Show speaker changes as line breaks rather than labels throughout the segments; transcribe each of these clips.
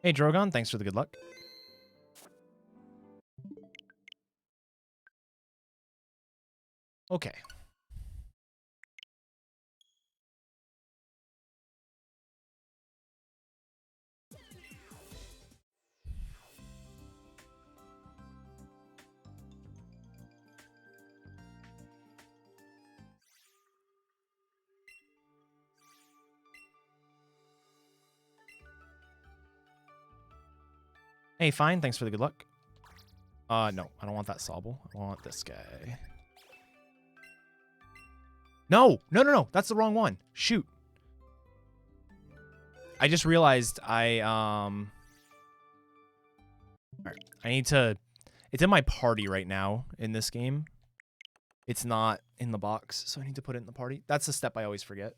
Hey, Drogon, thanks for the good luck. Okay. Hey, fine, thanks for the good luck. No, I don't want that Sobble. I want this guy. No, no, no, no, that's the wrong one. Shoot. I just realized Alright, I need to... It's in my party right now in this game. It's not in the box, so I need to put it in the party. That's the step I always forget.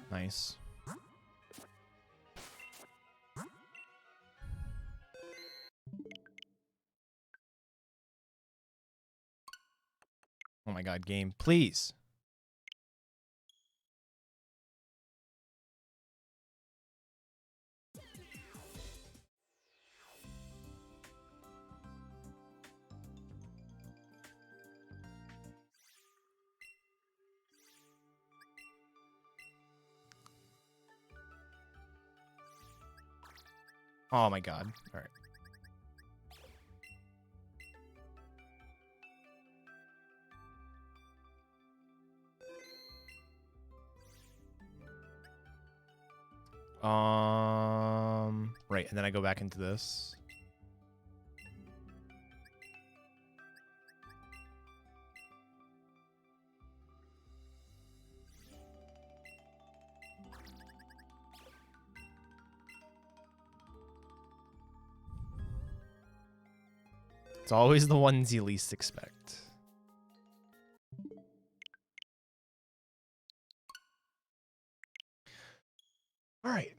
Nice. Oh my god, game. Please. Oh my god. Alright. Right, and then I go back into this. It's always the ones you least expect. All right.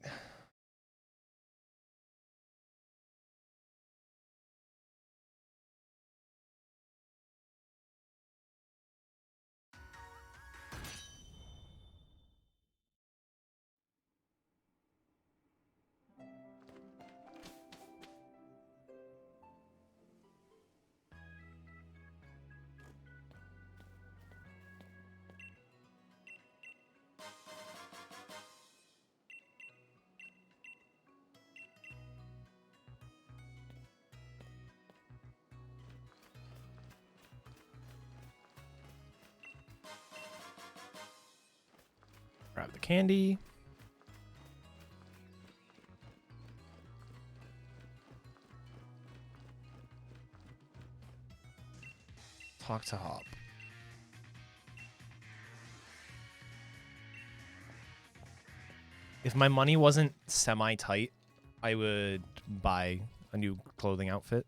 Grab the candy. Talk to Hop. If my money wasn't semi-tight, I would buy a new clothing outfit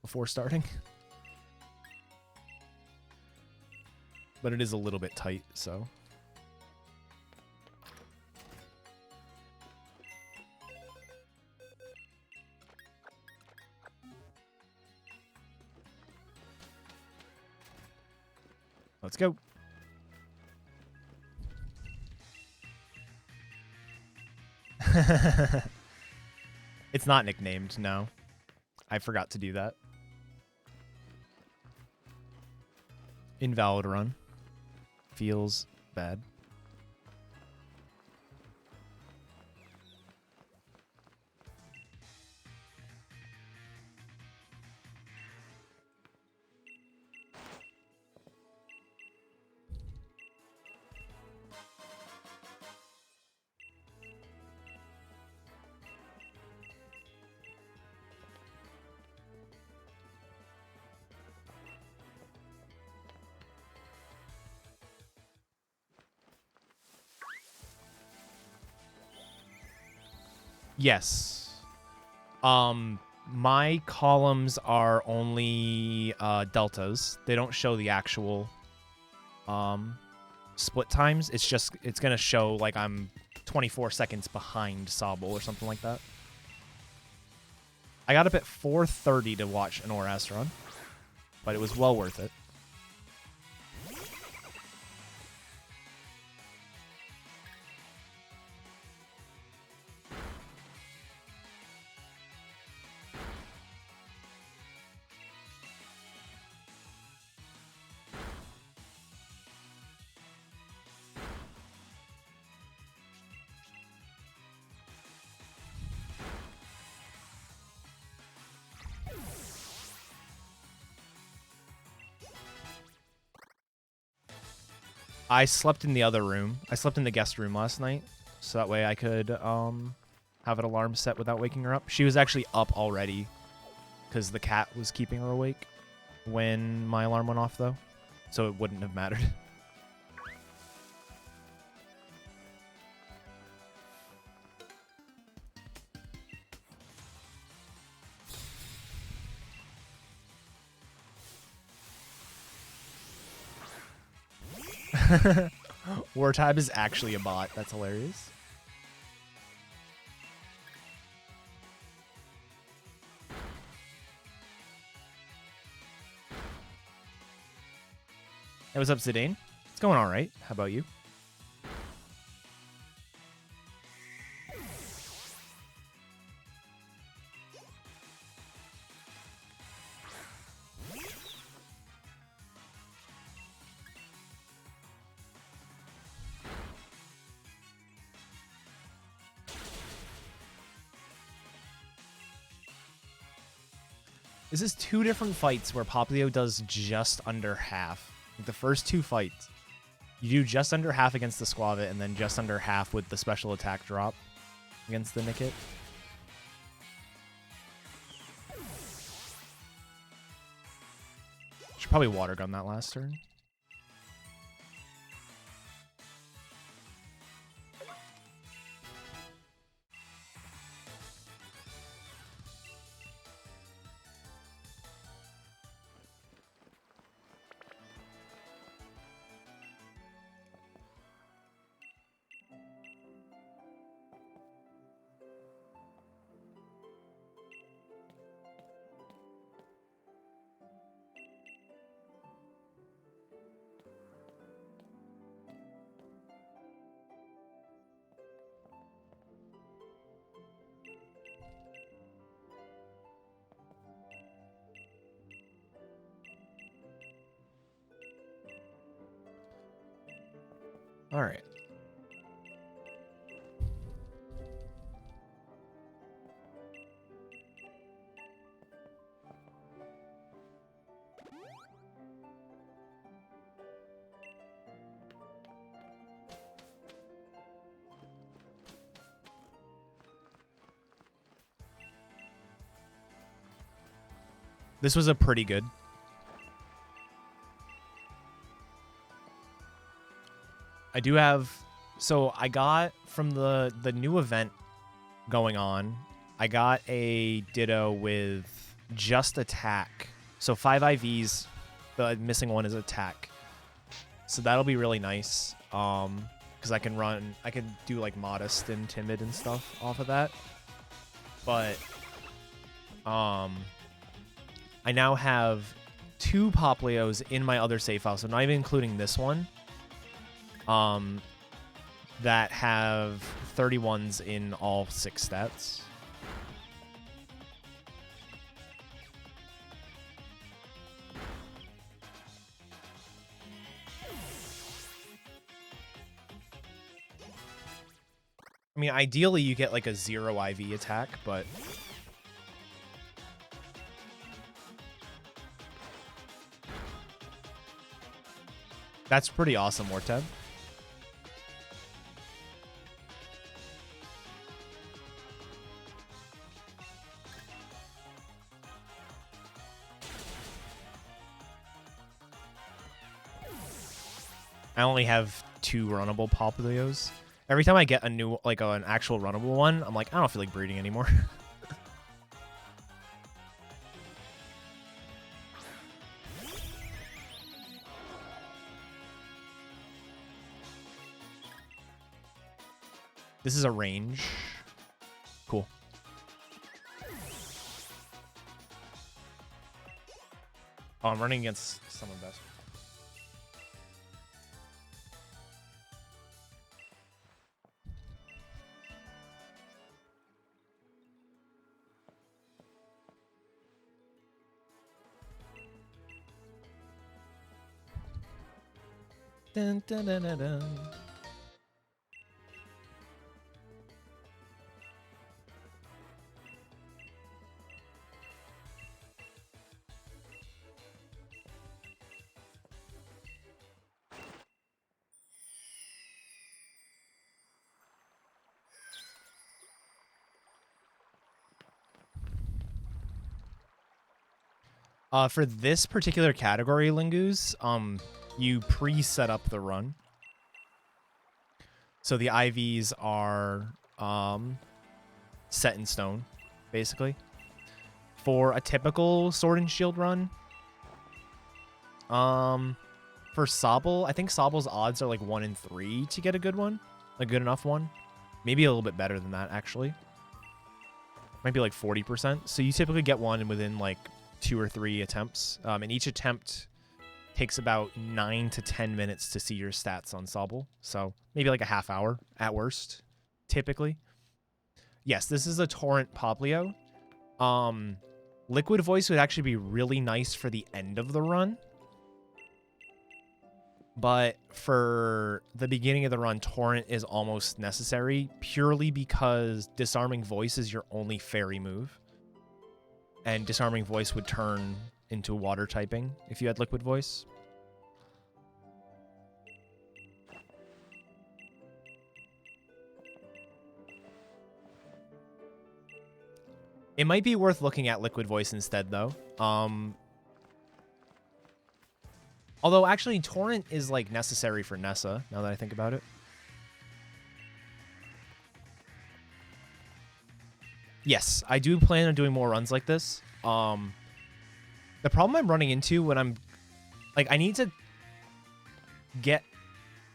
before starting. But it is a little bit tight, so... Let's go. It's not nicknamed, no. I forgot to do that. Invalid run. Feels bad. Yes. My columns are only deltas. They don't show the actual split times, it's gonna show like I'm 24 seconds behind Sobble or something like that. I got up at 4:30 to watch an ORAS run, but it was well worth it. I slept in the other room. I slept in the guest room last night, so that way I could have an alarm set without waking her up. She was actually up already because the cat was keeping her awake when my alarm went off, though, so it wouldn't have mattered. Wartab is actually a bot. That's hilarious. Hey, what's up, Zidane? It's going all right. How about you? This is two different fights where Poplio does just under half. Like the first two fights, you do just under half against the Squavit and then just under half with the special attack drop against the Nickit. Should probably water gun that last turn. All right. This was a pretty good. I do have, so I got from the new event going on, I got a Ditto with just attack. So 5 IVs, the missing one is attack. So that'll be really nice. Because I can do like modest and timid and stuff off of that. But I now have 2 Poplios in my other save file, so not even including this one. That have 31s in all 6 stats. I mean, ideally you get like a 0 IV attack, but that's pretty awesome, Wartab. I only have 2 runnable Poplios. Every time I get a new, like an actual runnable one, I'm like, I don't feel like breeding anymore. This is a range. Cool. Oh, I'm running against someone best. Dun, dun, dun, dun, dun. For this particular category, Lingoos, you pre-set up the run. So the IVs are set in stone, basically. For a typical Sword and Shield run, for Sobble, I think Sobble's odds are like 1 in 3 to get a good one, a good enough one. Maybe a little bit better than that, actually. Might be like 40%. So you typically get one within like 2 or 3 attempts, and each attempt takes about 9 to 10 minutes to see your stats on Sobble. So maybe like a half hour at worst, typically. Yes, this is a Torrent Poplio. Liquid Voice would actually be really nice for the end of the run. But for the beginning of the run, Torrent is almost necessary purely because Disarming Voice is your only fairy move. And Disarming Voice would turn into water typing if you had Liquid Voice. It might be worth looking at Liquid Voice instead, though. Although, actually, Torrent is, like, necessary for Nessa, now that I think about it. Yes, I do plan on doing more runs like this. The problem I'm running into when I'm... Like, I need to get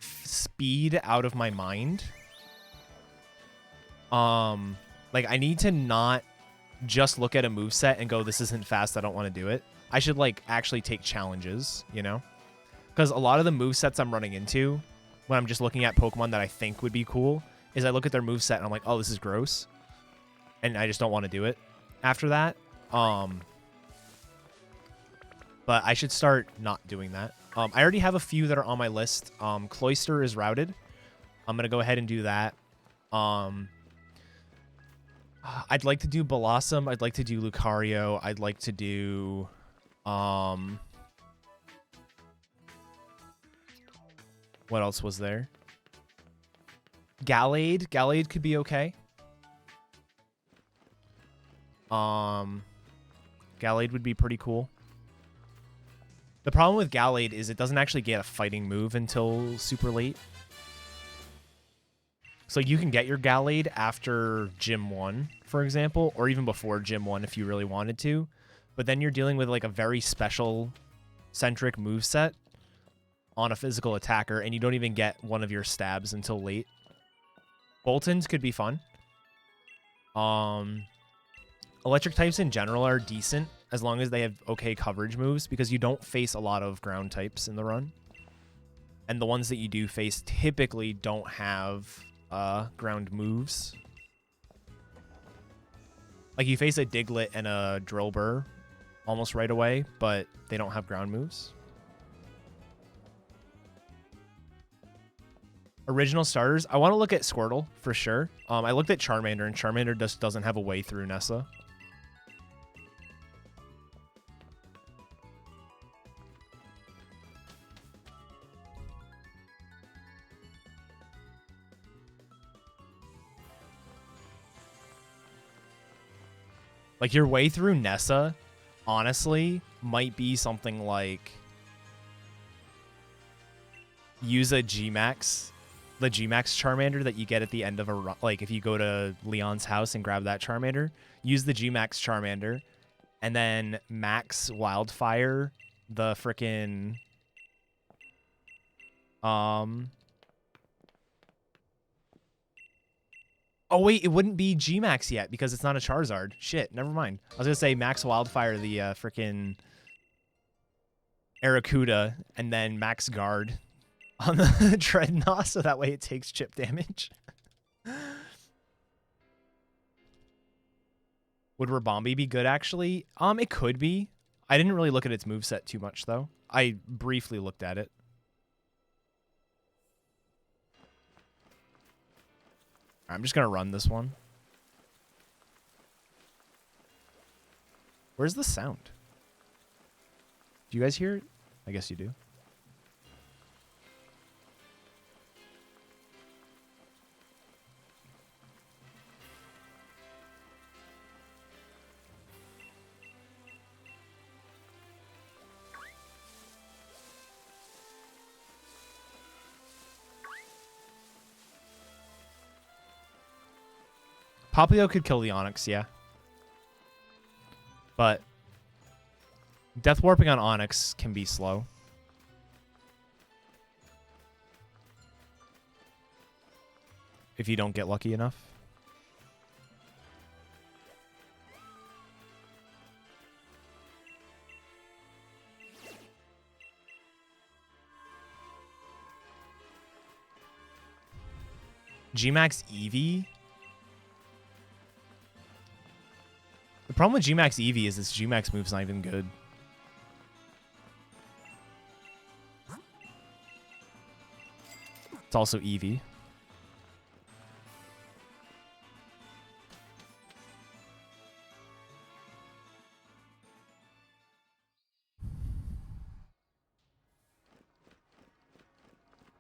speed out of my mind. Like, I need to not just look at a moveset and go, this isn't fast, I don't want to do it. I should, like, actually take challenges, you know? Because a lot of the movesets I'm running into when I'm just looking at Pokemon that I think would be cool is I look at their moveset and I'm like, oh, this is gross. And I just don't want to do it after that. But I should start not doing that. I already have a few that are on my list. Cloyster is routed. I'm going to go ahead and do that. I'd like to do Blossom. I'd like to do Lucario. I'd like to do... what else was there? Gallade. Gallade could be okay. Gallade would be pretty cool. The problem with Gallade is it doesn't actually get a fighting move until super late. So you can get your Gallade after Gym 1, for example, or even before Gym 1 if you really wanted to. But then you're dealing with like a very special centric moveset on a physical attacker, and you don't even get one of your stabs until late. Boltons could be fun. Electric types in general are decent as long as they have okay coverage moves, because you don't face a lot of ground types in the run. And the ones that you do face typically don't have ground moves. Like, you face a Diglett and a Drillbur almost right away, but they don't have ground moves. Original starters, I want to look at Squirtle for sure. I looked at Charmander, and Charmander just doesn't have a way through Nessa. Like, your way through Nessa, honestly, might be something like use a G-Max, the G-Max Charmander that you get at the end of a run. Like, if you go to Leon's house and grab that Charmander, use the G-Max Charmander, and then max Wildfire the frickin' Oh, wait, it wouldn't be G-Max yet because it's not a Charizard. Shit, never mind. I was going to say Max Wildfire, the freaking Arrokuda, and then Max Guard on the Dreadnought, so that way it takes chip damage. Would Rabombi be good, actually? It could be. I didn't really look at its moveset too much, though. I briefly looked at it. I'm just going to run this one. Where's the sound? Do you guys hear it? I guess you do. Popplio could kill the Onyx, yeah. But Death Warping on Onyx can be slow. If you don't get lucky enough. G-Max Eevee? The problem with G-Max Eevee is this G-Max move's not even good. It's also Eevee.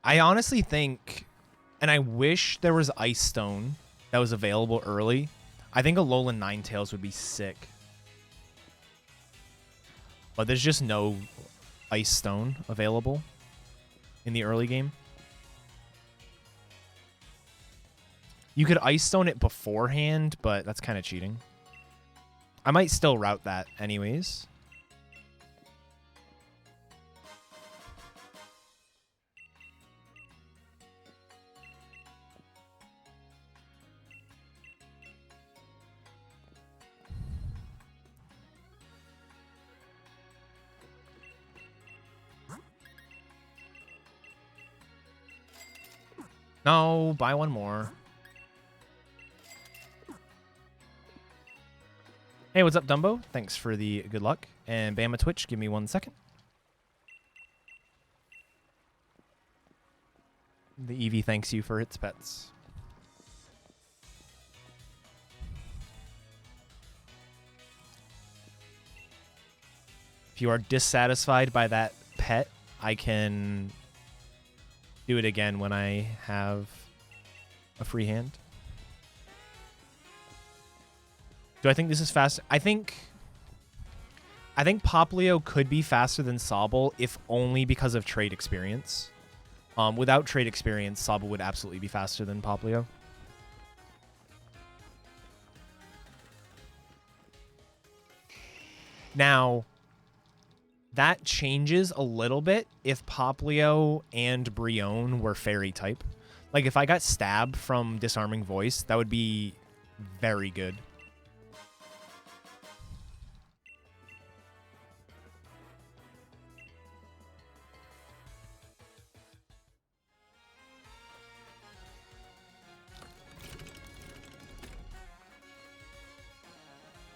I honestly think, and I wish there was Ice Stone that was available early. I think Alolan Ninetales would be sick. But there's just no Ice Stone available in the early game. You could Ice Stone it beforehand, but that's kind of cheating. I might still route that anyways. No, buy one more. Hey, what's up, Dumbo? Thanks for the good luck. And Bama Twitch, give me 1 second. The Eevee thanks you for its pets. If you are dissatisfied by that pet, I can do it again when I have a free hand. Do I think this is fast? I think Popplio could be faster than Sobble, if only because of trade experience. Without trade experience, Sobble would absolutely be faster than Popplio. Now, that changes a little bit if Popplio and Brionne were fairy type. Like, if I got Stab from Disarming Voice, that would be very good.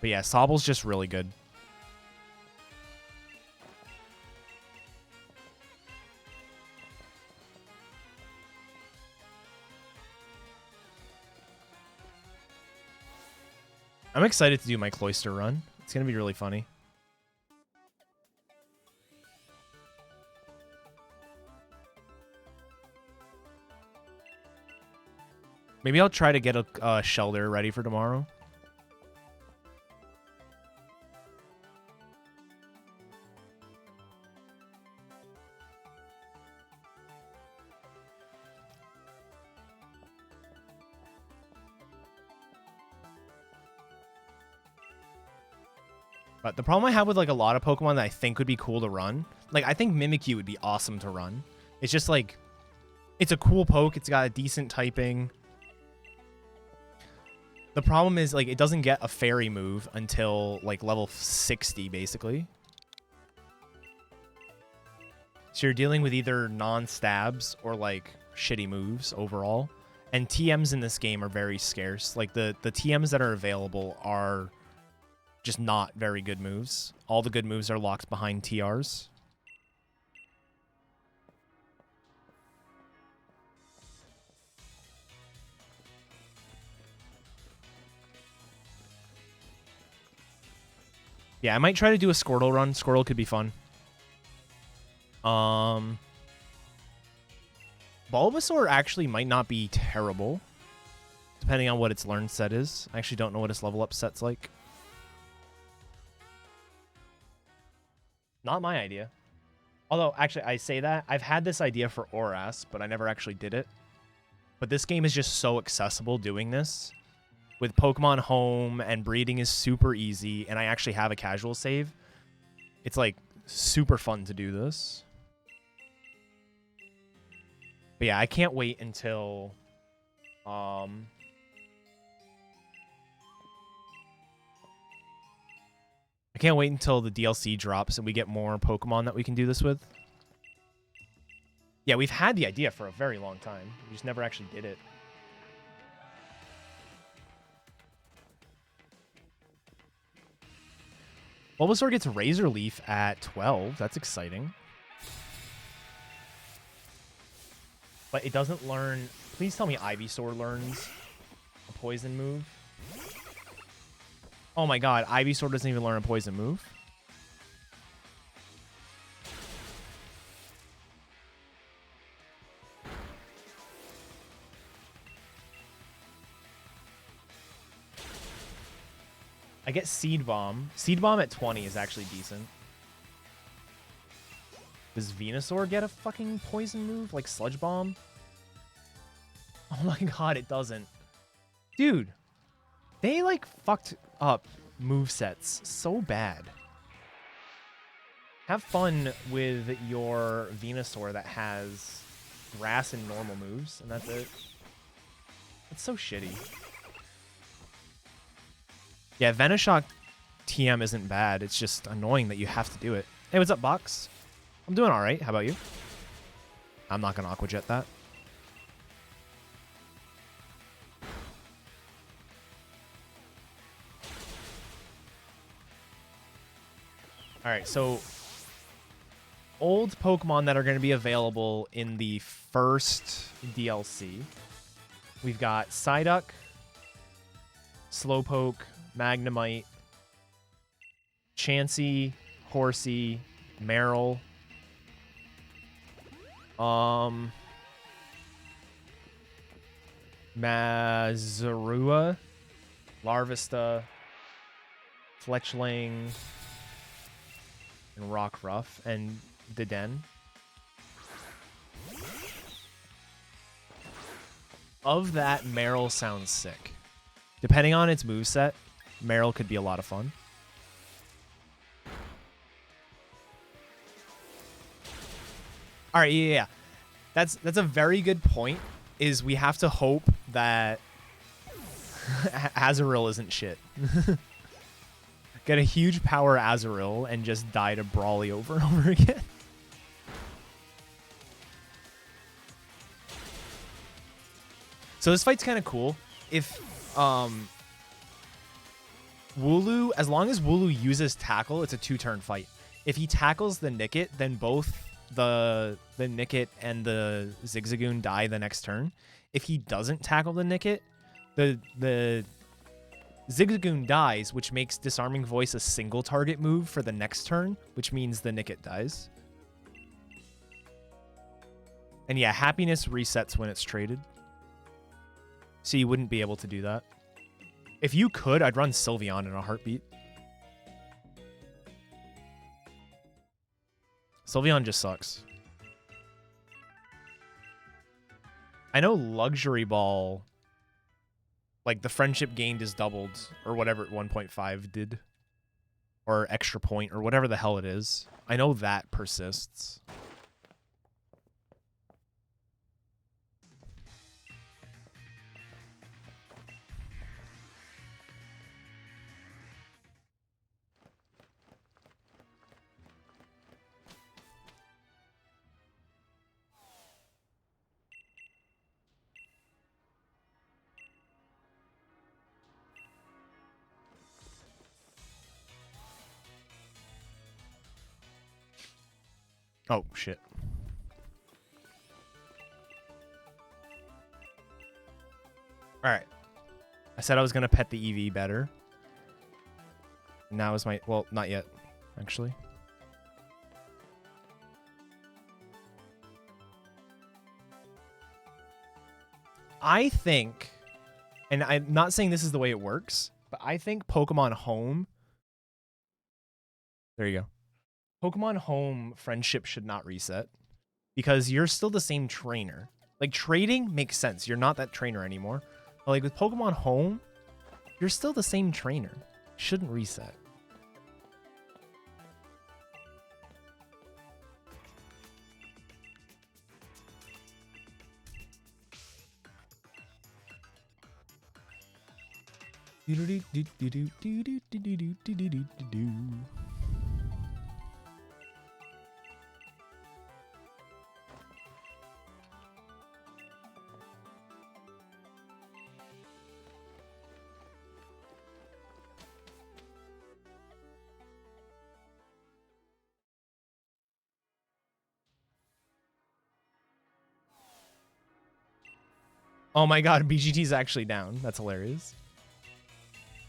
But yeah, Sobble's just really good. I'm excited to do my Cloyster run. It's going to be really funny. Maybe I'll try to get a Shelder ready for tomorrow. But the problem I have with like a lot of Pokemon that I think would be cool to run, like I think Mimikyu would be awesome to run. It's just like, it's a cool poke. It's got a decent typing. The problem is, like, it doesn't get a fairy move until, like, level 60, basically. So you're dealing with either non-stabs or, like, shitty moves overall. And TMs in this game are very scarce. Like, the TMs that are available are just not very good moves. All the good moves are locked behind TRs. Yeah, I might try to do a Squirtle run. Squirtle could be fun. Bulbasaur actually might not be terrible, depending on what its learn set is. I actually don't know what its level up set's like. Not my idea. Although, actually, I say that. I've had this idea for Oras, but I never actually did it. But this game is just so accessible doing this. With Pokemon Home, and breeding is super easy, and I actually have a casual save. It's, like, super fun to do this. But yeah, I can't wait until... I can't wait until the DLC drops and we get more Pokemon that we can do this with. Yeah, we've had the idea for a very long time. We just never actually did it. Bulbasaur gets Razor Leaf at 12. That's exciting. But it doesn't learn... Please tell me Ivysaur learns a poison move. Oh my god, Ivysaur doesn't even learn a poison move. I get Seed Bomb. Seed Bomb at 20 is actually decent. Does Venusaur get a fucking poison move? Like Sludge Bomb? Oh my god, it doesn't. Dude, they like fucked up movesets so bad. Have fun with your Venusaur that has grass and normal moves, and that's it. It's so shitty. Yeah, Venoshock TM isn't bad. It's just annoying that you have to do it. Hey, what's up, Box? I'm doing all right. How about you? I'm not going to Aqua Jet that. All right, so old Pokemon that are going to be available in the first DLC. We've got Psyduck, Slowpoke, Magnemite, Chansey, Horsey, Marill, Mazarua, Larvesta, Fletchling, and Rockruff, and Deden. Of that, Marill sounds sick. Depending on its moveset, Marill could be a lot of fun. All right, yeah. That's a very good point, is we have to hope that Azurill isn't shit. Get a huge power Azurill and just die to Brawly over and over again. So this fight's kind of cool. If Wooloo, as long as Wooloo uses Tackle, it's a 2-turn fight. If he tackles the Nickit, then both the Nickit and the Zigzagoon die the next turn. If he doesn't tackle the Nickit, the Zigzagoon dies, which makes Disarming Voice a single target move for the next turn, which means the Nickit dies. And yeah, Happiness resets when it's traded. So you wouldn't be able to do that. If you could, I'd run Sylveon in a heartbeat. Sylveon just sucks. I know Luxury Ball, like the friendship gained is doubled, or whatever 1.5 did. Or extra point, or whatever the hell it is. I know that persists. Oh, shit. All right. I said I was going to pet the EV better. Now is my... Well, not yet, actually. I think, and I'm not saying this is the way it works, but I think Pokemon Home... There you go. Pokemon Home friendship should not reset because you're still the same trainer. Like, trading makes sense. You're not that trainer anymore. But, like, with Pokemon Home, you're still the same trainer. Shouldn't reset. Oh my god, BGT's actually down. That's hilarious.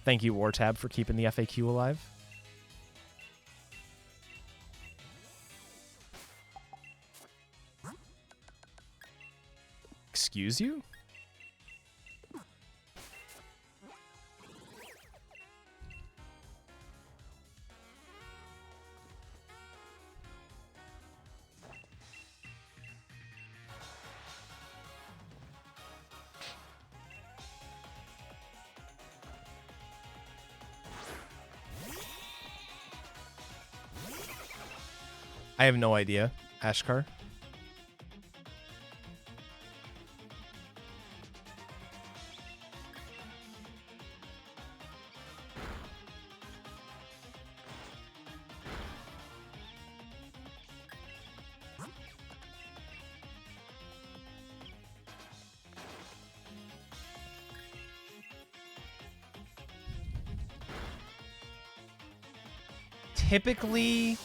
Thank you, Wartab, for keeping the FAQ alive. Excuse you? I have no idea, Ashkar. Typically,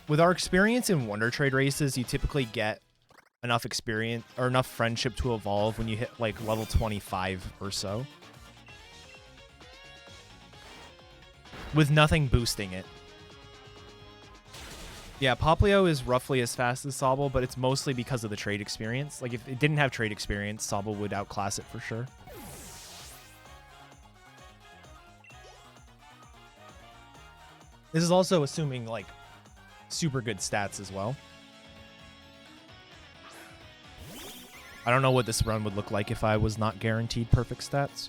with our experience in Wonder Trade races, you typically get enough experience or enough friendship to evolve when you hit like level 25 or so. With nothing boosting it. Yeah, Poplio is roughly as fast as Sobble, but it's mostly because of the trade experience. Like, if it didn't have trade experience, Sobble would outclass it for sure. This is also assuming, like, super good stats as well. I don't know what this run would look like if I was not guaranteed perfect stats.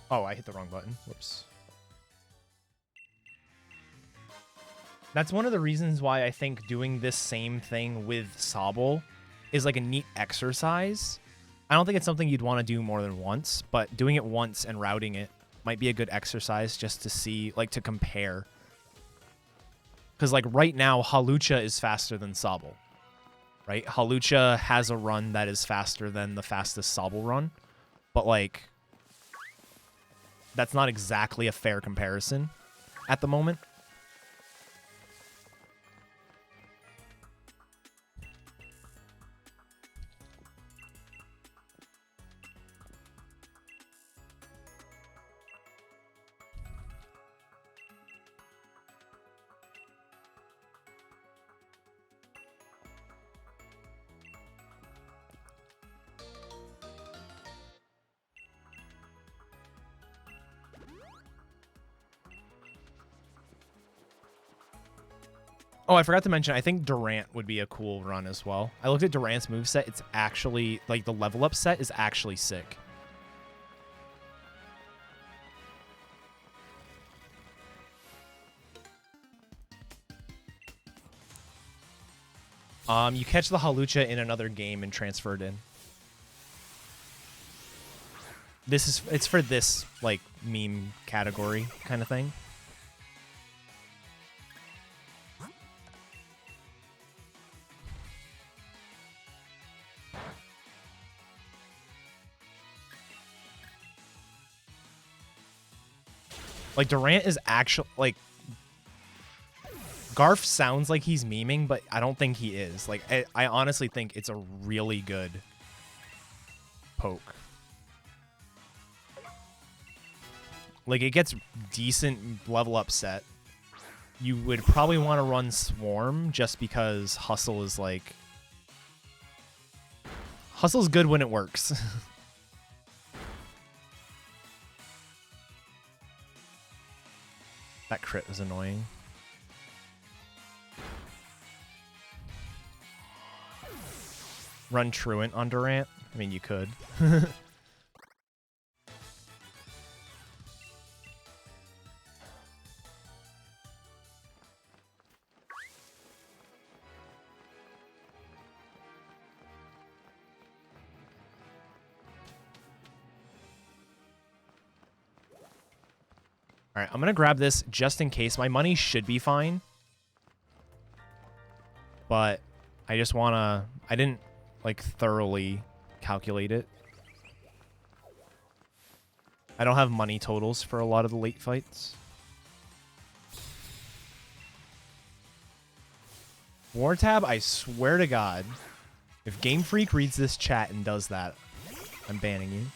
Oh, I hit the wrong button. Whoops. That's one of the reasons why I think doing this same thing with Sobble is like a neat exercise. I don't think it's something you'd want to do more than once, but doing it once and routing it might be a good exercise just to see, like, to compare. Because, like, right now, Hawlucha is faster than Sobble, right? Hawlucha has a run that is faster than the fastest Sobble run, but, like, that's not exactly a fair comparison at the moment. Oh, I forgot to mention, I think Durant would be a cool run as well. I looked at Durant's moveset. It's actually, like, the level up set is actually sick. You catch the Hawlucha in another game and transfer it in. It's for this, like, meme category kind of thing. Like, Durant is actually, like, Garf sounds like he's memeing, but I don't think he is. Like, I honestly think it's a really good poke. Like, it gets decent level up set. You would probably want to run Swarm just because Hustle is, like... Hustle's good when it works. That crit was annoying. Run Truant on Durant? I mean, you could. All right, I'm going to grab this just in case. My money should be fine. But I just want to... I didn't, like, thoroughly calculate it. I don't have money totals for a lot of the late fights. War Tab, I swear to God, if Game Freak reads this chat and does that, I'm banning you.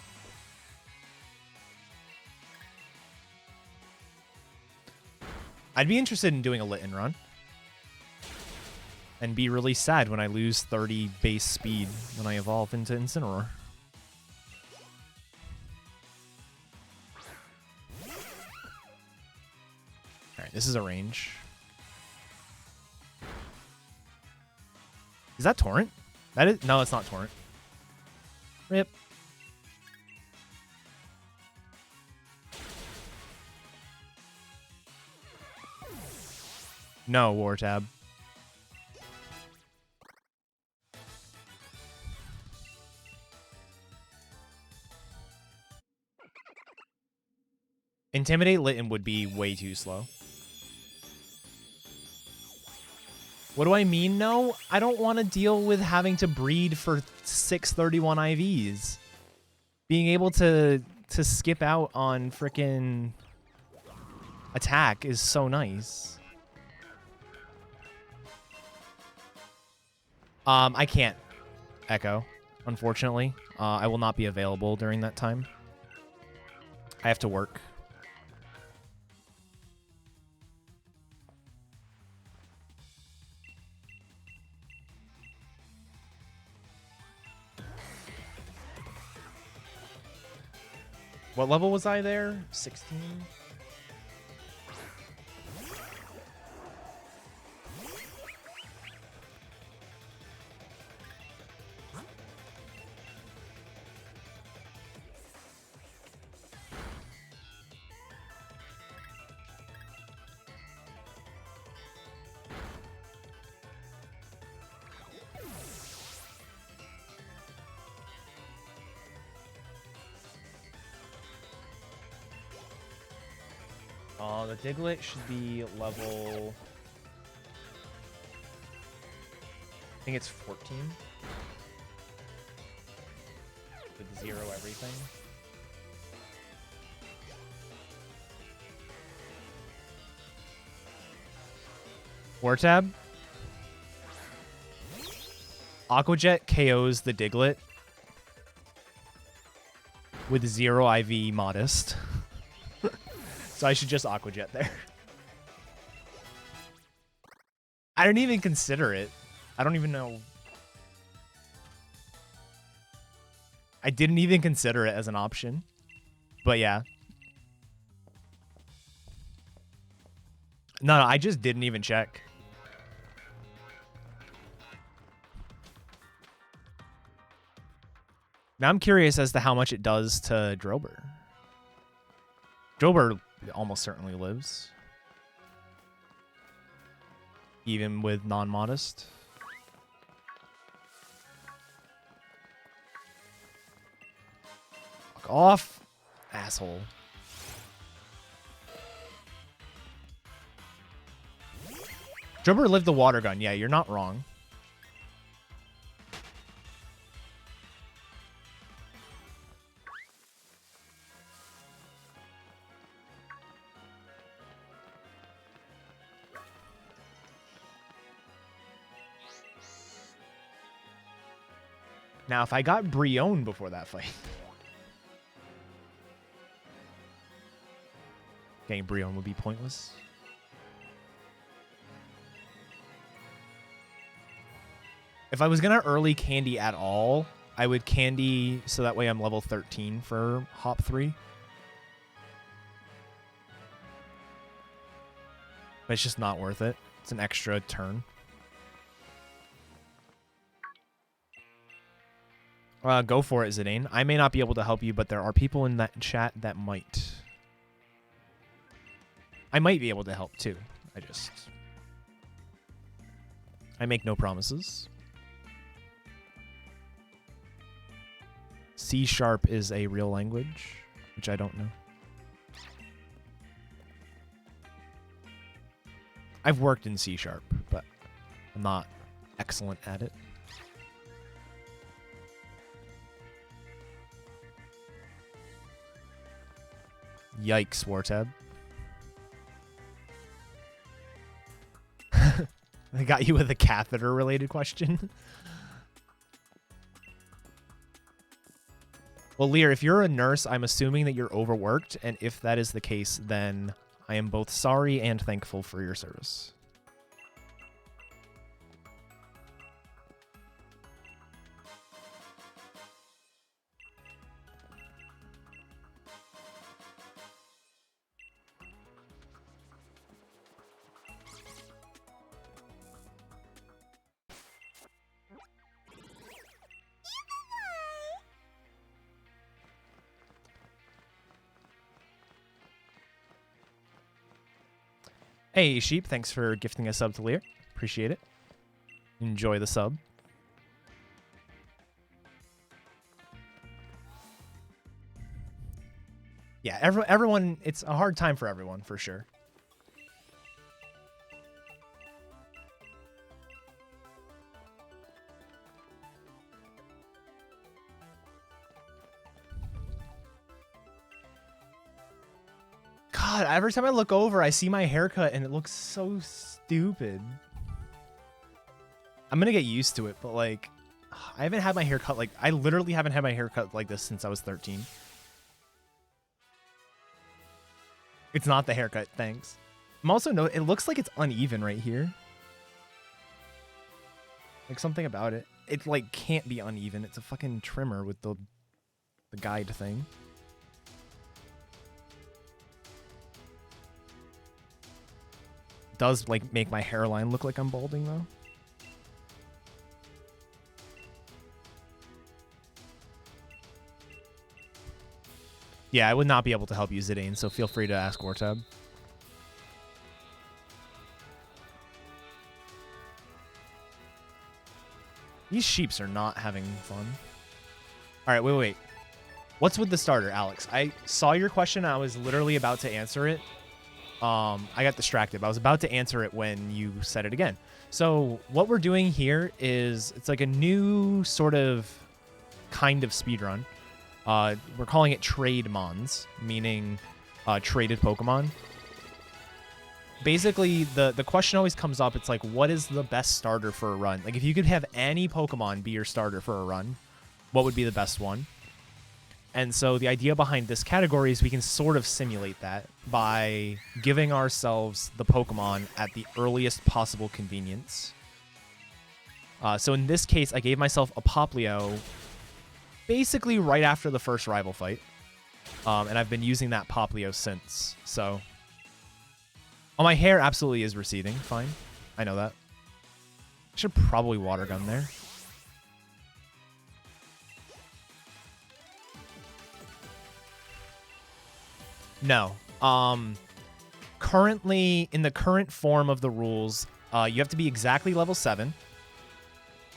I'd be interested in doing a lit and run. And be really sad when I lose 30 base speed when I evolve into Incineroar. Alright, this is a range. Is that Torrent? That is... No, it's not Torrent. Rip. No, War Tab. Intimidate Litten would be way too slow. What do I mean, no? I don't want to deal with having to breed for 631 IVs. Being able to skip out on frickin' attack is so nice. I can't Echo, unfortunately. I will not be available during that time. I have to work. What level was I there? 16? The Diglett should be level... I think it's 14. With 0 everything. War Tab. Aqua Jet KOs the Diglett with 0 IV Modest. So I should just Aqua Jet there. I didn't even consider it. I don't even know. I didn't even consider it as an option. But yeah. No, I just didn't even check. Now I'm curious as to how much it does to Drober. Drober almost certainly lives. Even with non-modest. Fuck off, asshole. Drober lived the water gun. Yeah, you're not wrong. Now, if I got Brion before that fight... Getting Brion would be pointless. If I was going to early candy at all, I would candy so that way I'm level 13 for Hop 3. But it's just not worth it. It's an extra turn. Go for it, Zidane. I may not be able to help you, but there are people in that chat that might. I might be able to help too. I make no promises. C# is a real language, which I don't know. I've worked in C#, but I'm not excellent at it. Yikes, Wartab. I got you with a catheter-related question. Well, Lear, if you're a nurse, I'm assuming that you're overworked, and if that is the case, then I am both sorry and thankful for your service. Hey, Sheep, thanks for gifting a sub to Lear. Appreciate it. Enjoy the sub. Yeah, everyone, it's a hard time for everyone, for sure. God, every time I look over, I see my haircut, and it looks so stupid. I'm gonna get used to it, but, like, I haven't had my haircut, like, I literally haven't had my haircut like this since I was 13. It's not the haircut, thanks. I'm also, it looks like it's uneven right here. Like, something about it. It, like, can't be uneven. It's a fucking trimmer with the guide thing. Does, like, make my hairline look like I'm balding, though. Yeah, I would not be able to help you, Zidane, so feel free to ask Wartab. These sheeps are not having fun. All right, wait. What's with the starter, Alex? I saw your question. I was literally about to answer it. I got distracted. I was about to answer it when you said it again. So what we're doing here is it's like a new sort of kind of speedrun. We're calling it trade mons, meaning traded Pokemon. Basically, the question always comes up. It's like, what is the best starter for a run? Like, if you could have any Pokemon be your starter for a run, what would be the best one? And so the idea behind this category is we can sort of simulate that by giving ourselves the Pokemon at the earliest possible convenience. So in this case, I gave myself a Poplio basically right after the first rival fight. And I've been using that Poplio since. So, oh, my hair absolutely is receding. Fine. I know that. I should probably water gun there. No. Currently, in the current form of the rules, you have to be exactly level 7.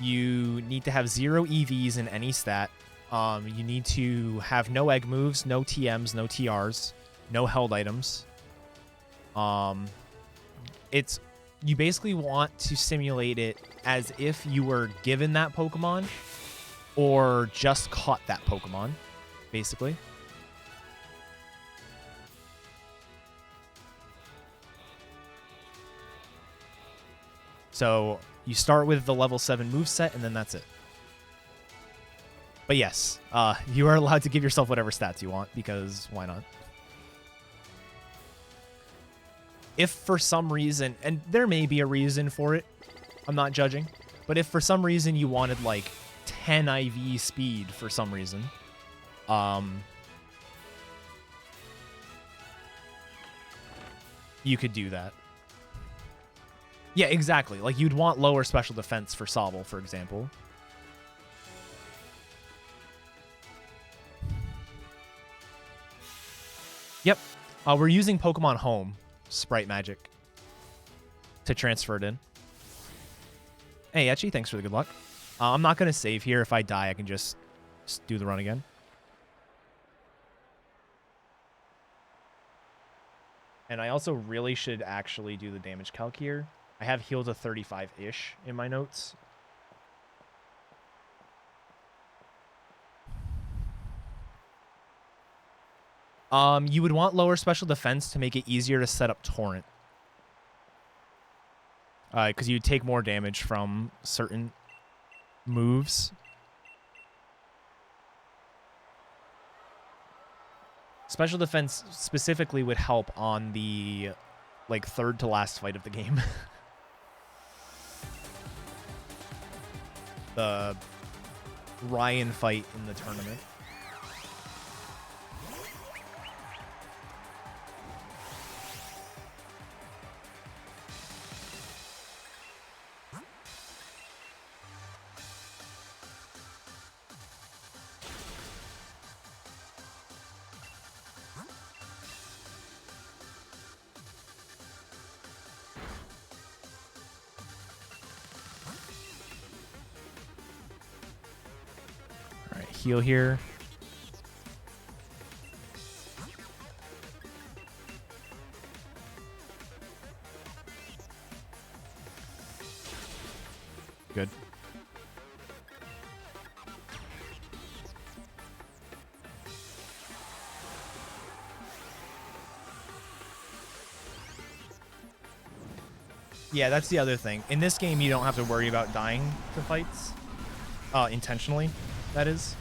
You need to have 0 EVs in any stat. You need to have no egg moves, no TMs, no TRs, no held items. You basically want to simulate it as if you were given that Pokemon or just caught that Pokemon, basically. So you start with the level 7 moveset, and then that's it. But yes, you are allowed to give yourself whatever stats you want, because why not? If for some reason, and there may be a reason for it, I'm not judging, but if for some reason you wanted like 10 IV speed for some reason, you could do that. Yeah, exactly. Like you'd want lower special defense for Sobble, for example. Yep. We're using Pokemon Home sprite magic to transfer it in. Hey, Etchy, thanks for the good luck. I'm not going to save here. If I die, I can just do the run again. And I also really should actually do the damage calc here. I have healed to 35-ish in my notes. You would want lower special defense to make it easier to set up Torrent. Because you take more damage from certain moves. Special defense specifically would help on the, like, third to last fight of the game. The Ryan fight in the tournament. Heal here. Good. Yeah, that's the other thing. In this game, you don't have to worry about dying to fights. Intentionally, that is.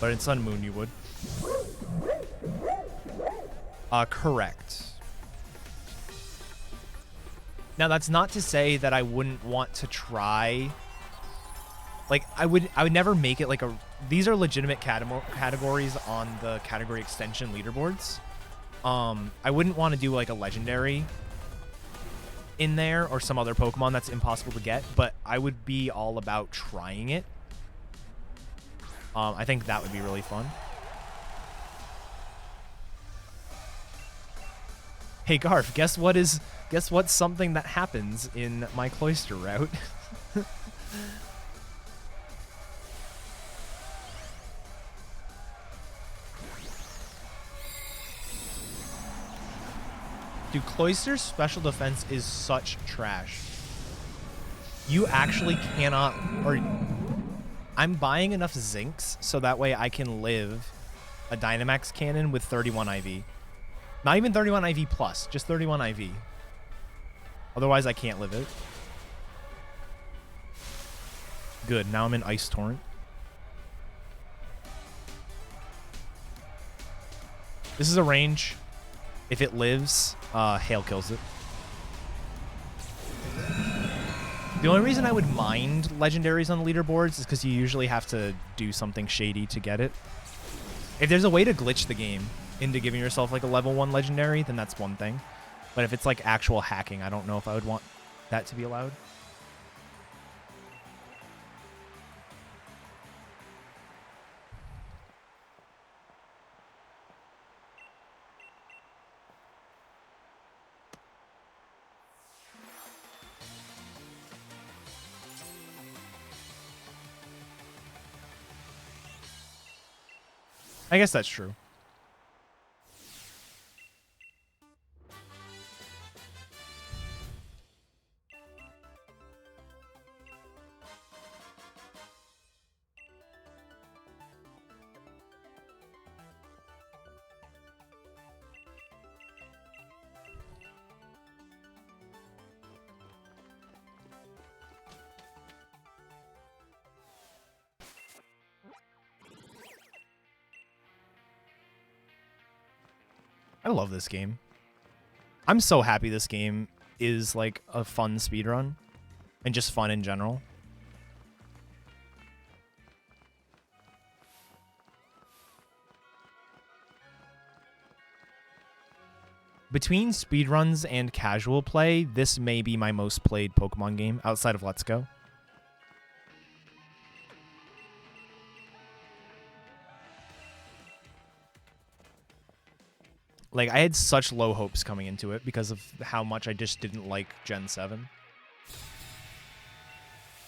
But in Sun and Moon, you would. Correct. Now, that's not to say that I wouldn't want to try. Like, I would never make it like a... These are legitimate categories on the category extension leaderboards. I wouldn't want to do like a legendary in there or some other Pokemon that's impossible to get, but I would be all about trying it. I think that would be really fun. Hey Garf, guess what's something that happens in my cloister route? Dude, Cloister's special defense is such trash. You actually cannot... Or I'm buying enough Zincs so that way I can live a Dynamax cannon with 31 IV. Not even 31 IV plus, just 31 IV. Otherwise, I can't live it. Good, now I'm in Ice Torrent. This is a range. If it lives, Hail kills it. The only reason I would mind legendaries on the leaderboards is because you usually have to do something shady to get it. If there's a way to glitch the game into giving yourself like a level 1 legendary, then that's one thing. But if it's like actual hacking, I don't know if I would want that to be allowed. I guess that's true. love this game. I'm so happy this game is like a fun speedrun and just fun in general. Between speedruns and casual play, this may be my most played Pokemon game outside of Let's Go. Like, I had such low hopes coming into it because of how much I just didn't like Gen 7.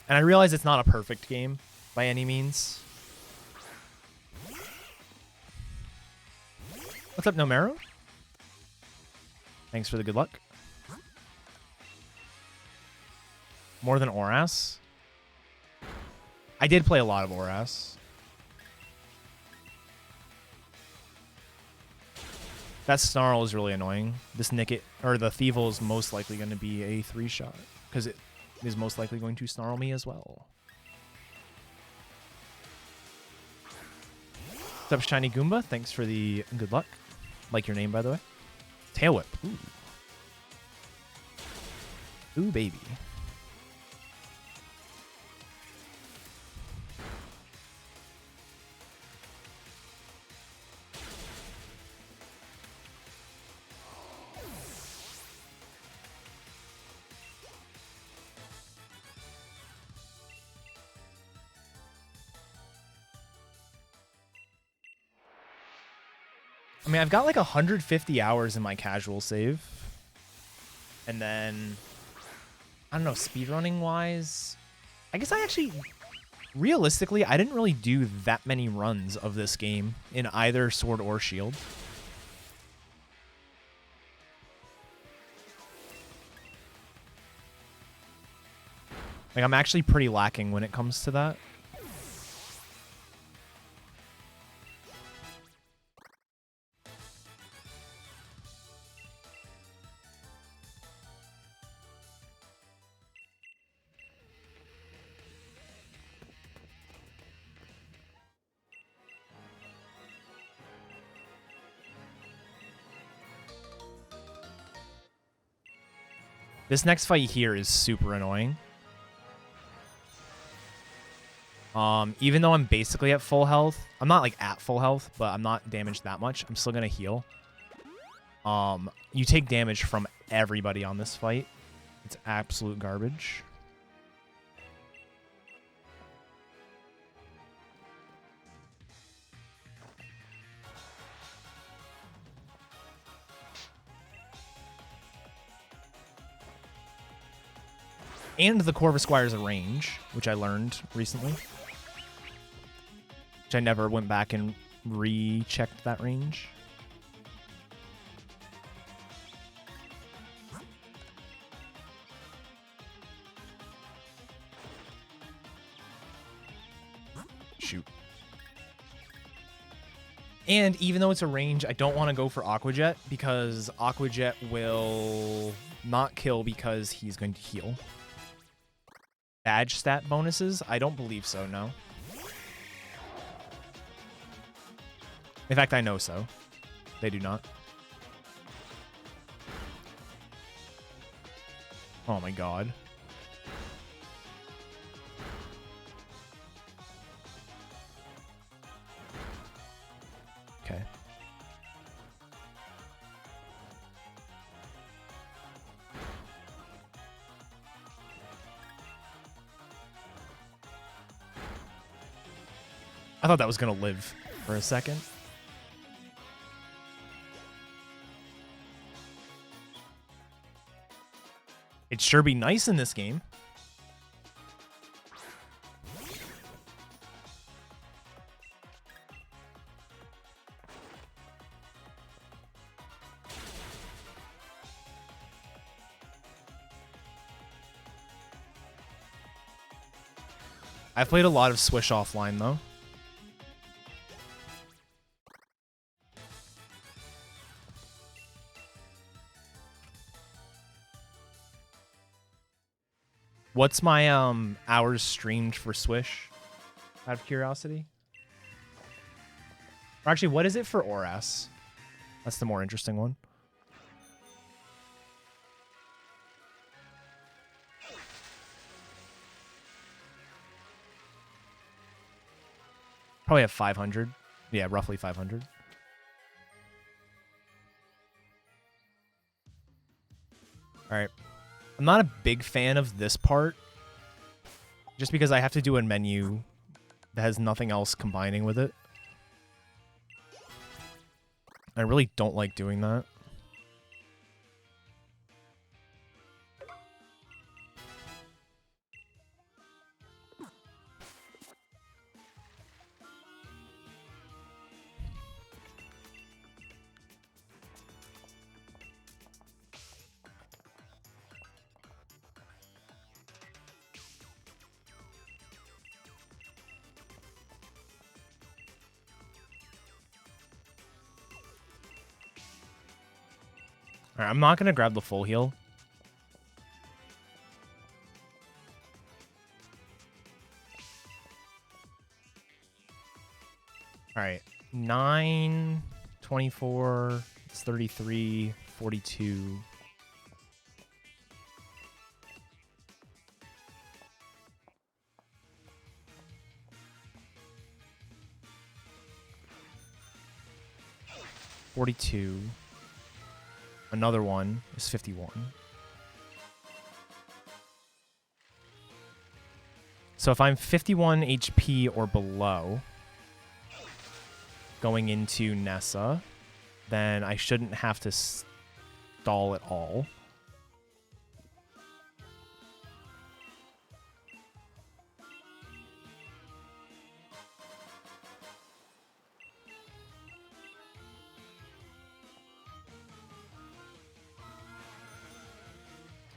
And I realize it's not a perfect game by any means. What's up, Nomero? Thanks for the good luck. More than Oras? I did play a lot of Oras. That Snarl is really annoying. This Nickit, or the Thievul is most likely going to be a 3-shot. Because it is most likely going to Snarl me as well. What's up, Shiny Goomba? Thanks for the good luck. Like your name, by the way. Tail Whip. Ooh. Ooh, baby. I mean, I've got like 150 hours in my casual save. And then, I don't know, speedrunning wise, I guess I actually, realistically, I didn't really do that many runs of this game in either Sword or Shield. Like, I'm actually pretty lacking when it comes to that. This next fight here is super annoying. Even though I'm basically at full health, I'm not like at full health, but I'm not damaged that much. I'm still gonna heal. You take damage from everybody on this fight. It's absolute garbage. And the Corvus requires a range, which I learned recently. Which I never went back and rechecked that range. Shoot. And even though it's a range, I don't want to go for Aqua Jet because Aqua Jet will not kill because he's going to heal. Badge stat bonuses? I don't believe so, no. In fact, I know so. They do not. Oh my god. Okay. I thought that was going to live for a second. It'd sure be nice in this game. I've played a lot of Swish offline, though. What's my hours streamed for Swish? Out of curiosity. Or actually, what is it for Oras? That's the more interesting one. Probably have 500. Yeah, roughly 500. All right. I'm not a big fan of this part, just because I have to do a menu that has nothing else combining with it. I really don't like doing that. All right, I'm not going to grab the full heal. All right, 9, 24, it's 33, 42. $42. Another one is 51. So if I'm 51 HP or below going into Nessa, then I shouldn't have to stall at all.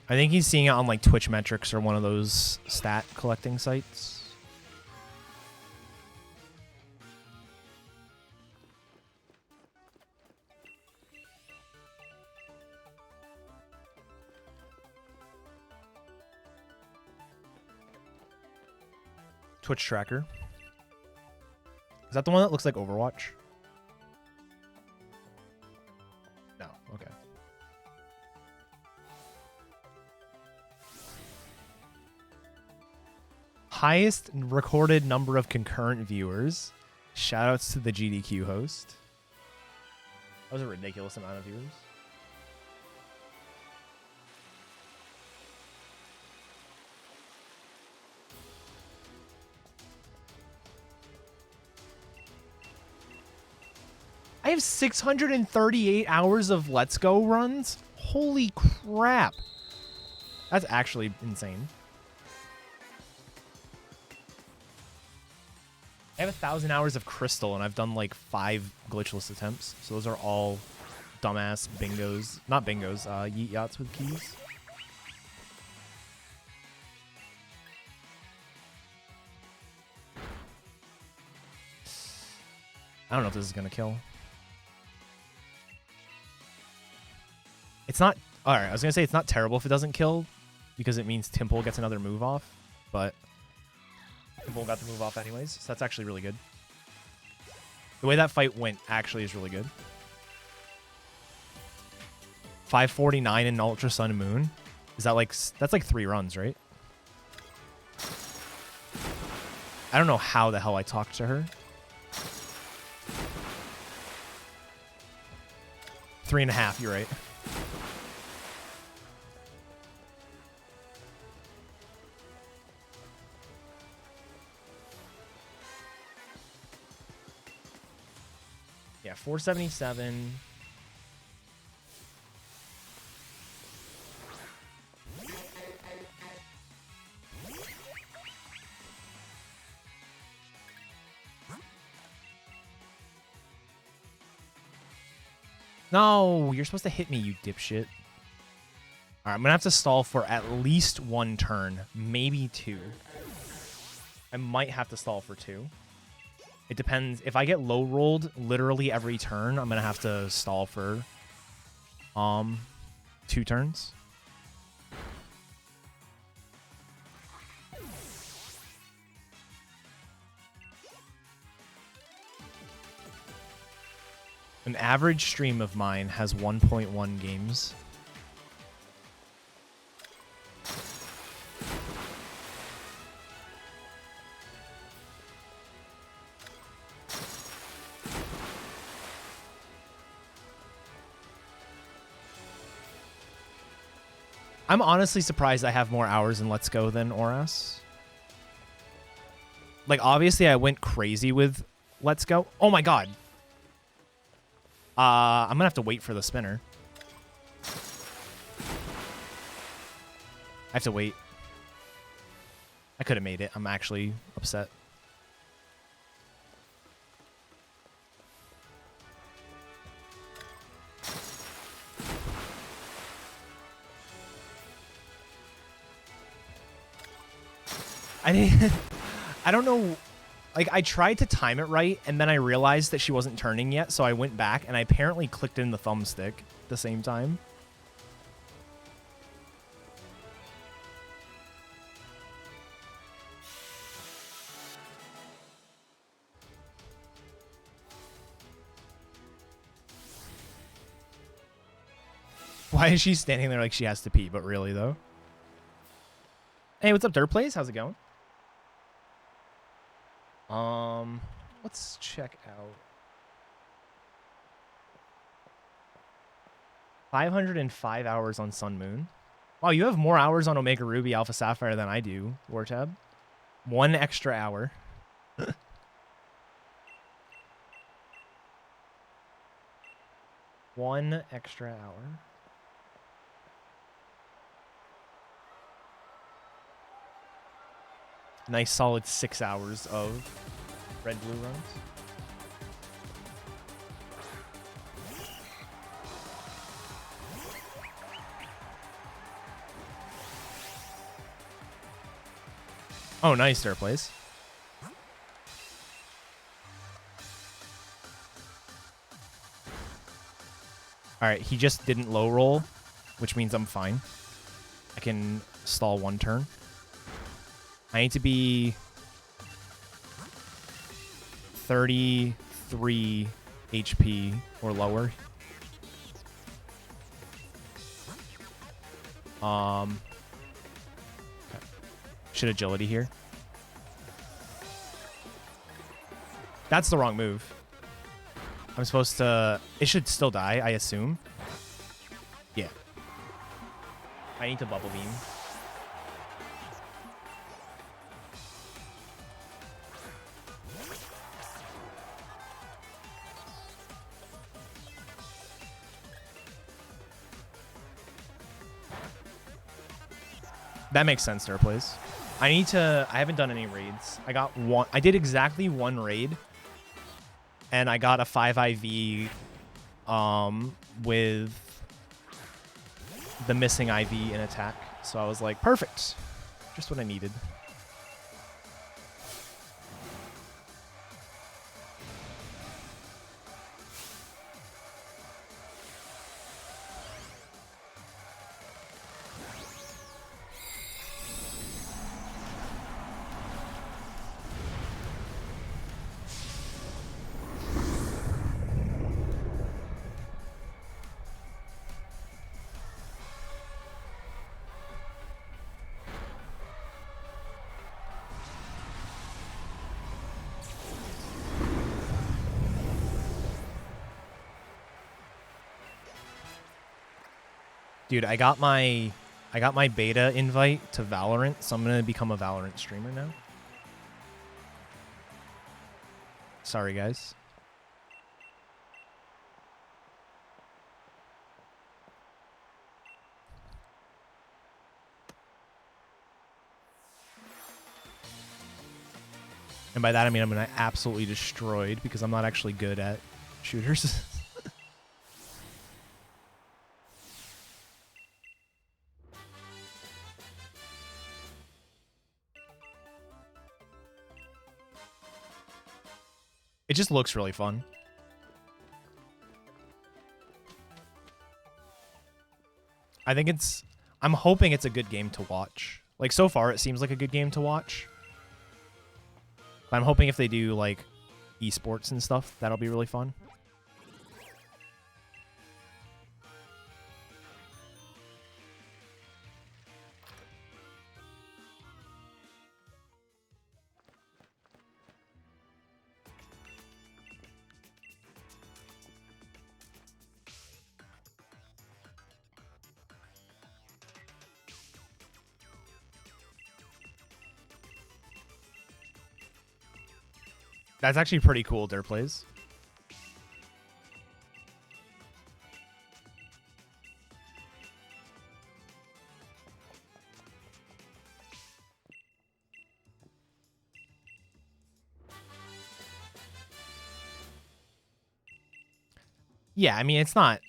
I think he's seeing it on like Twitch metrics or one of those stat collecting sites. Twitch tracker. Is that the one that looks like Overwatch? No, okay. Highest recorded number of concurrent viewers. Shoutouts to the GDQ host. That was a ridiculous amount of viewers. I have 638 hours of Let's Go runs? Holy crap. That's actually insane. I have 1,000 hours of Crystal, and I've done like 5 glitchless attempts. So those are all dumbass bingos. Not bingos, yeet yachts with keys. I don't know if this is going to kill. It's not... Alright, I was going to say it's not terrible if it doesn't kill, because it means Temple gets another move off, but Temple got the move off anyways, so that's actually really good. The way that fight went actually is really good. 549 in Ultra Sun and Moon. Is that like... That's like 3 runs, right? I don't know how the hell I talked to her. 3.5, you're right. Yeah, 477. No, you're supposed to hit me, you dipshit. All right, I'm going to have to stall for at least 1 turn, maybe 2. I might have to stall for 2. It depends. If I get low rolled literally every turn, I'm going to have to stall for 2 turns. An average stream of mine has 1.1 games. I'm honestly surprised I have more hours in Let's Go than Oras. Like, obviously, I went crazy with Let's Go. Oh my god. I'm gonna have to wait for the spinner. I have to wait. I could have made it. I'm actually upset. I don't know. Like, I tried to time it right, and then I realized that she wasn't turning yet, so I went back, and I apparently clicked in the thumbstick at the same time. Why is she standing there like she has to pee? But really, though. Hey, what's up, Dirtplays? How's it going? Let's check out 505 hours on Sun Moon. Wow, you have more hours on Omega Ruby Alpha Sapphire than I do, Wartab. 1 extra hour. One extra hour. Nice solid 6 hours of red-blue runs. Oh, nice, Dirt Plays. Alright, he just didn't low roll, which means I'm fine. I can stall 1 turn. I need to be 33 HP or lower. Okay. Should agility here. That's the wrong move. I'm supposed to... It should still die, I assume. Yeah. I need to bubble beam. That makes sense, there, please. I haven't done any raids. I did exactly 1 raid. And I got a 5 IV with the missing IV in attack. So I was like, perfect. Just what I needed. Dude, I got my beta invite to Valorant, so I'm gonna become a Valorant streamer now. Sorry, guys. And by that I mean I'm gonna absolutely destroyed because I'm not actually good at shooters. It just looks really fun. I'm hoping it's a good game to watch. Like, so far, it seems like a good game to watch. But I'm hoping if they do, like, esports and stuff, that'll be really fun. That's actually pretty cool, Dirt plays. Yeah, I mean, it's not...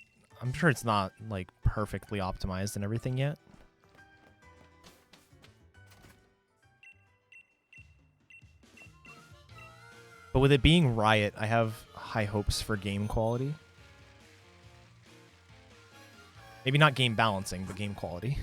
I'm sure it's not, like, perfectly optimized and everything yet. But with it being Riot, I have high hopes for game quality. Maybe not game balancing, but game quality.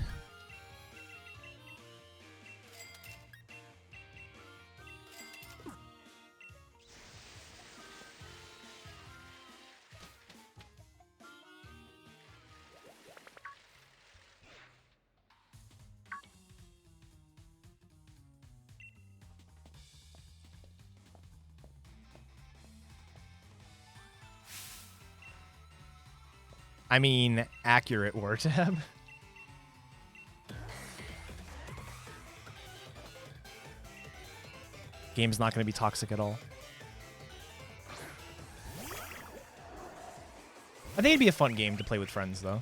I mean, accurate war tab. Game's not going to be toxic at all. I think it'd be a fun game to play with friends, though.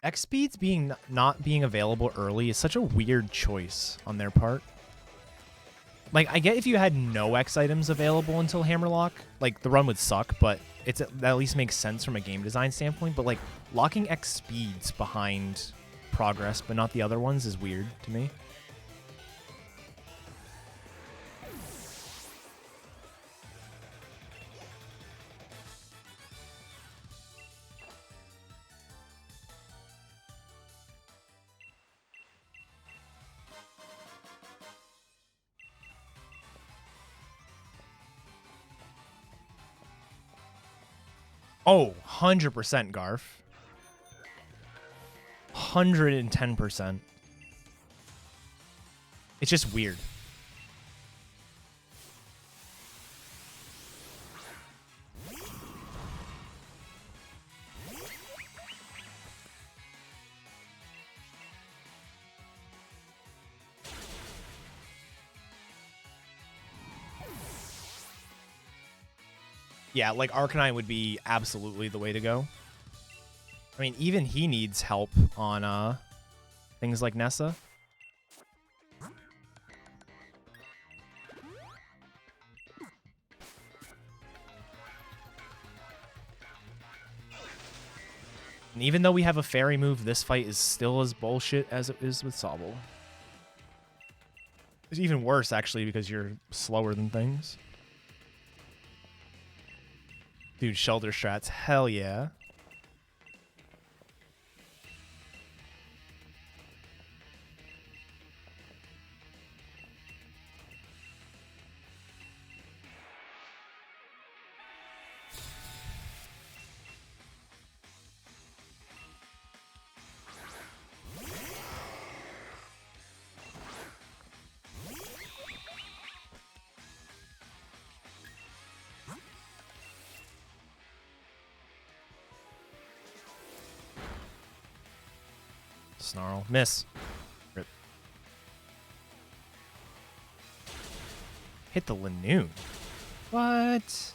X speeds not being available early is such a weird choice on their part. Like, I get if you had no X items available until Hammerlock, like, the run would suck, but that at least makes sense from a game design standpoint. But, like, locking X speeds behind progress, but not the other ones, is weird to me. Oh, 100% Garf. 110%. It's just weird. Yeah, like Arcanine would be absolutely the way to go. I mean, even he needs help on things like Nessa. And even though we have a fairy move, this fight is still as bullshit as it is with Sobble. It's even worse, actually, because you're slower than things. Dude, shelter strats, hell yeah. Snarl. Miss. Rip. Hit the Lanoon. What?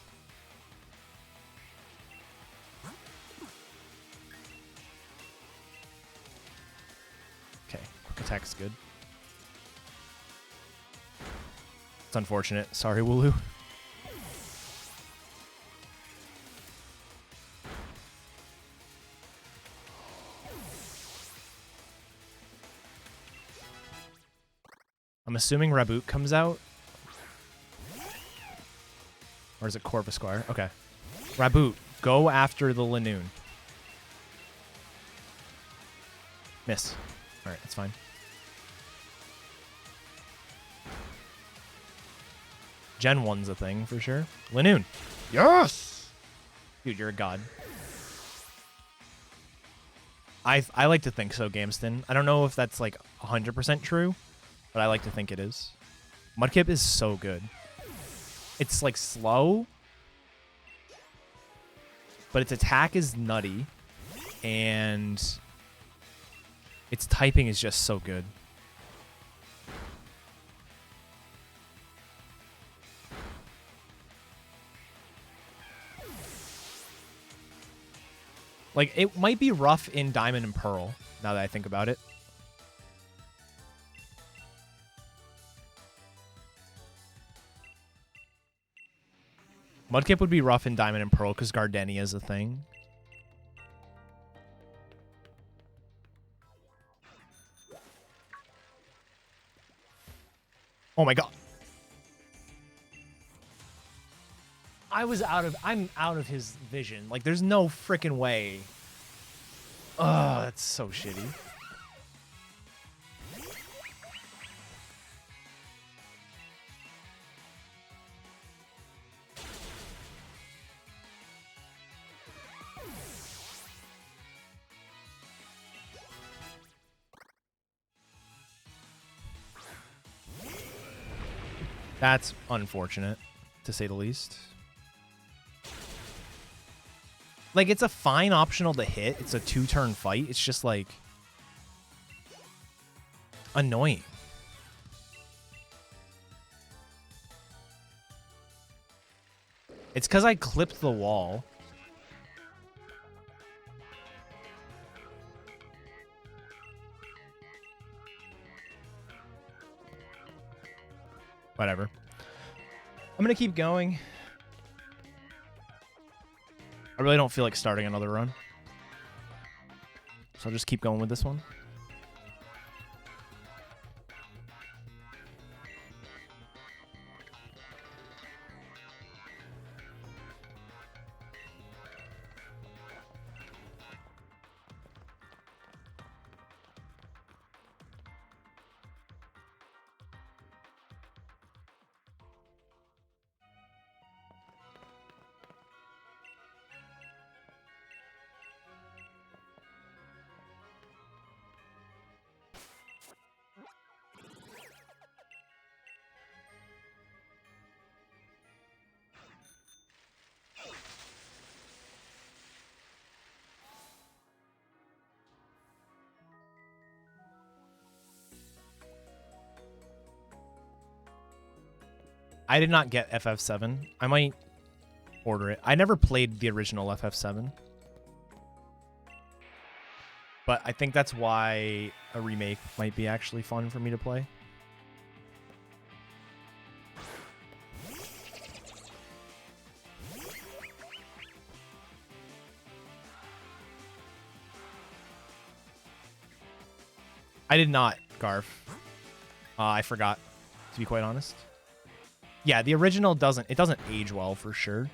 Okay. Quick attack's good. It's unfortunate. Sorry, Wooloo. I'm assuming Raboot comes out. Or is it Corvisquire? Okay. Raboot, go after the Lanoon. Miss. All right, that's fine. Gen 1's a thing for sure. Lanoon. Yes! Dude, you're a god. I like to think so, Gameston. I don't know if that's like 100% true, but I like to think it is. Mudkip is so good. It's like slow, but its attack is nutty, and its typing is just so good. Like, it might be rough in Diamond and Pearl, now that I think about it. Mudkip would be rough in Diamond and Pearl because Gardenia is a thing. Oh my god. I'm out of his vision. Like, there's no freaking way. Oh, that's so shitty. That's unfortunate, to say the least. Like, it's a fine optional to hit. It's a 2-turn fight. It's just, like, annoying. It's because I clipped the wall. Whatever. I'm going to keep going. I really don't feel like starting another run. So I'll just keep going with this one. I did not get FF7. I might order it. I never played the original FF7. But I think that's why a remake might be actually fun for me to play. I did not, Garf. I forgot, to be quite honest. Yeah, the original doesn't age well for sure.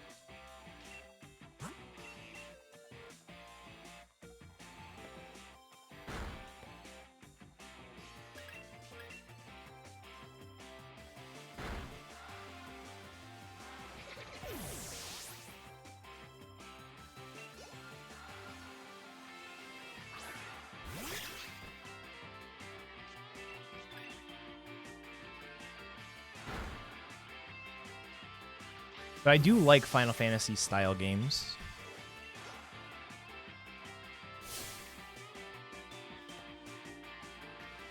But I do like Final Fantasy style games.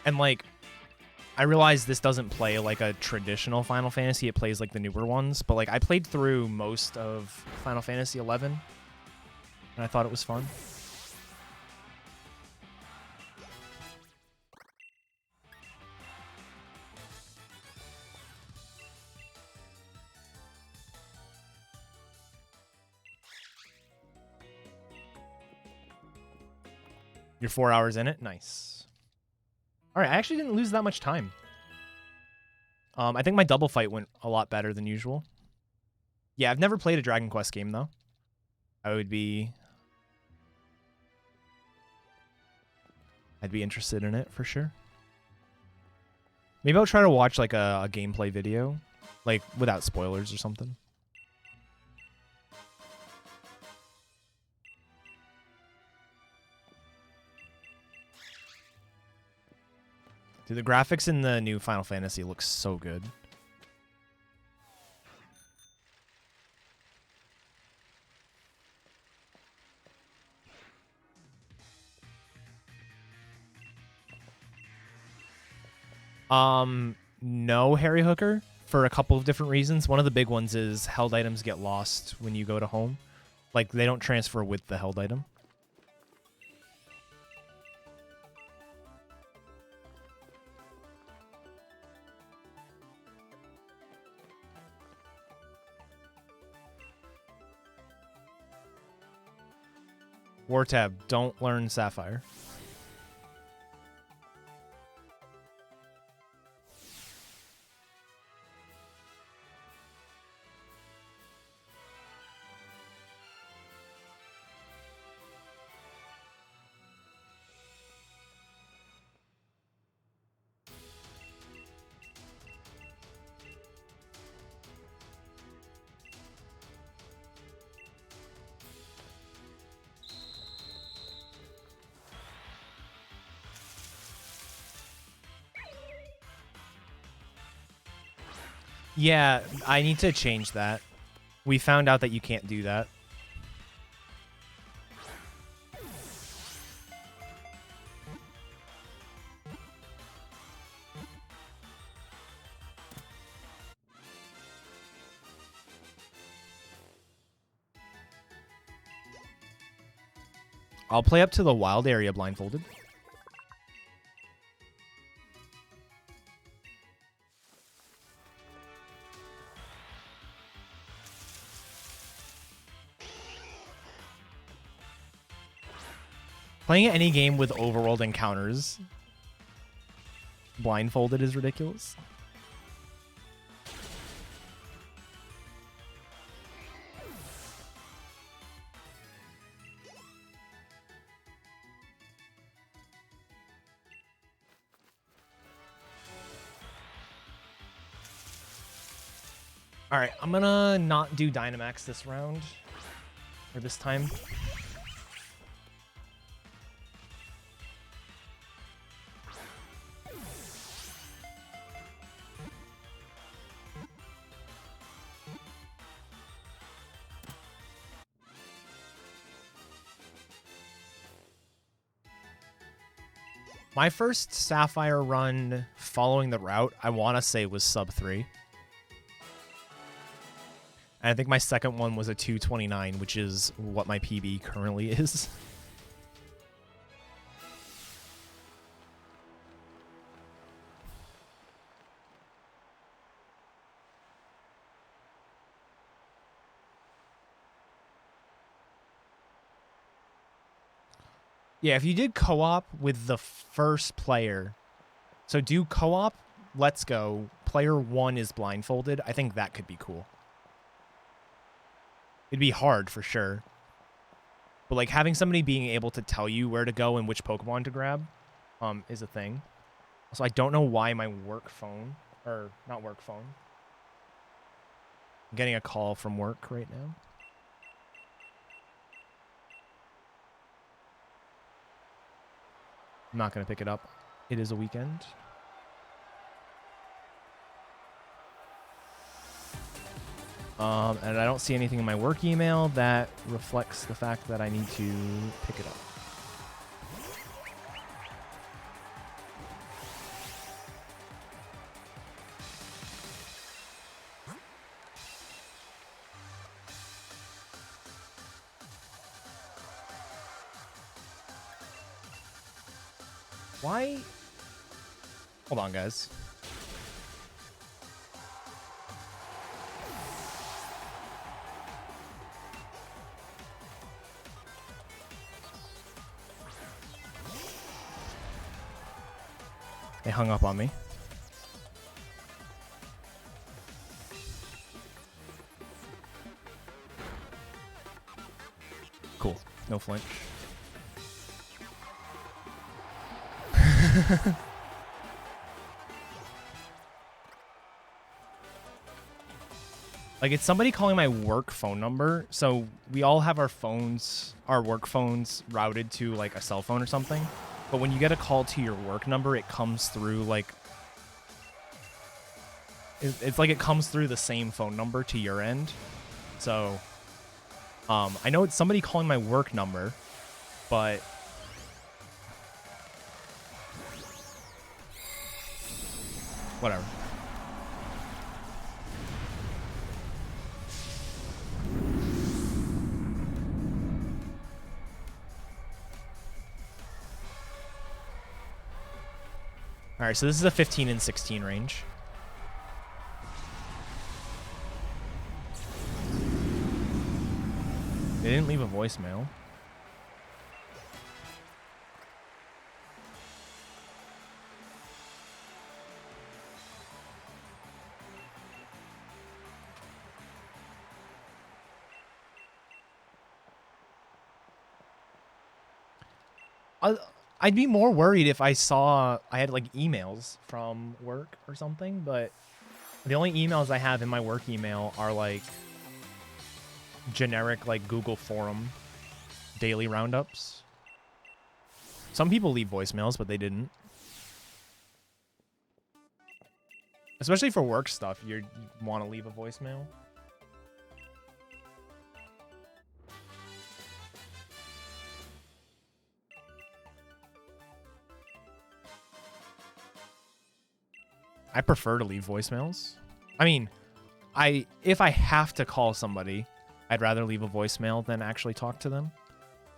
And like, I realize this doesn't play like a traditional Final Fantasy. It plays like the newer ones. But like, I played through most of Final Fantasy 11, and I thought it was fun. You're 4 hours in it? Nice. All right, I actually didn't lose that much time. I think my double fight went a lot better than usual. Yeah, I've never played a Dragon Quest game, though. I'd be interested in it for sure. Maybe I'll try to watch like a gameplay video, like without spoilers or something. Dude, the graphics in the new Final Fantasy look so good. No, Harry Hooker, for a couple of different reasons. One of the big ones is held items get lost when you go to home. Like, they don't transfer with the held item. War tab, don't learn Sapphire. Yeah, I need to change that. We found out that you can't do that. I'll play up to the wild area blindfolded. Playing any game with overworld encounters blindfolded is ridiculous. All right, I'm gonna not do Dynamax this round, or this time. My first Sapphire run following the route, I want to say, was sub 3. And I think my second one was a 2:29, which is what my PB currently is. Yeah, if you did co-op with the first player, so do co-op, let's go, player 1 is blindfolded, I think that could be cool. It'd be hard for sure. But like having somebody being able to tell you where to go and which Pokemon to grab is a thing. So I don't know why my work phone, or not work phone. I'm getting a call from work right now. I'm not going to pick it up. It is a weekend. And I don't see anything in my work email that reflects the fact that I need to pick it up. Why? Hold on, guys. They hung up on me. No flinch. Like, it's somebody calling my work phone number. So we all have our phones, our work phones routed to like a cell phone or something. But when you get a call to your work number, it comes through like, it's like it comes through the same phone number to your end. So I know it's somebody calling my work number, but whatever. All right, so this is a 15 and 16 range. They didn't leave a voicemail. I'd be more worried if I saw I had like emails from work or something, but the only emails I have in my work email are like generic like Google forum daily roundups. Some people leave voicemails, but they didn't. Especially for work stuff, you want to leave a voicemail. I prefer to leave voicemails. I mean, if I have to call somebody, I'd rather leave a voicemail than actually talk to them.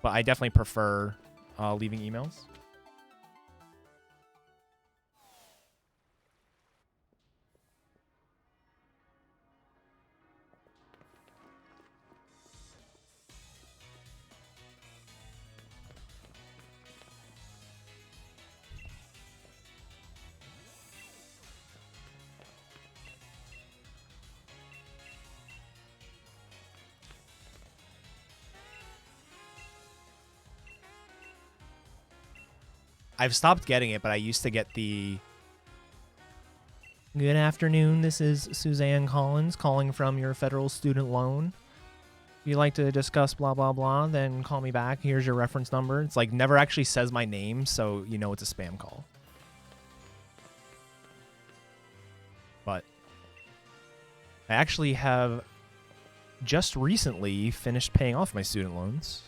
But I definitely prefer leaving emails. I've stopped getting it, but I used to get the "Good afternoon, this is Suzanne Collins calling from your federal student loan. If you'd like to discuss blah, blah, blah, then call me back. Here's your reference number." It's like never actually says my name, so you know it's a spam call. But I actually have just recently finished paying off my student loans.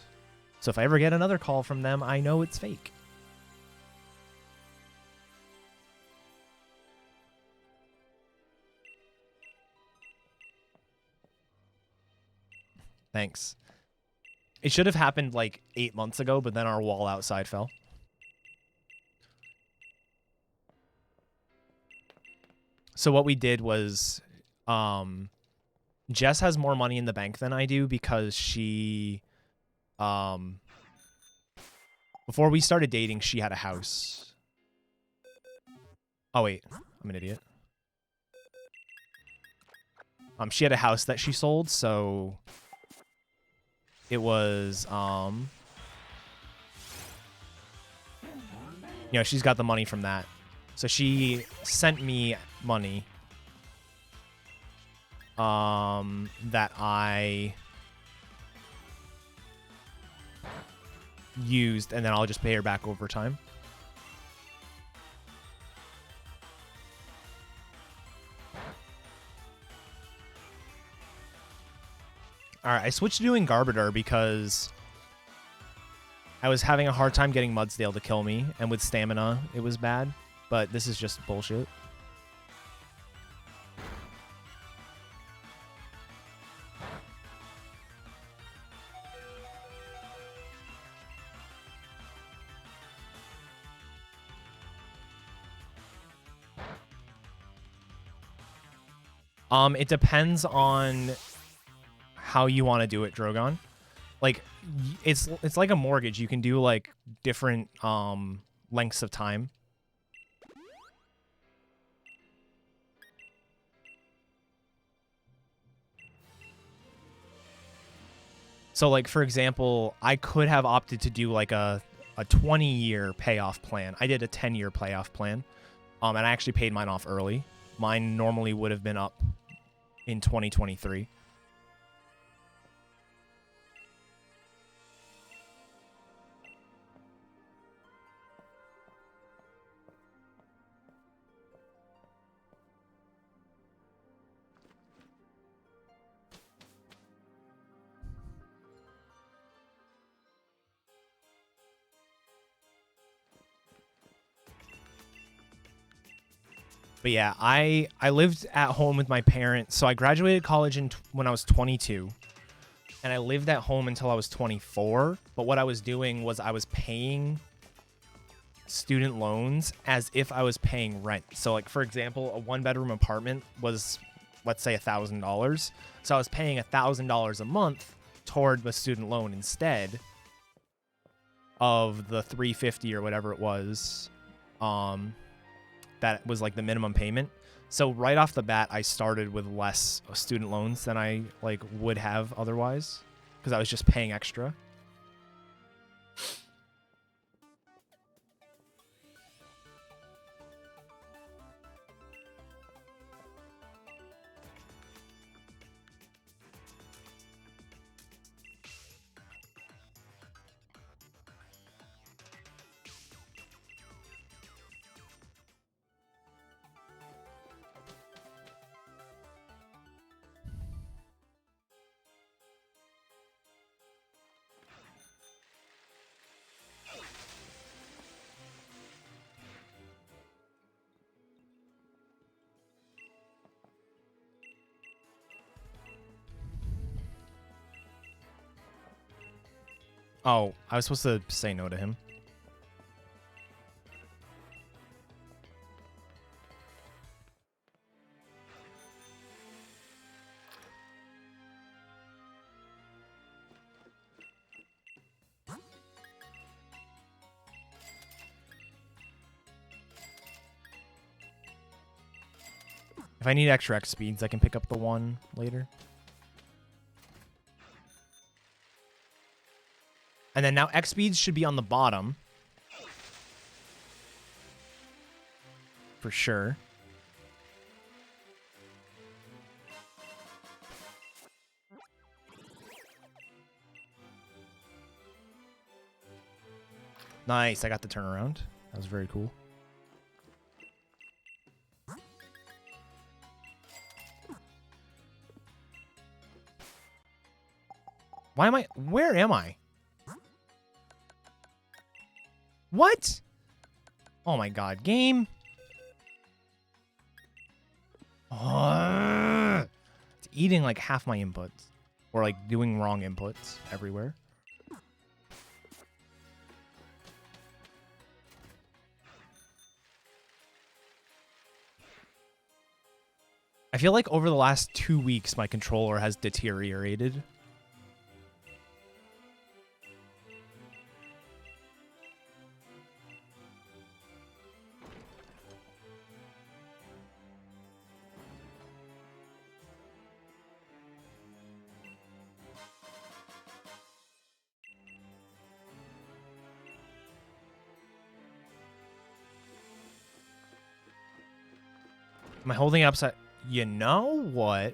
So if I ever get another call from them, I know it's fake. Thanks. It should have happened like 8 months ago, but then our wall outside fell. So what we did was, Jess has more money in the bank than I do because she, before we started dating, she had a house. Oh wait, I'm an idiot. She had a house that she sold, so it was, you know, she's got the money from that. So she sent me money that I used, and then I'll just pay her back over time. Alright, I switched to doing Garbodor because I was having a hard time getting Mudsdale to kill me, and with stamina, it was bad. But this is just bullshit. It depends on how you want to do it, Drogon. Like, it's like a mortgage. You can do like different lengths of time. So like, for example, I could have opted to do like a 20-year payoff plan. I did a 10-year payoff plan, and I actually paid mine off early. Mine normally would have been up in 2023. But yeah, I lived at home with my parents. So I graduated college when I was 22, and I lived at home until I was 24. But what I was doing was I was paying student loans as if I was paying rent. So like, for example, a 1-bedroom apartment was, let's say, $1,000. So I was paying $1,000 a month toward the student loan instead of the $350 or whatever it was. That was like the minimum payment. So right off the bat, I started with less student loans than I like would have otherwise, because I was just paying extra. Oh, I was supposed to say no to him. If I need extra X speeds, I can pick up the 1 later. And then now X speeds should be on the bottom. For sure. Nice, I got the turnaround. That was very cool. Where am I? What? Oh my god, game. It's eating like half my inputs. Or like doing wrong inputs everywhere. I feel like over the last 2 weeks, my controller has deteriorated. Am I holding it upside? You know what?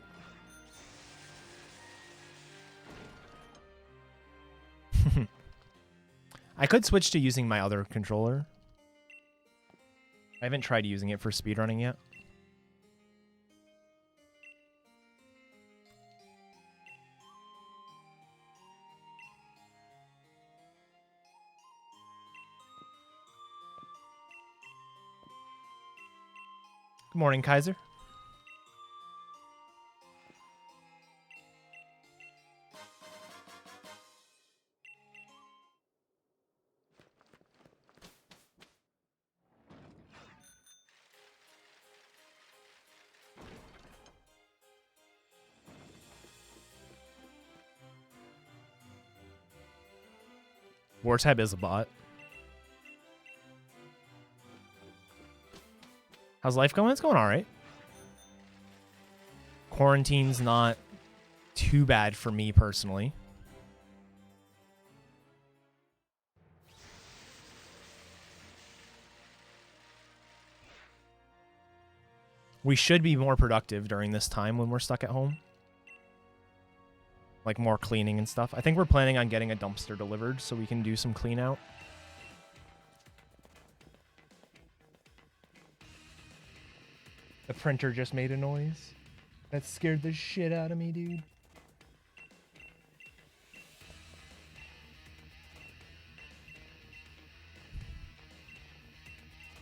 I could switch to using my other controller. I haven't tried using it for speedrunning yet. Good morning, Kaiser. Wartab is a bot. How's life going? It's going all right. Quarantine's not too bad for me personally. We should be more productive during this time when we're stuck at home. Like more cleaning and stuff. I think we're planning on getting a dumpster delivered so we can do some clean out. The printer just made a noise. That scared the shit out of me, dude.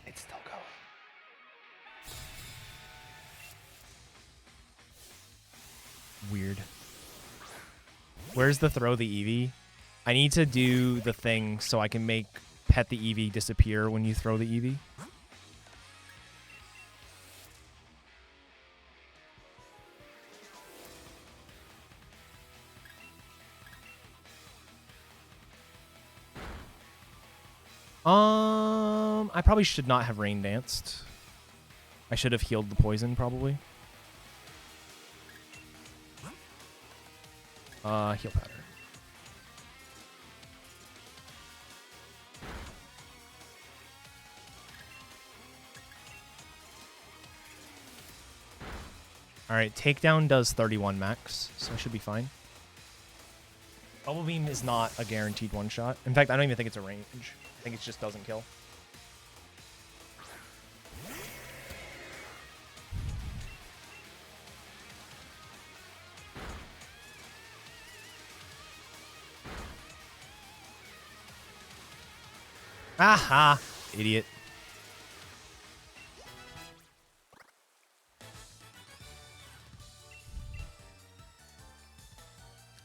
It's still going. Weird. Where's the throw the Eevee? I need to do the thing so I can make pet the Eevee disappear when you throw the Eevee. I probably should not have rain danced. I should have healed the poison probably. Heal pattern. Alright, takedown does 31 max, so I should be fine. Bubble Beam is not a guaranteed one-shot. In fact, I don't even think it's a range. I think it just doesn't kill. Aha! Idiot.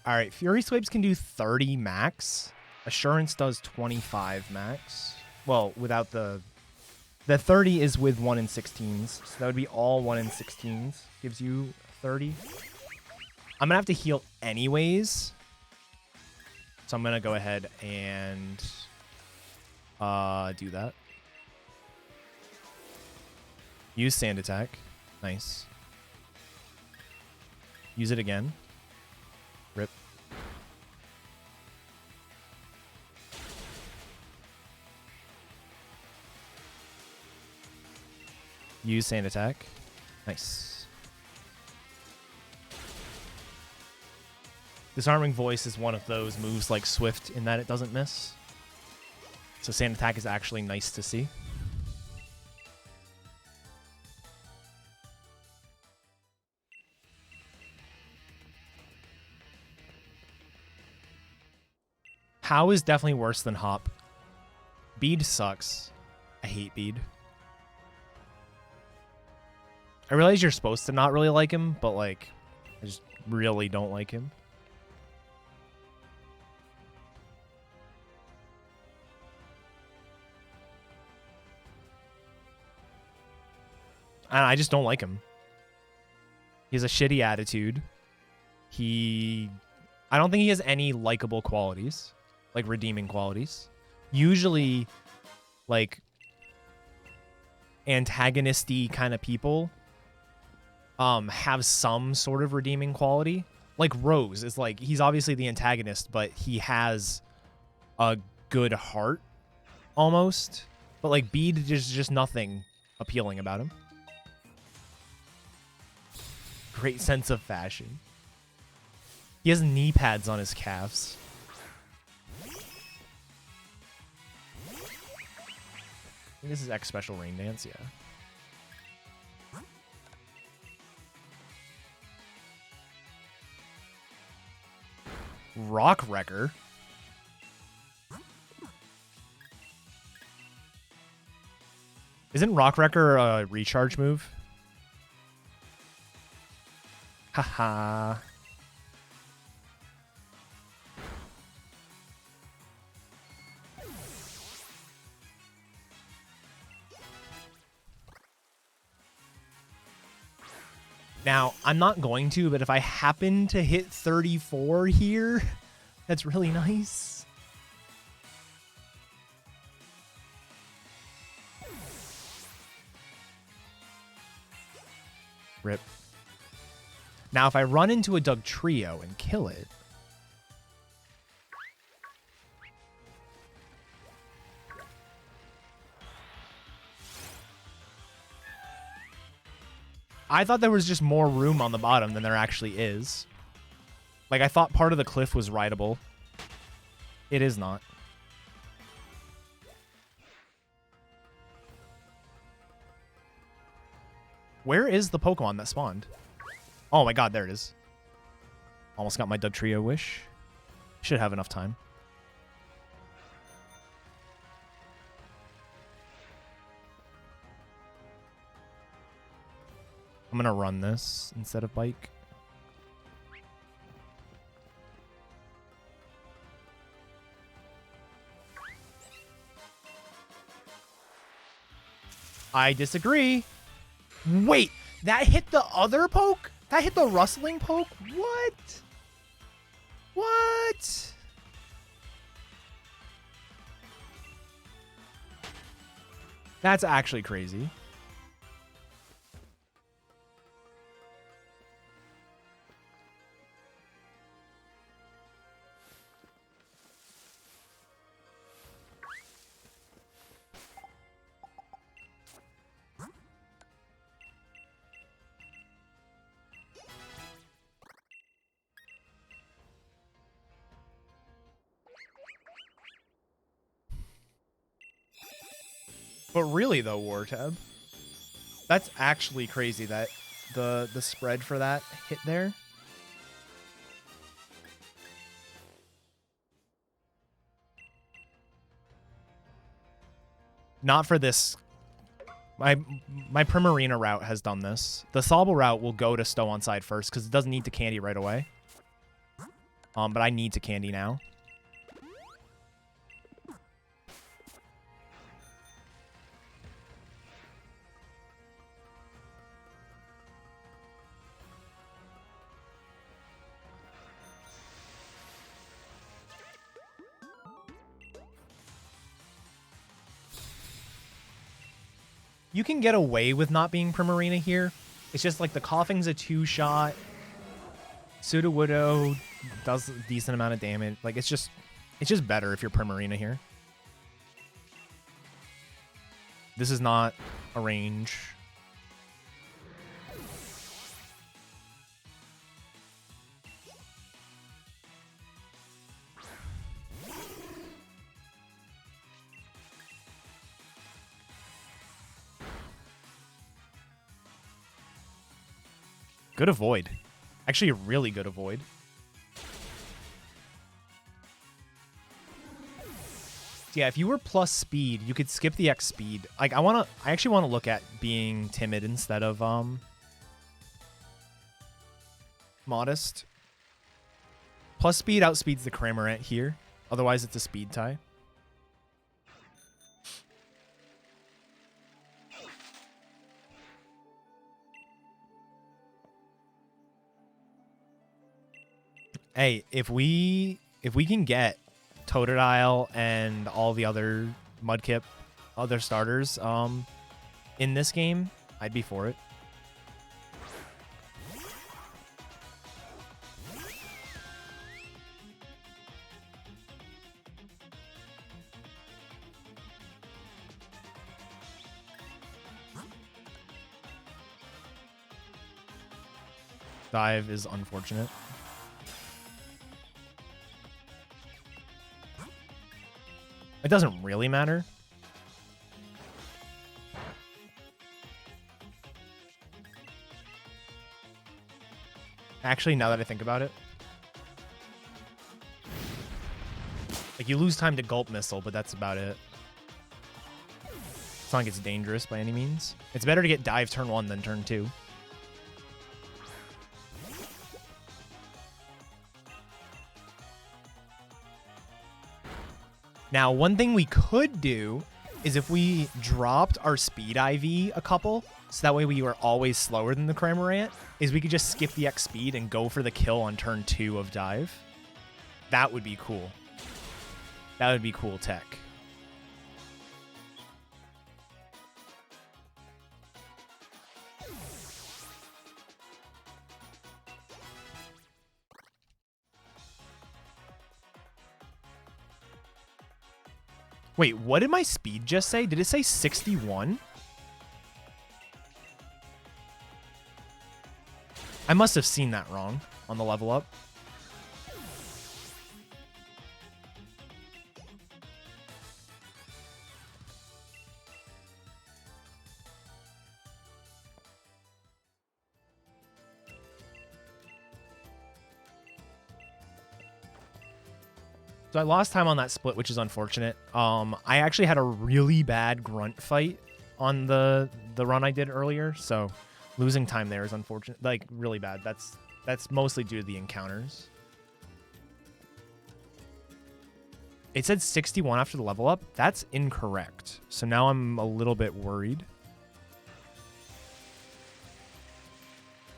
Alright, Fury Swipes can do 30 max. Assurance does 25 max. Well, without the 30 is with 1 in 16s. So that would be all 1 in 16s. Gives you 30. I'm going to have to heal anyways. So I'm going to go ahead and do that. Use Sand Attack. Nice. Use it again. Rip. Use Sand Attack. Nice. Disarming Voice is one of those moves like Swift in that it doesn't miss. So Sand Attack is actually nice to see. How is definitely worse than Hop. Bead sucks. I hate Bead. I realize you're supposed to not really like him, but like, I just really don't like him. I just don't like him. He has a shitty attitude. I don't think he has any likable qualities, like redeeming qualities. Usually, like, antagonisty kind of people have some sort of redeeming quality. Like Rose is like, he's obviously the antagonist, but he has a good heart almost. But like Bede, there's just nothing appealing about him. Great sense of fashion. He has knee pads on his calves. I think this is X Special Rain Dance, yeah. Rock Wrecker. Isn't Rock Wrecker a recharge move? Haha. Now, I'm not going to, but if I happen to hit 34 here, that's really nice. Rip. Now, if I run into a Doug Trio and kill it, I thought there was just more room on the bottom than there actually is. Like, I thought part of the cliff was rideable. It is not. Where is the Pokemon that spawned? Oh my god, there it is. Almost got my Dugtrio wish. Should have enough time. I'm gonna run this instead of bike. I disagree. Wait, that hit the other poke? That hit the rustling poke? What? What? That's actually crazy. But really, though, Wartab, that's actually crazy that the spread for that hit there. Not for this. My Primarina route has done this. The Sobble route will go to Stow on side first because it doesn't need to candy right away. But I need to candy now. You can get away with not being Primarina here. It's just like the Coughing's a 2-shot. Sudowoodo does a decent amount of damage. Like it's just better if you're Primarina here. This is not a range. Good avoid. Actually, a really good avoid. Yeah, if you were plus speed, you could skip the X speed. Like I actually want to look at being timid instead of modest. Plus speed outspeeds the Cramorant here. Otherwise, it's a speed tie. Hey, if we can get Totodile and all the other Mudkip, other starters in this game, I'd be for it. Dive is unfortunate. It doesn't really matter. Actually, now that I think about it. Like, you lose time to Gulp Missile, but that's about it. It's not like it's dangerous by any means. It's better to get Dive turn 1 than turn 2. Now, one thing we could do is if we dropped our speed IV a couple, so that way we were always slower than the Cramorant, is we could just skip the X speed and go for the kill on turn 2 of Dive. That would be cool. That would be cool tech. Wait, what did my speed just say? Did it say 61? I must have seen that wrong on the level up. So I lost time on that split, which is unfortunate. I actually had a really bad grunt fight on the run I did earlier, so losing time there is unfortunate. Like, really bad. That's mostly due to the encounters. It said 61 after the level up. That's incorrect. So now I'm a little bit worried.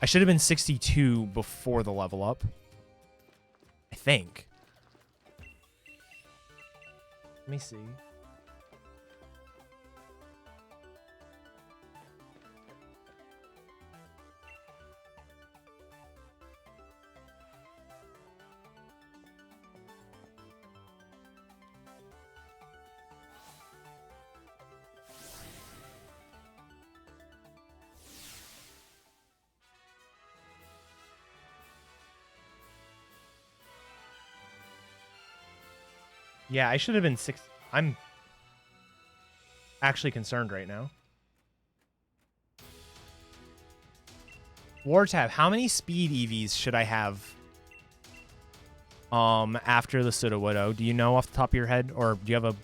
I should have been 62 before the level up, I think. Let me see. Yeah, I should have been 6. I'm actually concerned right now. War tab. How many speed EVs should I have after the Sudowoodo? Do you know off the top of your head, or do you have a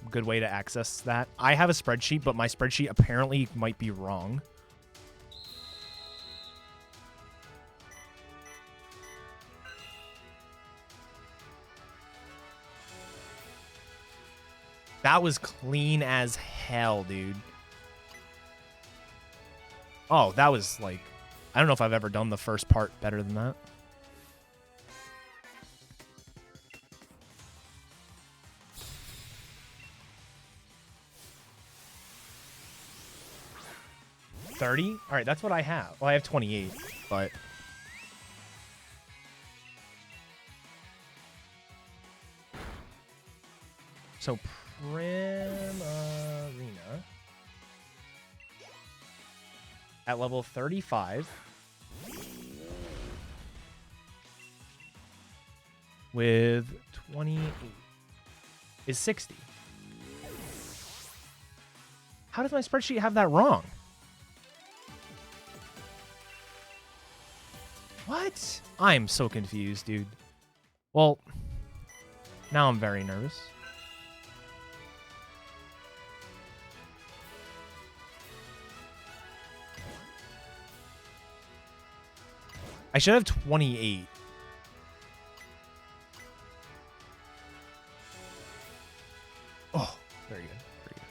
good way to access that? I have a spreadsheet, but my spreadsheet apparently might be wrong. That was clean as hell, dude. Oh, that was like... I don't know if I've ever done the first part better than that. $30? All right, that's what I have. Well, I have 28, but... So, Primarina at level 35 with 28 is 60. How does my spreadsheet have that wrong? What? I'm so confused, dude. Well, now I'm very nervous. I should have 28. Oh, very good. Very good.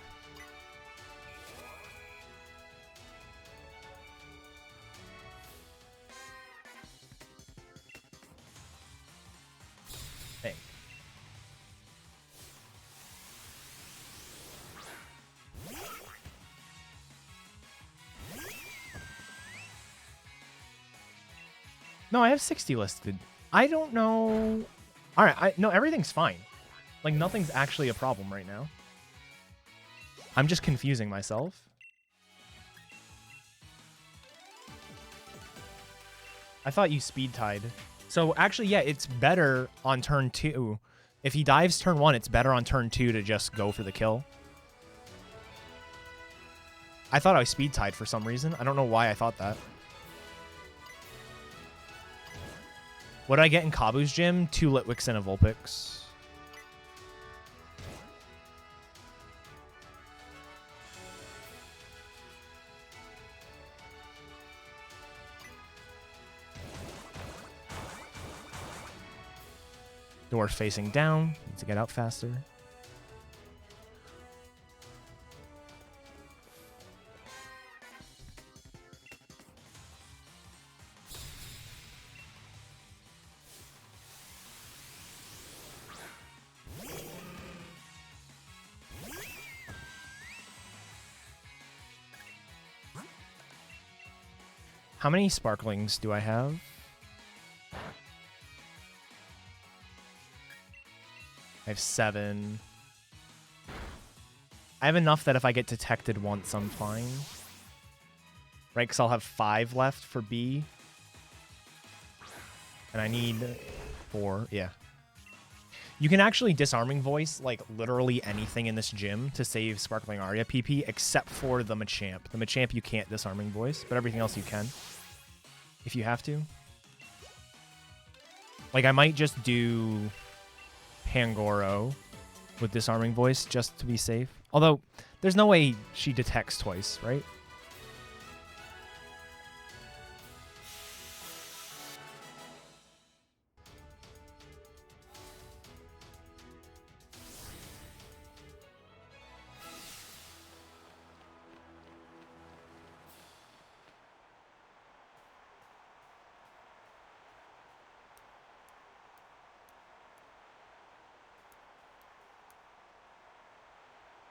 Hey. No, I have 60 listed. I don't know. All right, no, everything's fine. Like, nothing's actually a problem right now. I'm just confusing myself. I thought you speed tied. So actually, yeah, it's better on turn 2. If he dives turn 1, it's better on turn 2 to just go for the kill. I thought I was speed tied for some reason. I don't know why I thought that. What did I get in Kabu's gym? 2 Litwicks and a Vulpix. Door facing down. Need to get out faster. How many sparklings do I have? I have 7. I have enough that if I get detected once, I'm fine. Right, because I'll have 5 left for B. And I need 4. Yeah. You can actually disarming voice like literally anything in this gym to save Sparkling Aria PP except for the Machamp. The Machamp you can't disarming voice, but everything else you can if you have to. Like I might just do Pangoro with disarming voice just to be safe. Although there's no way she detects twice, right?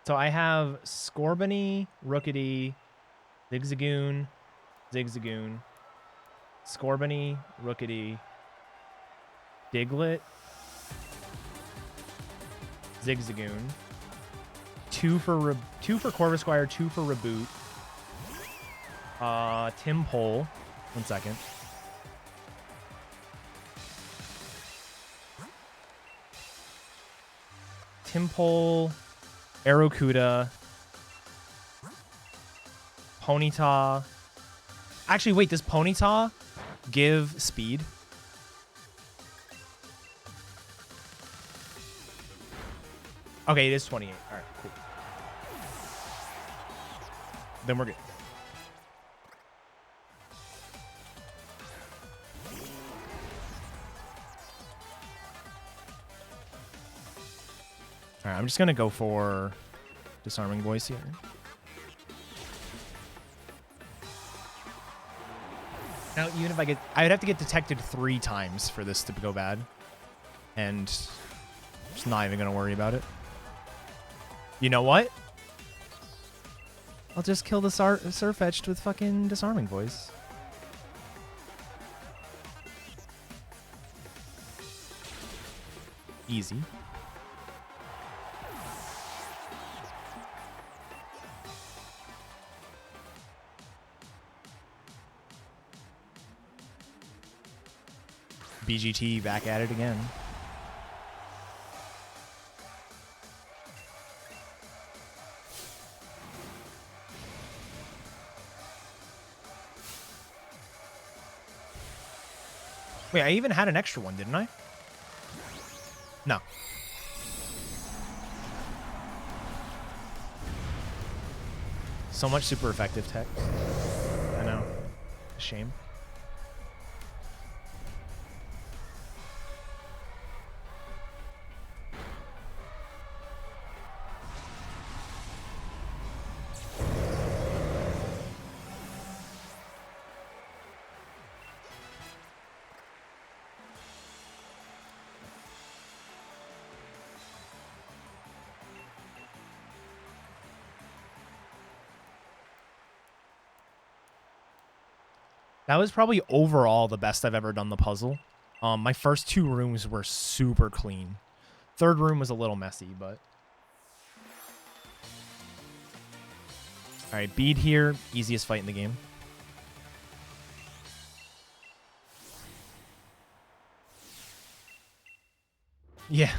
So I have Scorbunny, Rookity, Zigzagoon, Scorbunny, Rookity, Diglett, Zigzagoon, 2 for Corvisquire, 2 for Reboot, Timpole, 1 second. Timpole, Aerocuda, Ponyta. Actually, wait, does Ponyta give speed? Okay, it is 28. All right, cool. Then we're good. All right, I'm just going to go for disarming voice here. Now, even if I'd have to get detected 3 times for this to go bad. And I'm just not even going to worry about it. You know what? I'll just kill the Surfetched with fucking disarming voice. Easy. BGT back at it again. Wait, I even had an extra one, didn't I? No. So much super effective tech. I know. A shame. That was probably overall the best I've ever done the puzzle. My first 2 rooms were super clean. 3rd room was a little messy, but... Alright, bead here. Easiest fight in the game. Yeah.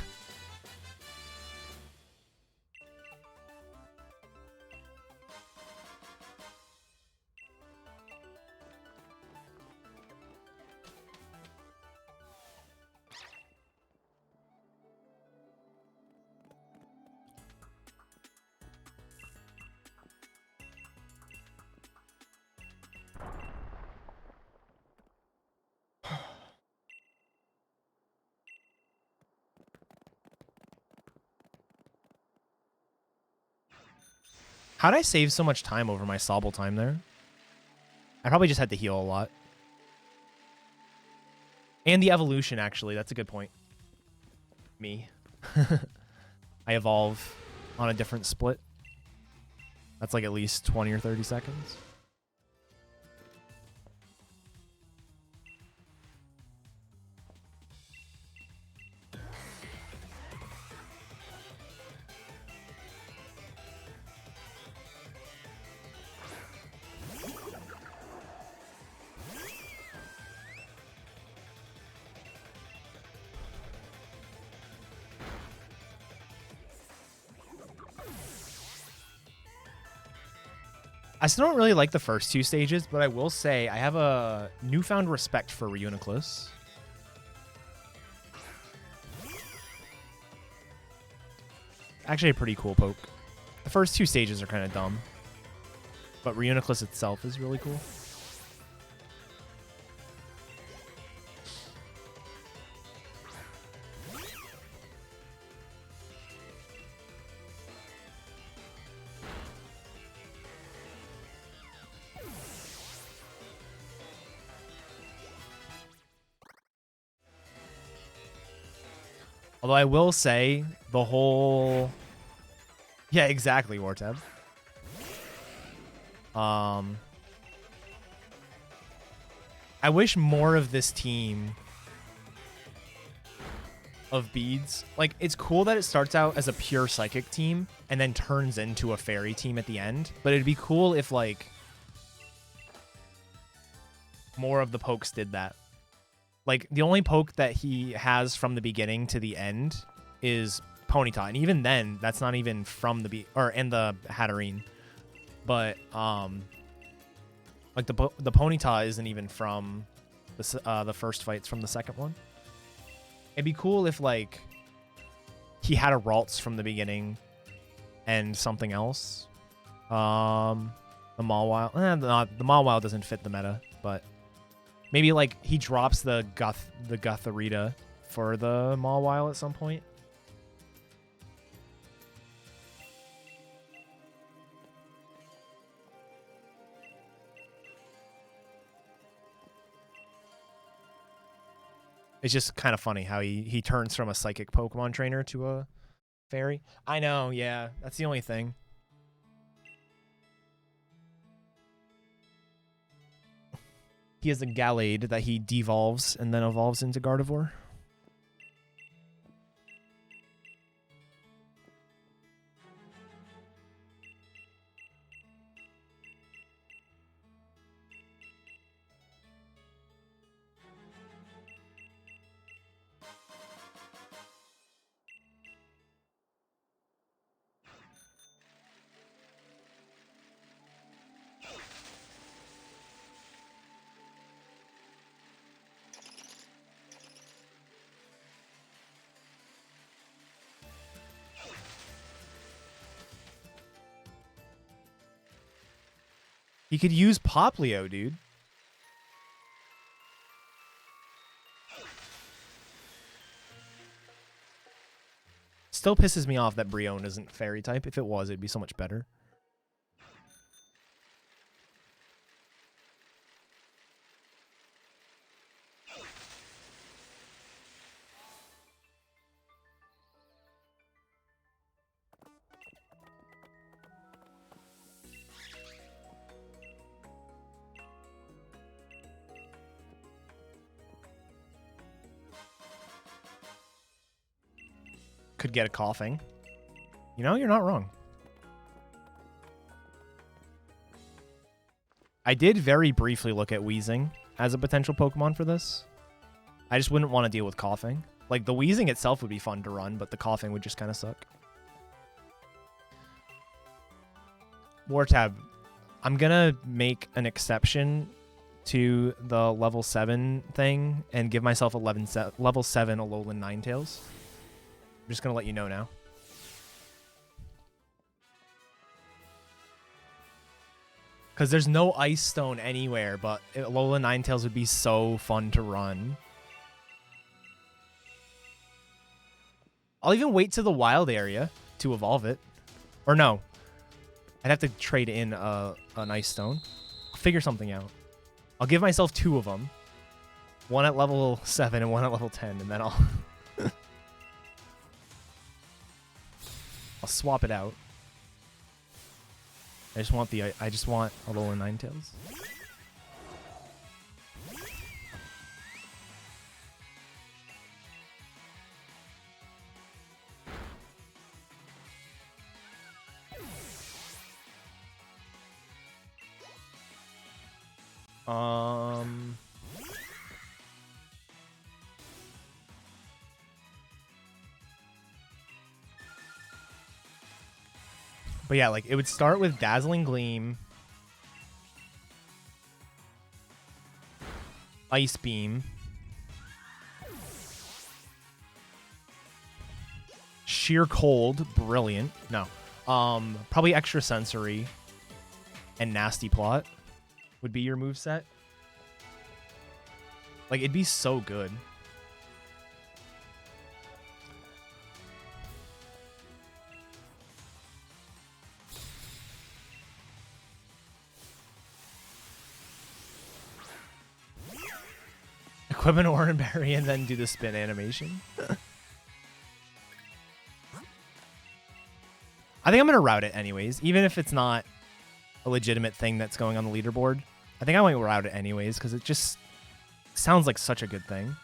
How'd I save so much time over my Sobble time there? I probably just had to heal a lot. And the evolution, actually. That's a good point. Me. I evolve on a different split. That's like at least 20 or 30 seconds. I still don't really like the first two stages, but I will say I have a newfound respect for Reuniclus. Actually a pretty cool poke. The first two stages are kind of dumb, but Reuniclus itself is really cool. Although I will say the whole... Yeah, exactly, Wartab. I wish more of this team of beads. Like, it's cool that it starts out as a pure psychic team and then turns into a fairy team at the end. But it'd be cool if, like, more of the pokes did that. Like, the only poke that he has from the beginning to the end is Ponyta, and even then, that's not even from the in the Hatterene. But like the Ponyta isn't even from the first fight. It's from the second one. It'd be cool if like he had a Ralts from the beginning and something else. The Mawile, the Mawile doesn't fit the meta, but maybe like he drops the Gutharita for the Mawile at some point. It's just kind of funny how he turns from a psychic Pokemon trainer to a fairy. I know, yeah. That's the only thing. He has a Gallade that he devolves and then evolves into Gardevoir. He could use Poplio, dude. Still pisses me off that Brion isn't fairy type. If it was, it'd be so much better. Could get a coughing. You know, you're not wrong. I did very briefly look at Wheezing as a potential Pokemon for this. I just wouldn't want to deal with coughing. Like, the Wheezing itself would be fun to run, but the coughing would just kind of suck. Wartab, I'm going to make an exception to the level 7 thing and give myself level 7 Alolan Ninetales. I'm just going to let you know now. Because there's no Ice Stone anywhere, but Alolan Ninetales would be so fun to run. I'll even wait to the wild area to evolve it. Or no. I'd have to trade in an Ice Stone. I'll figure something out. I'll give myself 2 of them. One at level 7 and one at level 10, and then I'll... I'll swap it out. I just want Alolan Ninetales. But yeah, like, it would start with Dazzling Gleam, Ice Beam. Sheer Cold, brilliant. No. Probably Extra Sensory and Nasty Plot would be your moveset. Like, it'd be so good. Equip an Oran Berry and then do the spin animation. I think I'm going to route it anyways, even if it's not a legitimate thing that's going on the leaderboard. I think I might route it anyways because it just sounds like such a good thing.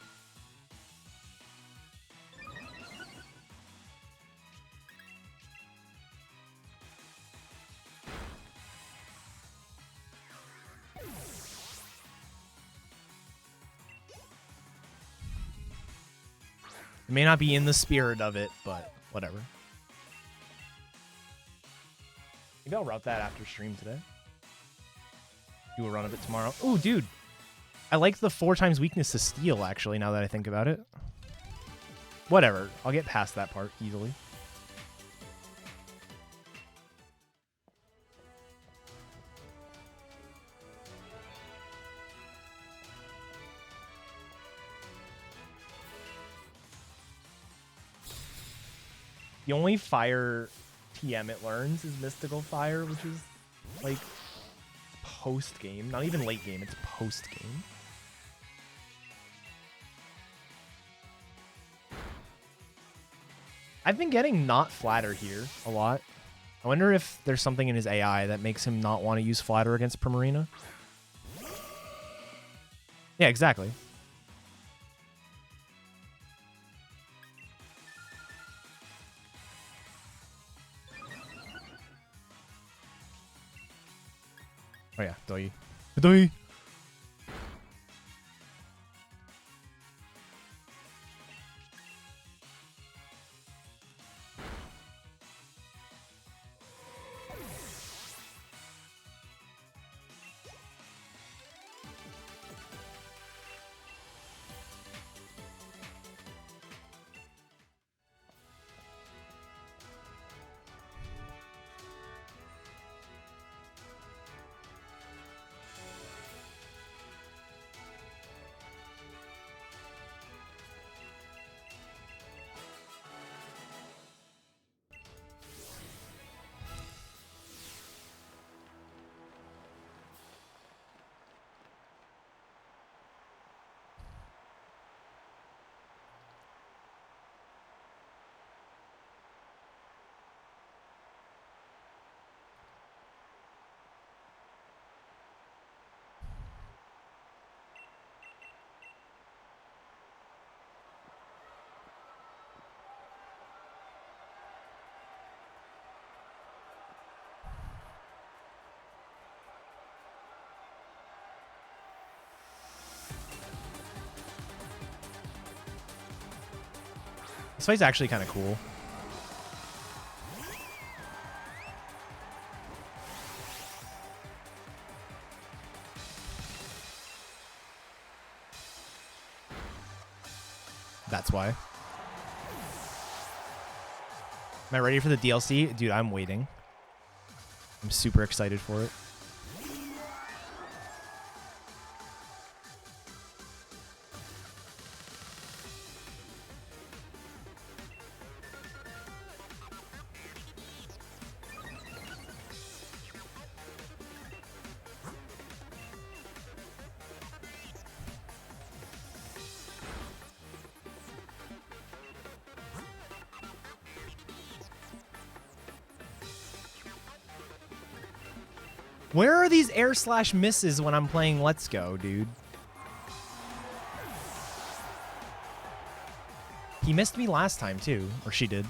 It may not be in the spirit of it, but whatever. Maybe I'll route that after stream today. Do a run of it tomorrow. Oh, dude. I like the 4 times weakness to steel, actually, now that I think about it. Whatever. I'll get past that part easily. The only fire TM it learns is Mystical Fire, which is, like, post-game. Not even late game, it's post-game. I've been getting not Flatter here a lot. I wonder if there's something in his AI that makes him not want to use Flatter against Primarina. Yeah, exactly. Oh yeah, Doi. Doi! This fight's actually kind of cool. That's why. Am I ready for the DLC? Dude, I'm waiting. I'm super excited for it. Where are these air slash misses when I'm playing Let's Go, dude? He missed me last time, too. Or she did.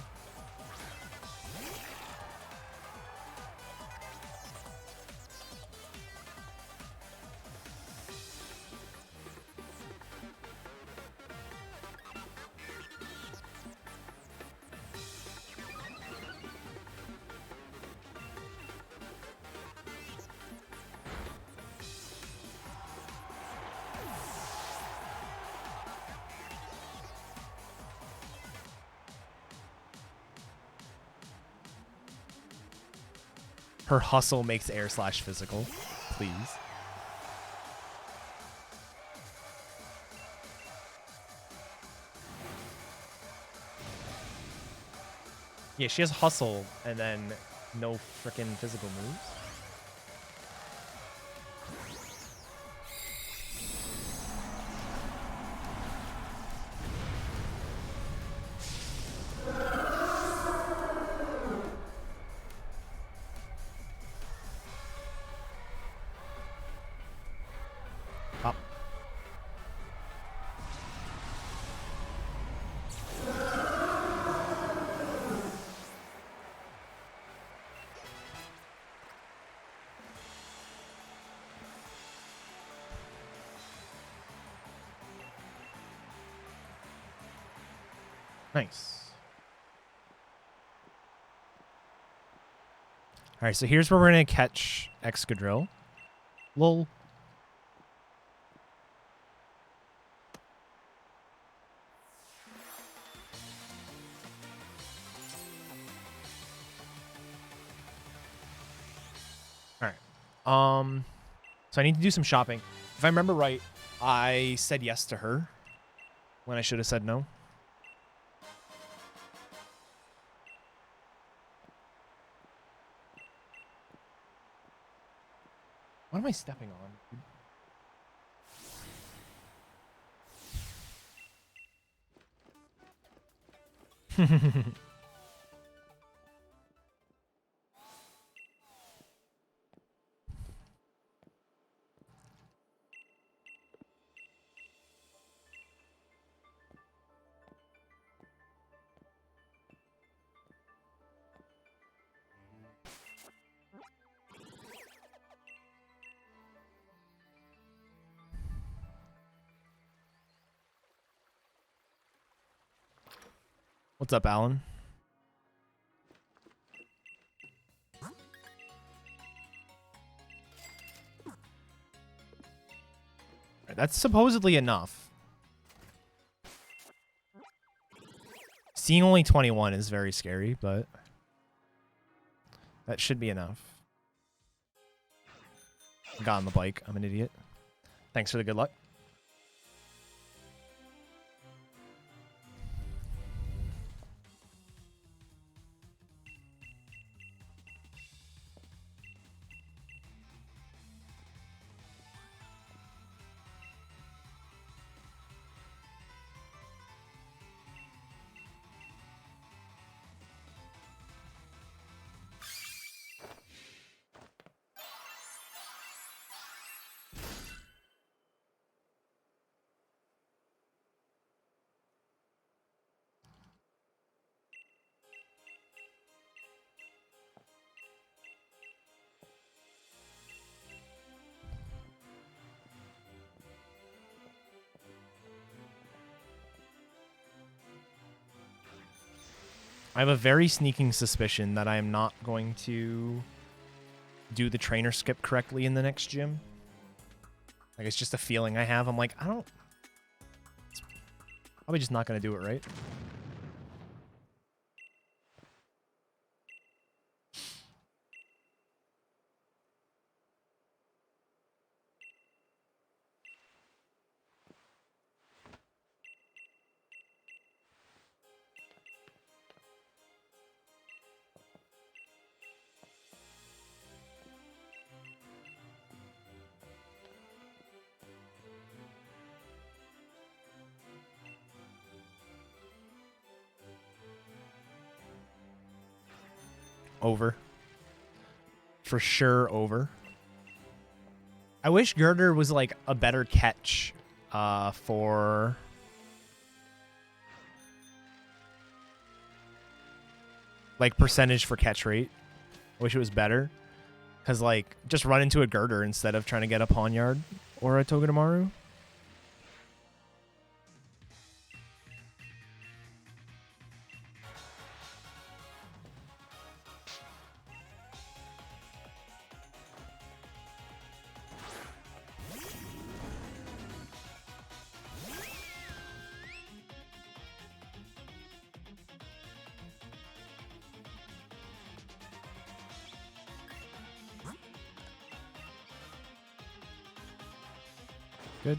Her hustle makes air slash physical. Please. Yeah, she has hustle and then no frickin' physical moves. Up. Nice. All right, so here's where we're going to catch Excadrill. Lol. All right. So I need to do some shopping. If I remember right, I said yes to her when I should have said no. What am I stepping on? What's up, Alan? That's supposedly enough. Seeing only 21 is very scary, but that should be enough. I got on the bike. I'm an idiot. Thanks for the good luck. I have a very sneaking suspicion that I am not going to do the trainer skip correctly in the next gym. Like, it's just a feeling I have. I'm like, probably just not going to do it right. Over. For sure over. I wish Girder was like a better catch for... like percentage for catch rate. I wish it was better. Because like, just run into a Girder instead of trying to get a Pawniard or a Togedemaru. Good.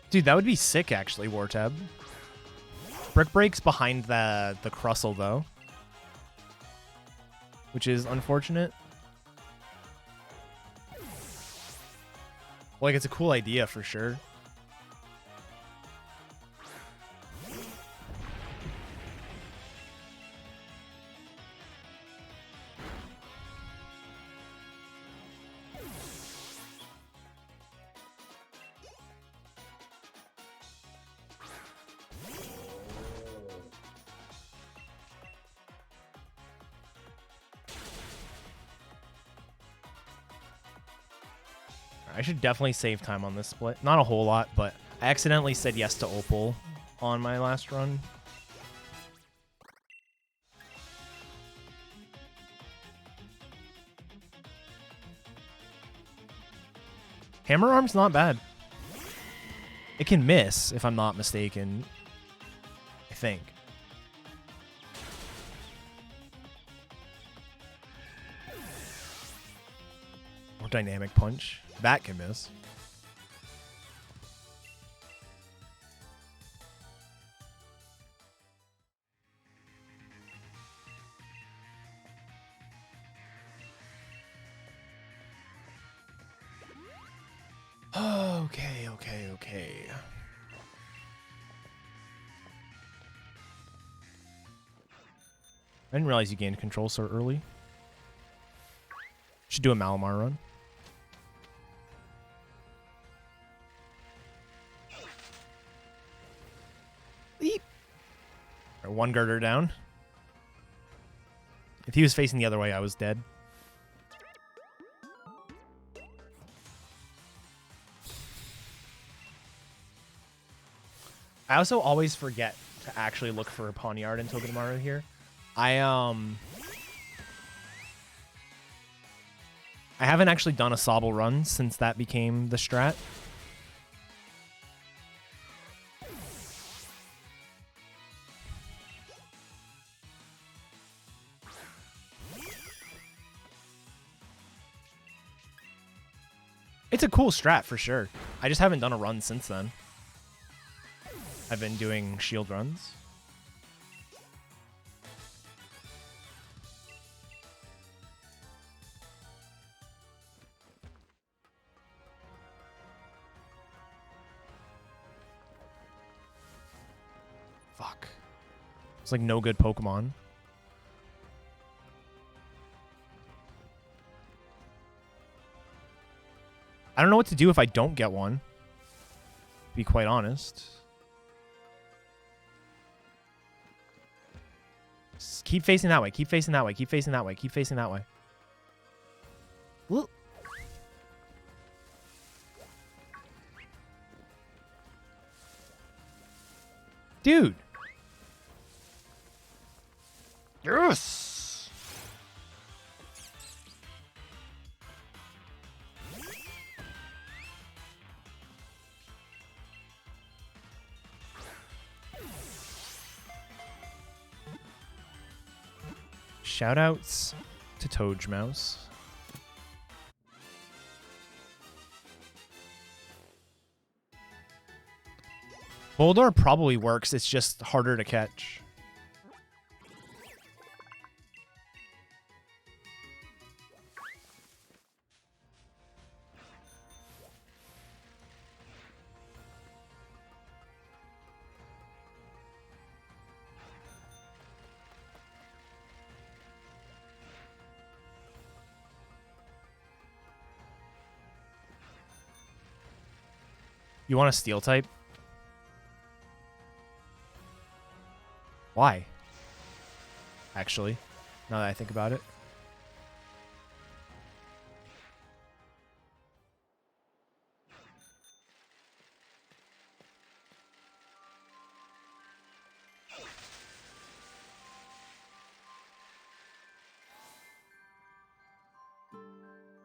Dude, that would be sick, actually, Wartab. Brick Break's behind the Crustle, though. Which is unfortunate. Like, it's a cool idea, for sure. I should definitely save time on this split. Not a whole lot, but I accidentally said yes to Opal on my last run. Hammer Arm's not bad. It can miss, if I'm not mistaken. I think. Or Dynamic Punch. That can miss. Okay. I didn't realize you gained control so early. Should do a Malamar run. Eep. Right, one girder down. If he was facing the other way, I was dead. I also always forget to actually look for a Pawniard and Togedemaru here. I haven't actually done a Sobble run since that became the strat. It's a cool strat for sure. I just haven't done a run since then. I've been doing shield runs. Fuck. It's like no good Pokemon. I don't know what to do if I don't get one. To be quite honest. Just keep facing that way. Keep facing that way. Keep facing that way. Keep facing that way. Ooh. Dude. Yes. Shoutouts to Toadmouse. Boldor probably works, it's just harder to catch. You want a steel type? Why? Actually, now that I think about it.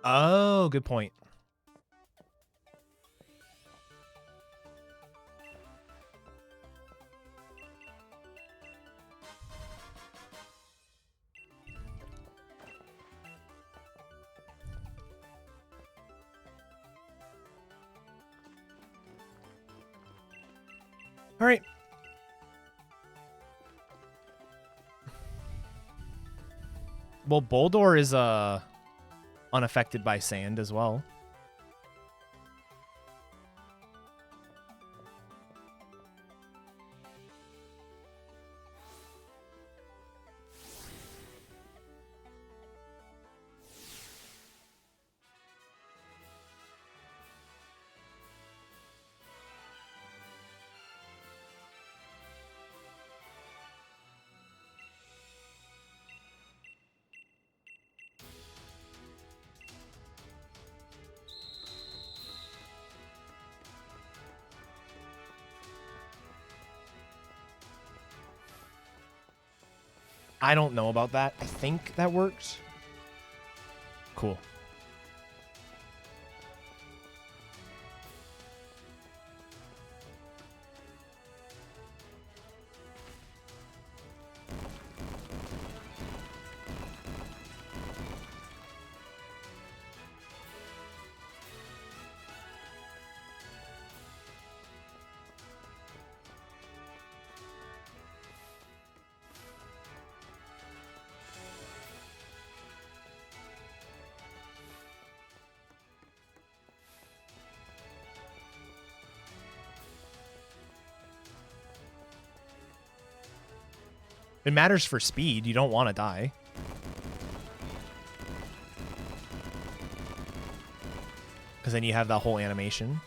Oh, good point. All right. Well, Boldor is unaffected by sand as well. I don't know about that. I think that works. Cool. It matters for speed. You don't want to die. Because then you have that whole animation.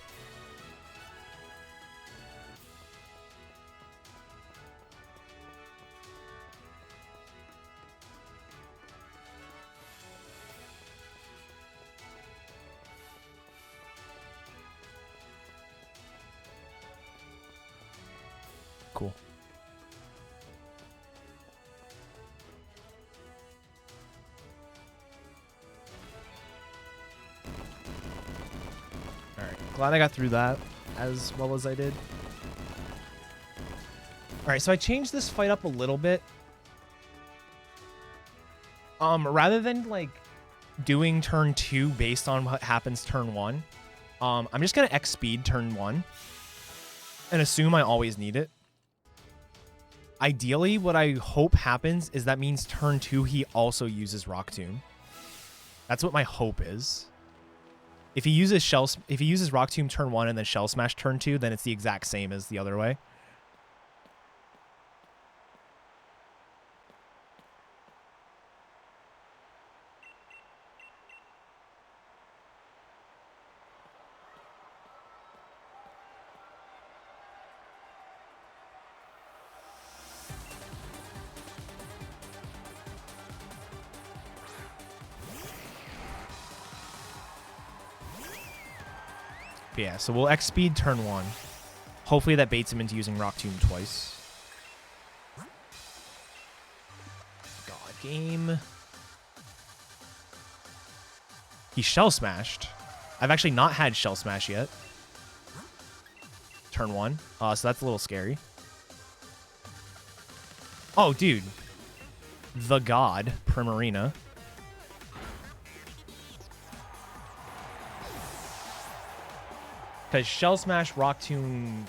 Cool. Glad I got through that as well as I did. All right, so I changed this fight up a little bit. Rather than like doing turn 2 based on what happens turn 1, I'm just gonna X speed turn 1 and assume I always need it. Ideally, what I hope happens is that means turn 2 he also uses Rock Tomb. That's what my hope is. If he uses Rock Tomb turn 1 and then Shell Smash turn 2, then it's the exact same as the other way. Yeah, so we'll X speed turn 1. Hopefully that baits him into using Rock Tomb twice. God game. He Shell Smashed. I've actually not had Shell Smash yet. Turn 1. So that's a little scary. Oh, dude. The God, Primarina. Because Shell Smash, Rock Tomb,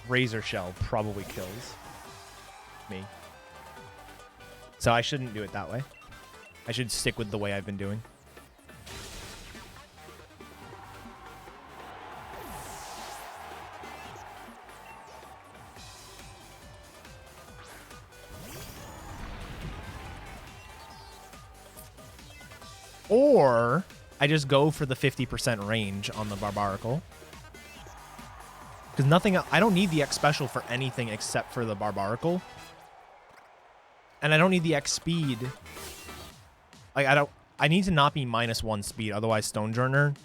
Razor Shell probably kills me. So I shouldn't do it that way. I should stick with the way I've been doing. Or I just go for the 50% range on the Barbarical. Because nothing, I don't need the X special for anything except for the Barbarical. And I don't need the X speed. Like, I need to not be -1 speed, otherwise Stonejourner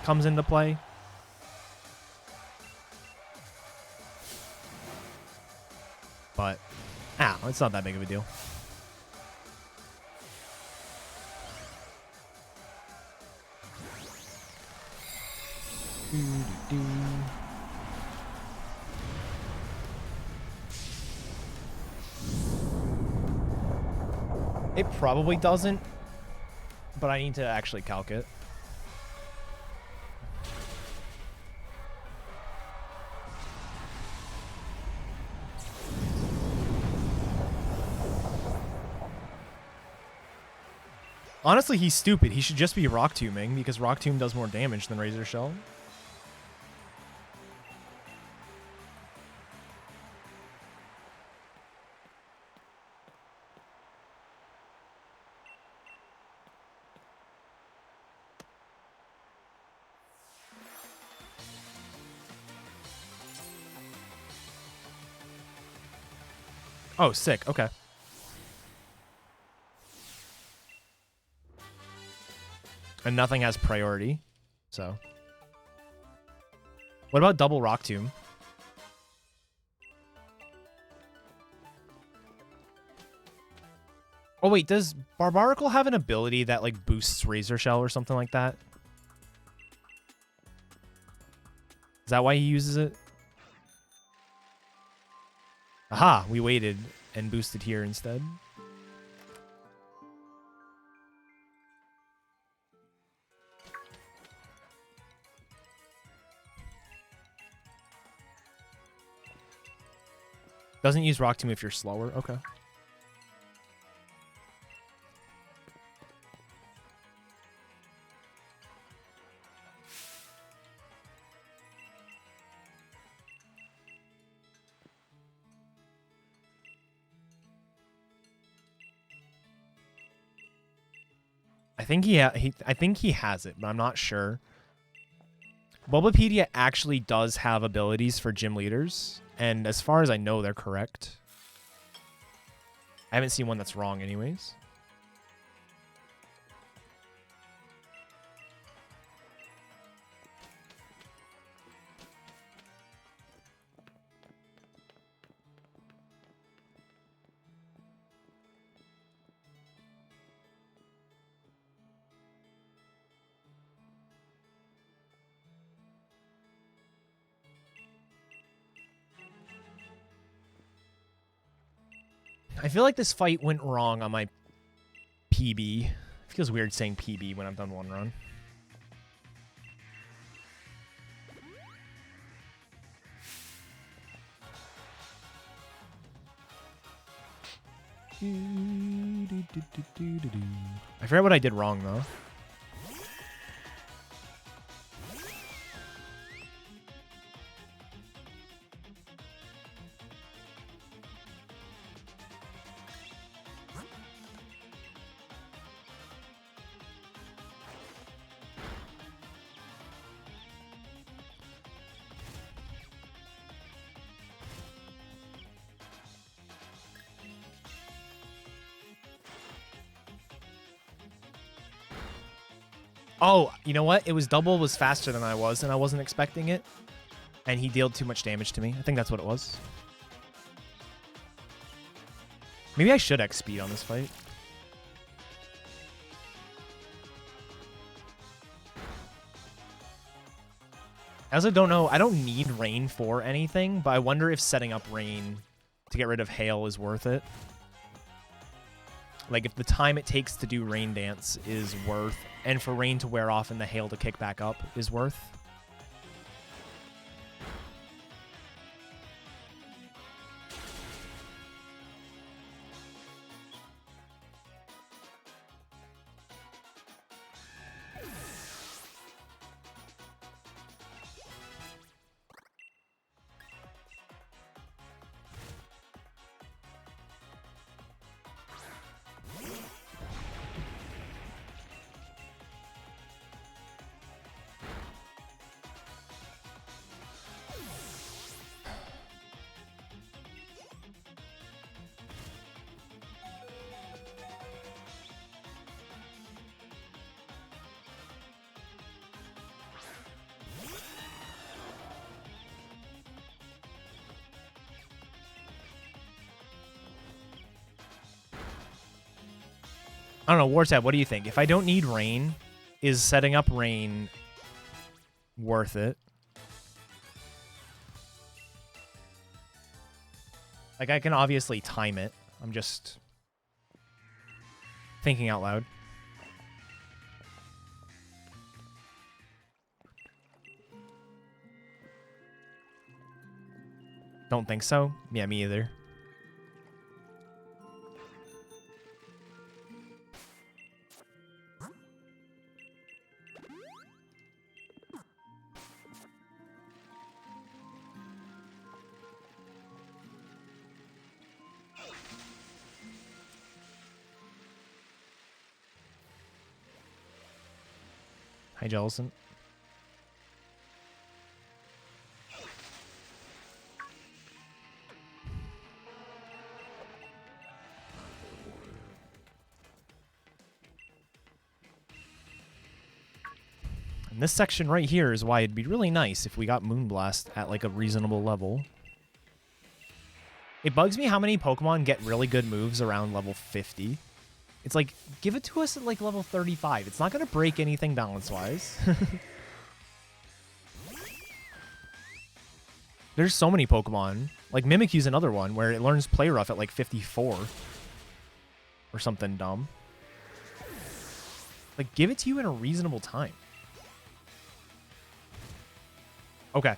comes into play. But, it's not that big of a deal. It probably doesn't, but I need to actually calc it. Honestly, he's stupid. He should just be Rock Tombing because Rock Tomb does more damage than Razor Shell. Oh, sick. Okay. And nothing has priority, so. What about double Rock Tomb? Oh, wait, does Barbarical have an ability that, like, boosts Razor Shell or something like that? Is that why he uses it? Aha, we waited and boosted here instead. Doesn't use Rock Tomb if you're slower. Okay. I think he has it, but I'm not sure. Bulbapedia actually does have abilities for gym leaders, and as far as I know, they're correct. I haven't seen one that's wrong anyways. I feel like this fight went wrong on my PB. It feels weird saying PB when I've done one run. I forgot what I did wrong, though. Oh, you know what? It was double was faster than I was, and I wasn't expecting it. And he dealt too much damage to me. I think that's what it was. Maybe I should X speed on this fight. I also don't know. I don't need Rain for anything, but I wonder if setting up Rain to get rid of Hail is worth it. Like, if the time it takes to do Rain Dance is worth, and for Rain to wear off and the Hail to kick back up is worth. I don't know, Wartab, what do you think? If I don't need Rain, is setting up Rain worth it. Like, I can obviously time it. I'm just thinking out loud. Don't think so? Yeah, me either. Hi, Jellison. And this section right here is why it'd be really nice if we got Moonblast at like a reasonable level. It bugs me how many Pokemon get really good moves around level 50. It's like, give it to us at like level 35. It's not going to break anything balance-wise. There's so many Pokemon. Like Mimikyu's another one where it learns Play Rough at like 54. Or something dumb. Like, give it to you in a reasonable time. Okay.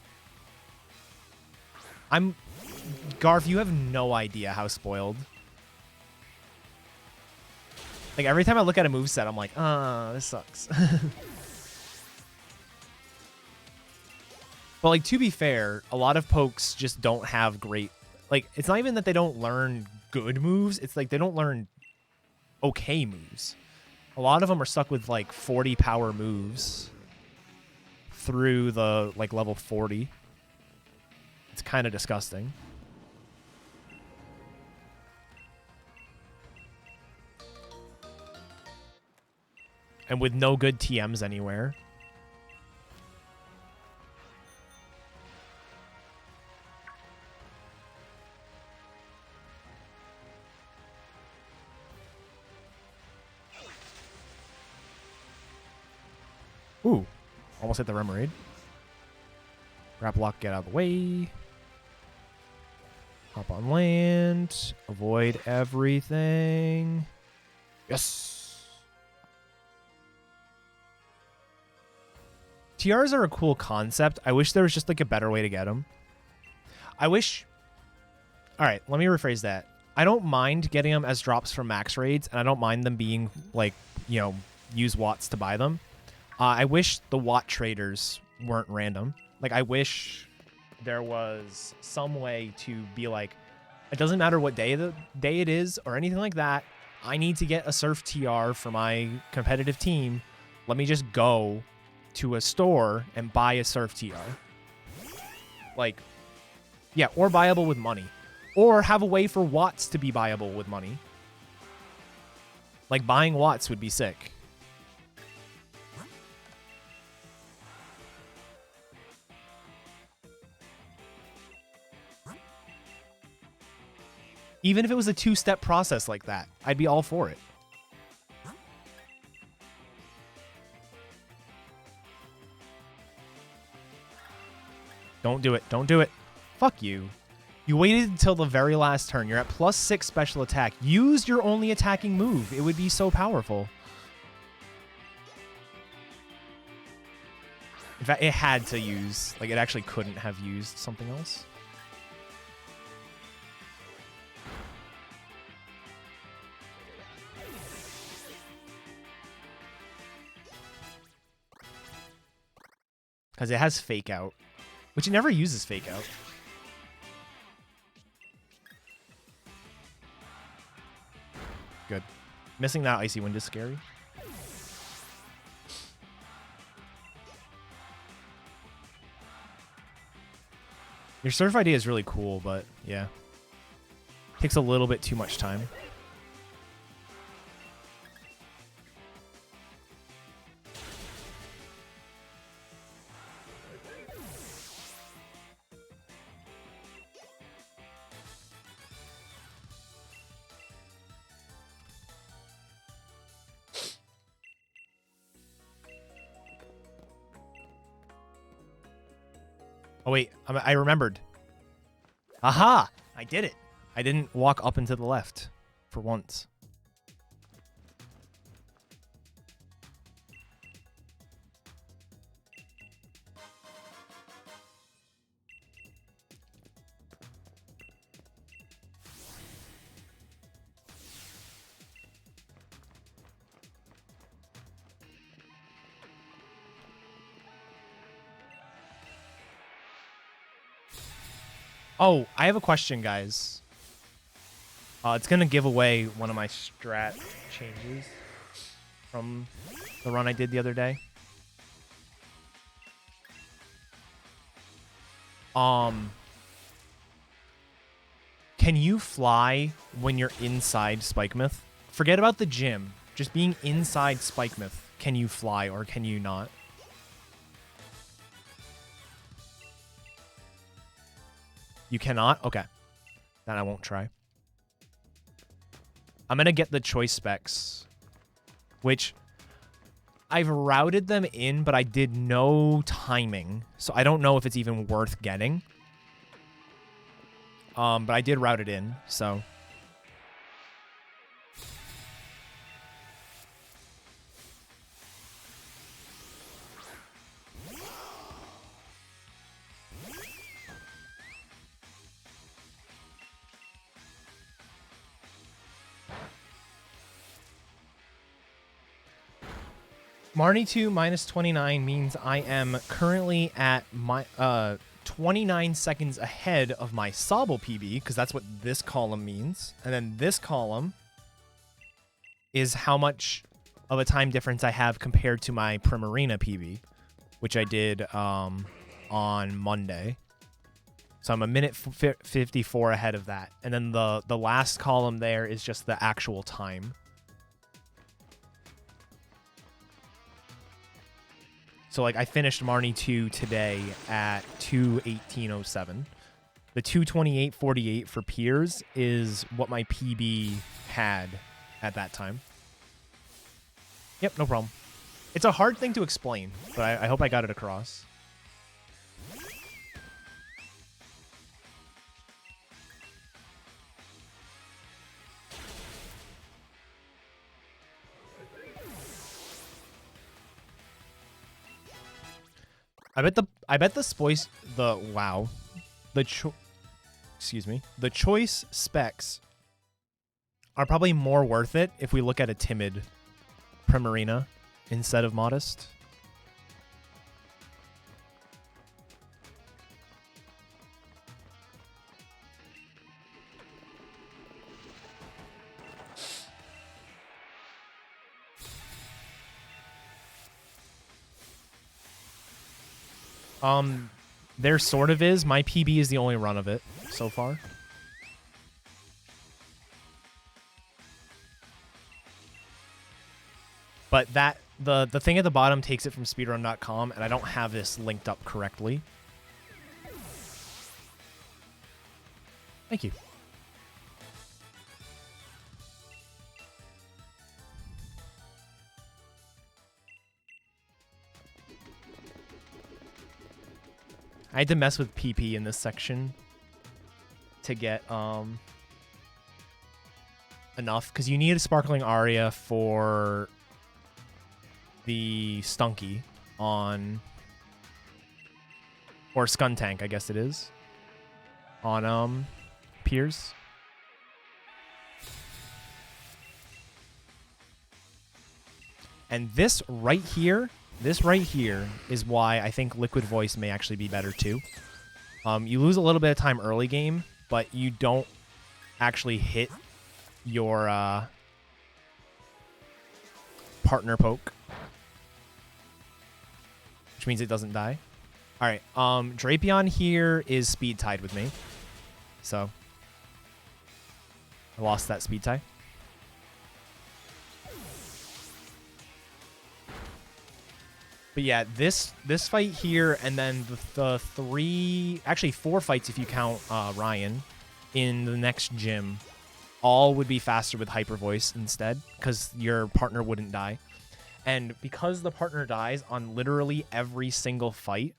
Garf, you have no idea how spoiled. Like, every time I look at a moveset, I'm like, this sucks. But, like, to be fair, a lot of pokes just don't have great... Like, it's not even that they don't learn good moves. It's like they don't learn okay moves. A lot of them are stuck with, like, 40 power moves through the, like, level 40. It's kind of disgusting. And with no good TMs anywhere. Ooh. Almost hit the Remoraid. Grab Lock, get out of the way. Hop on land. Avoid everything. Yes. TRs are a cool concept. I wish there was just like a better way to get them. I wish... Alright, let me rephrase that. I don't mind getting them as drops from max raids, and I don't mind them being like, you know, use Watts to buy them. I wish the Watt traders weren't random. Like, I wish there was some way to be like, it doesn't matter what day it is or anything like that. I need to get a Surf TR for my competitive team. Let me just go to a store and buy a Surf TR. Like, yeah, or buyable with money. Or have a way for Watts to be buyable with money. Like, buying Watts would be sick. Even if it was a two-step process like that, I'd be all for it. Don't do it. Don't do it. Fuck you. You waited until the very last turn. You're at +6 special attack. Use your only attacking move. It would be so powerful. In fact, it had to use... Like, it actually couldn't have used something else. Because it has Fake Out, which it never uses Fake Out. Good. Missing that Icy Wind is scary. Your Surf idea is really cool, but yeah. Takes a little bit too much time. Oh, wait. I remembered. Aha! I did it. I didn't walk up and to the left for once. Oh, I have a question, guys. It's going to give away one of my strat changes from the run I did the other day. Can you fly when you're inside Spikemouth? Forget about the gym. Just being inside Spikemouth. Can you fly or can you not? You cannot? Okay. Then I won't try. I'm going to get the choice specs, which I've routed them in, but I did no timing, so I don't know if it's even worth getting. But I did route it in, so... Marnie 2 minus 29 means I am currently at my 29 seconds ahead of my Sobble PB, because that's what this column means. And then this column is how much of a time difference I have compared to my Primarina PB, which I did on Monday. So I'm a minute 54 ahead of that. And then the last column there is just the actual time. So, like, I finished Marnie 2 today at 2:18:07. The 2:28:48 for Piers is what my PB had at that time. Yep, no problem. It's a hard thing to explain, but I hope I got it across. I bet the choice specs are probably more worth it if we look at a timid Primarina instead of modest. There sort of is. My PB is the only run of it so far. But the thing at the bottom takes it from speedrun.com, and I don't have this linked up correctly. Thank you. I had to mess with PP in this section to get enough, because you need a Sparkling Aria for the Stunky on, or Skuntank, I guess it is, on Piers. And this right here is why I think Liquid Voice may actually be better too. You lose a little bit of time early game, but you don't actually hit your partner poke, which means it doesn't die. All right, Drapion here is speed tied with me, so I lost that speed tie. But yeah, this fight here, and then the four fights if you count Ryan in the next gym, all would be faster with Hyper Voice instead, because your partner wouldn't die. And because the partner dies on literally every single fight,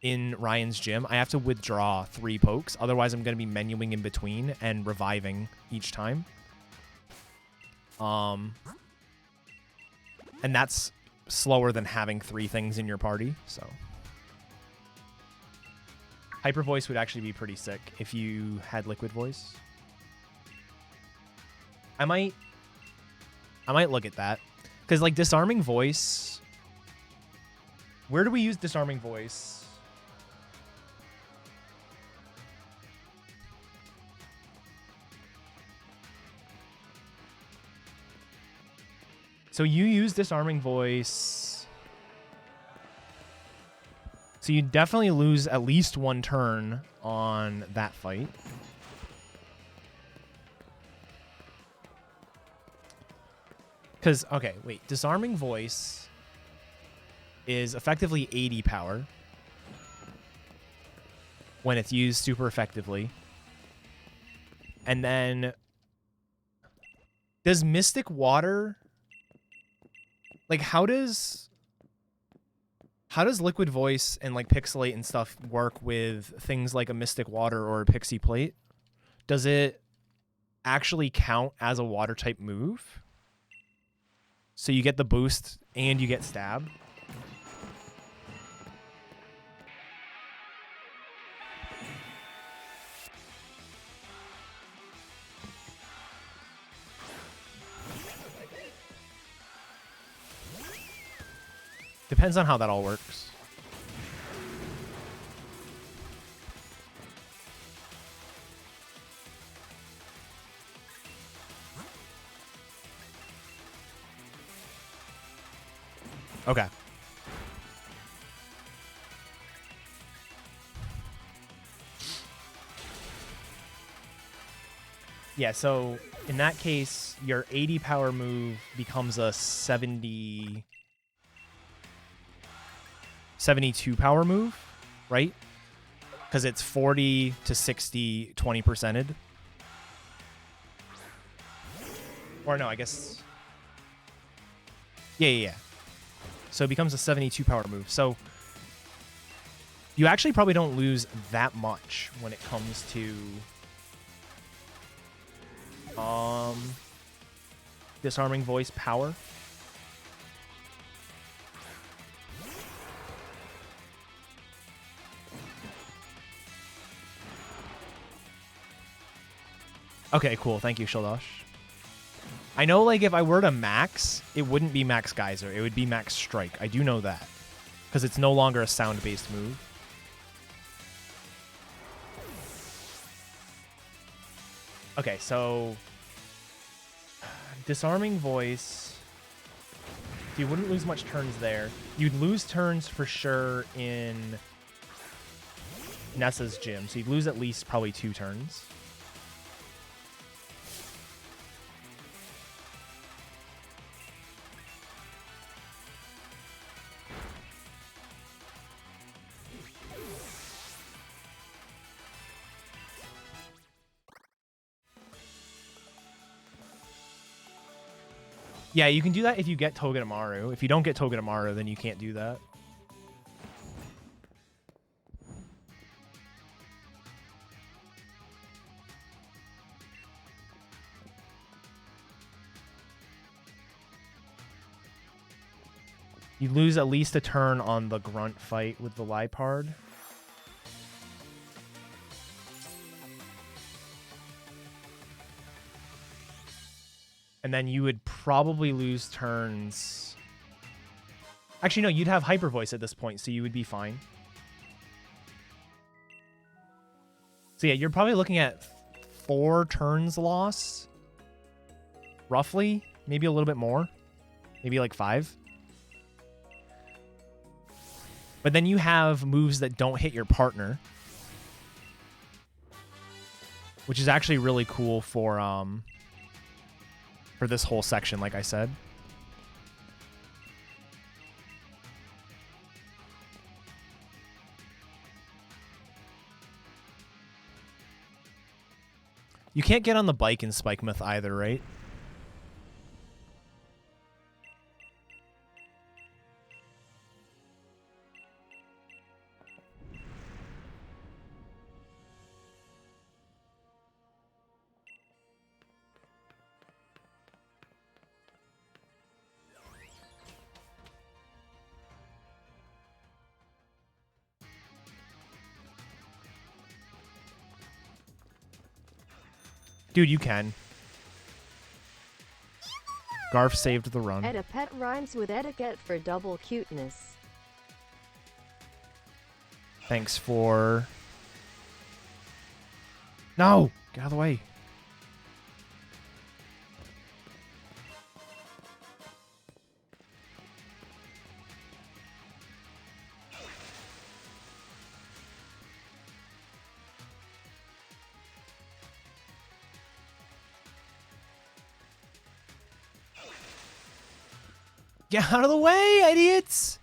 in Ryan's gym, I have to withdraw 3 pokes. Otherwise, I'm going to be menuing in between and reviving each time. And that's slower than having 3 things in your party, so. Hyper Voice would actually be pretty sick if you had Liquid Voice. I might look at that. Because, like, Disarming Voice... Where do we use Disarming Voice? So you use Disarming Voice. So you definitely lose at least 1 turn on that fight. Because, okay, wait. Disarming Voice is effectively 80 power when it's used super effectively. And then... Does Mystic Water... Like, how does Liquid Voice and, like, Pixelate and stuff work with things like a Mystic Water or a Pixie Plate? Does it actually count as a water type move? So you get the boost and you get stab? Depends on how that all works. Okay. Yeah, so in that case, your 80 power move becomes a 72 power move, right? Because it's 40 to 60, 20%ed. Or no, I guess... Yeah. So it becomes a 72 power move. So you actually probably don't lose that much when it comes to Disarming Voice power. Okay, cool. Thank you, Shaldosh. I know, like, if I were to max, it wouldn't be Max Geyser. It would be Max Strike. I do know that. Because it's no longer a sound-based move. Okay, so... Disarming Voice... You wouldn't lose much turns there. You'd lose turns for sure in Nessa's gym. So you'd lose at least probably 2 turns. Yeah, you can do that if you get Togedemaru. If you don't get Togedemaru, then you can't do that. You lose at least a turn on the grunt fight with the Lipard. And then you would probably lose turns. Actually, no, you'd have Hyper Voice at this point, so you would be fine. So yeah, you're probably looking at 4 turns loss. Roughly. Maybe a little bit more. Maybe like 5. But then you have moves that don't hit your partner. Which is actually really cool for this whole section, like I said. You can't get on the bike in Spikemouth either, right? Dude, you can. Garf saved the run.
Etipet rhymes with etiquette for double cuteness.
Thanks for... No! Get out of the way. Get out of the way, idiots!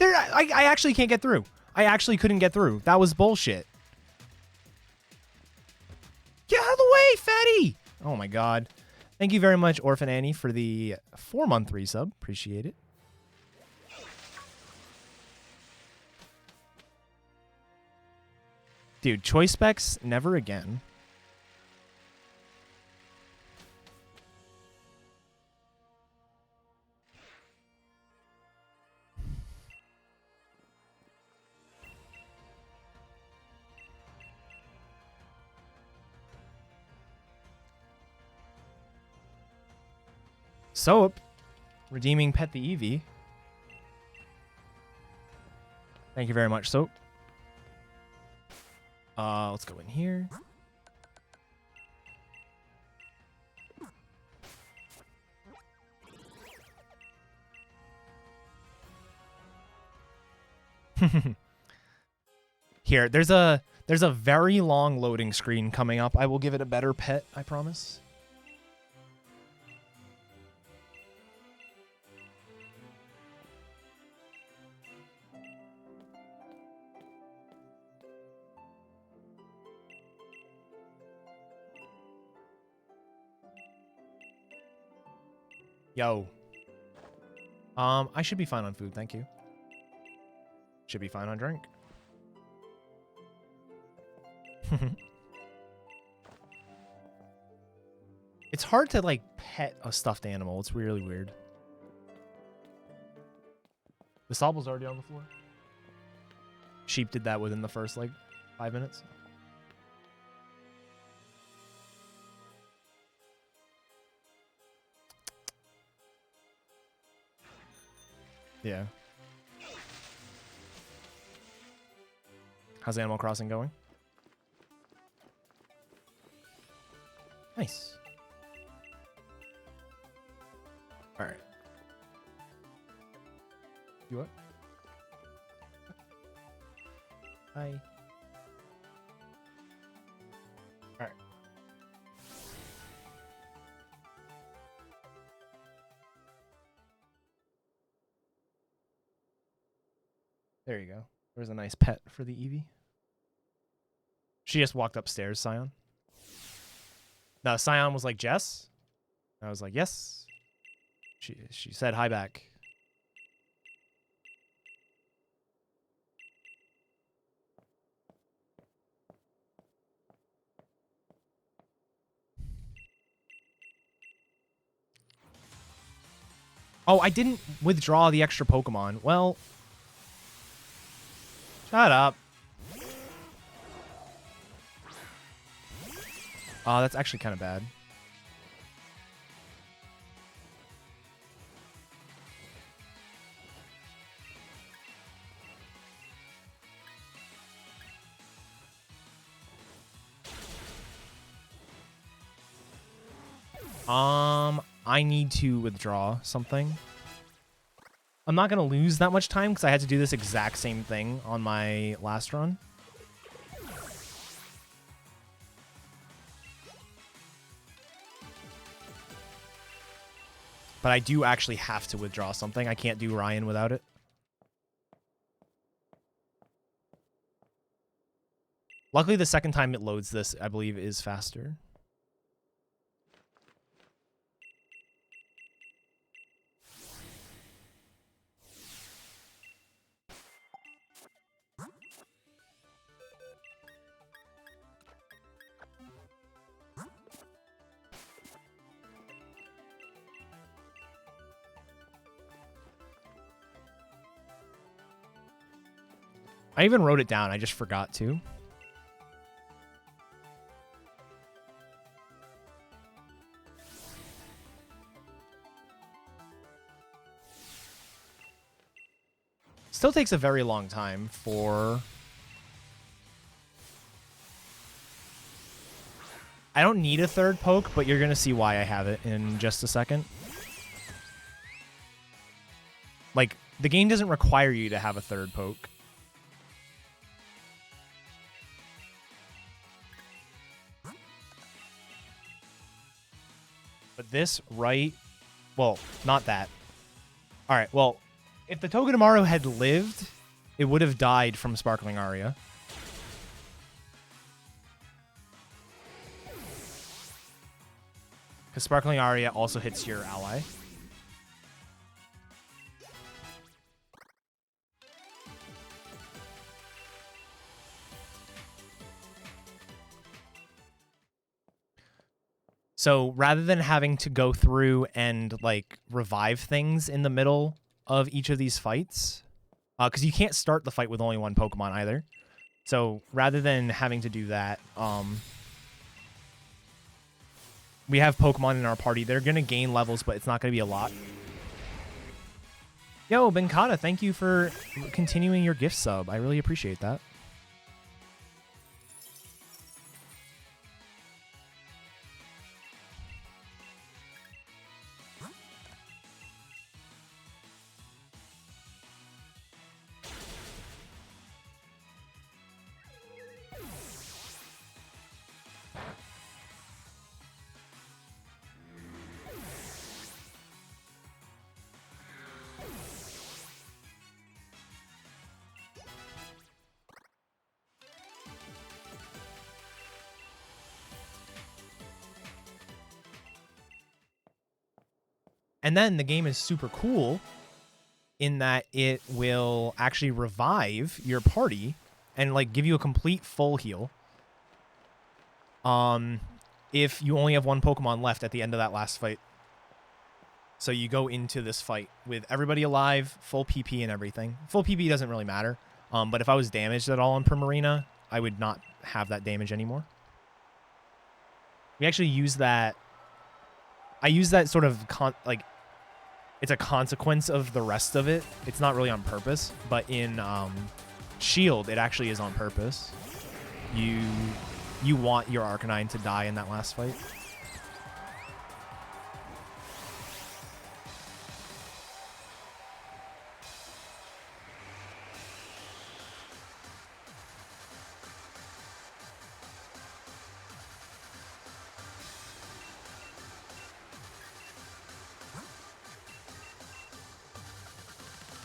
I actually can't get through. I actually couldn't get through. That was bullshit. Get out of the way, fatty! Oh my god. Thank you very much, Orphan Annie, for the 4-month resub. Appreciate it. Dude, choice specs, never again. Soap, redeeming Pet the Eevee. Thank you very much, Soap. Let's go in here. Here, there's a very long loading screen coming up. I will give it a better pet, I promise. Yo. I should be fine on food, thank you. Should be fine on drink. It's hard to, like, pet a stuffed animal. It's really weird. The Sobble's already on the floor. Sheep did that within the first, like, 5 minutes. Yeah. How's Animal Crossing going? Nice. All right. You what? Hi. All right. There you go. There's a nice pet for the Eevee. She just walked upstairs, Scion. No, Scion was like, Jess? I was like, yes. She said hi back. Oh, I didn't withdraw the extra Pokemon. Well, shut up. Oh, that's actually kind of bad. I need to withdraw something. I'm not going to lose that much time because I had to do this exact same thing on my last run. But I do actually have to withdraw something. I can't do Ryan without it. Luckily, the second time it loads this, I believe, is faster. I even wrote it down. I just forgot to. Still takes a very long time for... I don't need a third poke, but you're going to see why I have it in just a second. Like, the game doesn't require you to have a third poke. But this right... Well, not that. Alright, well, if the Togedemaru had lived, it would have died from Sparkling Aria. Because Sparkling Aria also hits your ally. So rather than having to go through and like revive things in the middle of each of these fights, because you can't start the fight with only one Pokemon either. So rather than having to do that, we have Pokemon in our party. They're going to gain levels, but it's not going to be a lot. Yo, Benkata, thank you for continuing your gift sub. I really appreciate that. And then the game is super cool in that it will actually revive your party and like give you a complete full heal. If you only have one Pokemon left at the end of that last fight. So you go into this fight with everybody alive, full PP and everything. Full PP doesn't really matter. But if I was damaged at all on Primarina, I would not have that damage anymore. We actually use that. I use that sort of like it's a consequence of the rest of it. It's not really on purpose, but in Shield, it actually is on purpose. You want your Arcanine to die in that last fight.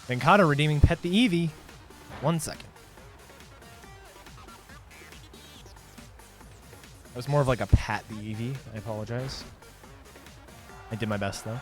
Venkata redeeming Pet the Eevee. 1 second. That was more of like a pat the Eevee. I apologize. I did my best though.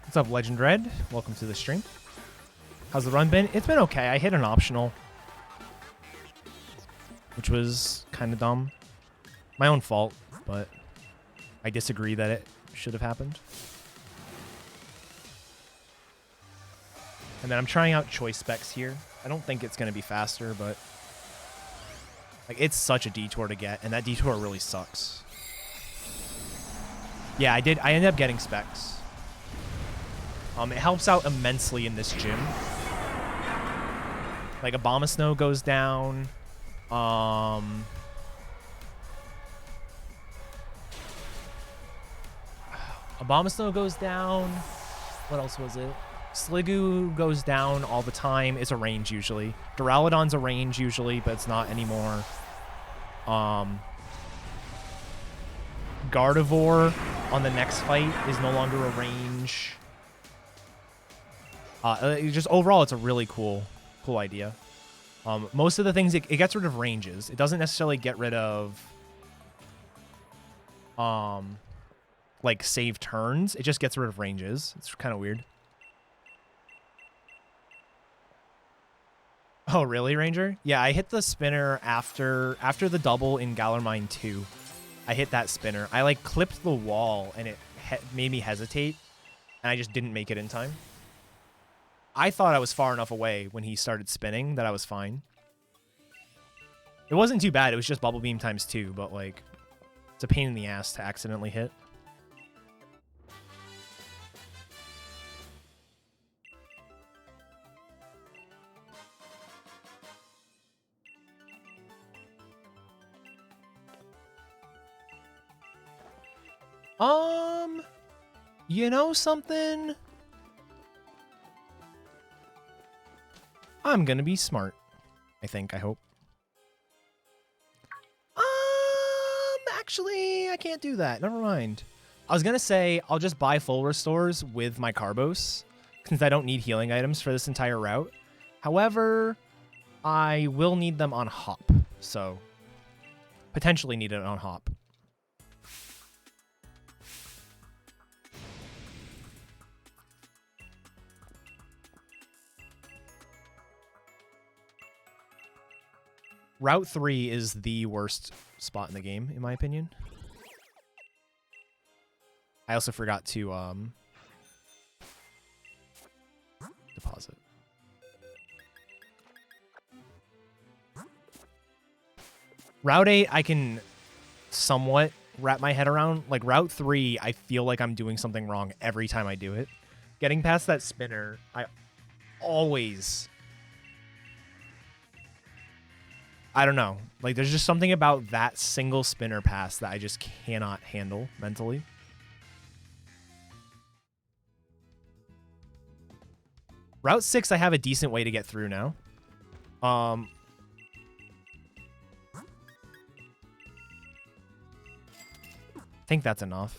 What's up, Legend Red? Welcome to the stream. How's the run been? It's been okay. I hit an optional, which was kind of dumb. My own fault, but I disagree that it should have happened. And then I'm trying out choice specs here. I don't think it's going to be faster, but like it's such a detour to get, and that detour really sucks. Yeah, I ended up getting specs. It helps out immensely in this gym. Like Abomasnow goes down. Abomasnow goes down. What else was it? Sliggoo goes down all the time. It's a range usually. Duraludon's a range usually, but it's not anymore. Gardevoir on the next fight is no longer a range. Just overall, it's a really cool idea. Most of the things, it gets rid of ranges. It doesn't necessarily get rid of, like, save turns. It just gets rid of ranges. It's kind of weird. Oh, really, Ranger? Yeah, I hit the spinner after the double in Galar Mine 2. I hit that spinner. I like clipped the wall and it made me hesitate, and I just didn't make it in time. I thought I was far enough away when he started spinning that I was fine. It wasn't too bad. It was just Bubble Beam times 2, but like it's a pain in the ass to accidentally hit. You know something? I'm gonna be smart. I think, I hope. Actually, I can't do that. Never mind. I was gonna say, I'll just buy full restores with my Carbos, since I don't need healing items for this entire route. However, I will need them on Hop, so potentially need it on Hop. Route 3 is the worst spot in the game, in my opinion. I also forgot to deposit. Route 8, I can somewhat wrap my head around. Like, Route 3, I feel like I'm doing something wrong every time I do it. Getting past that spinner, I always... I don't know. Like, there's just something about that single spinner pass that I just cannot handle mentally. Route 6, I have a decent way to get through now. I think that's enough.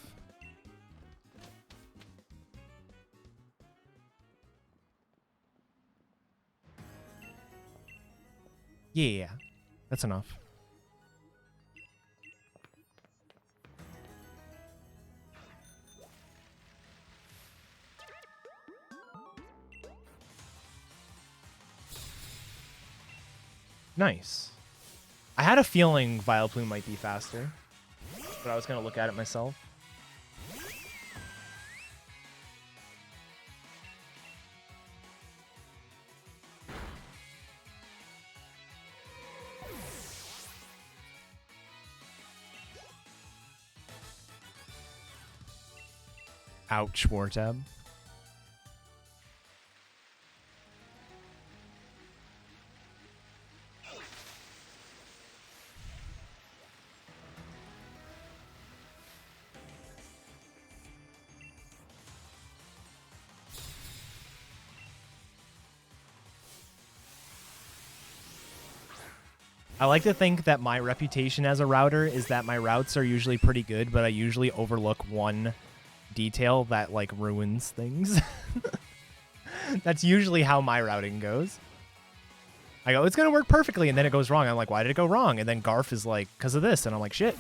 Yeah, that's enough. Nice. I had a feeling Vileplume might be faster, but I was going to look at it myself. Ouch, Wartab. I like to think that my reputation as a router is that my routes are usually pretty good, but I usually overlook one detail that, like, ruins things. That's usually how my routing goes. I go, it's going to work perfectly, and then it goes wrong. I'm like, why did it go wrong? And then Garf is like, because of this. And I'm like, shit.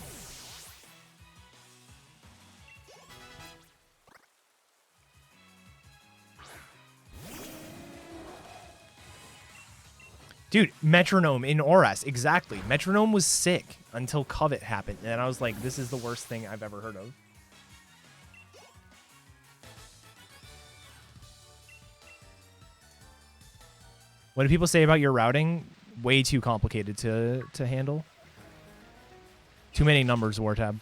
Dude, Metronome in Oras, exactly. Metronome was sick until Covet happened, and I was like, this is the worst thing I've ever heard of. What do people say about your routing? Way too complicated to handle. Too many numbers, Wartab.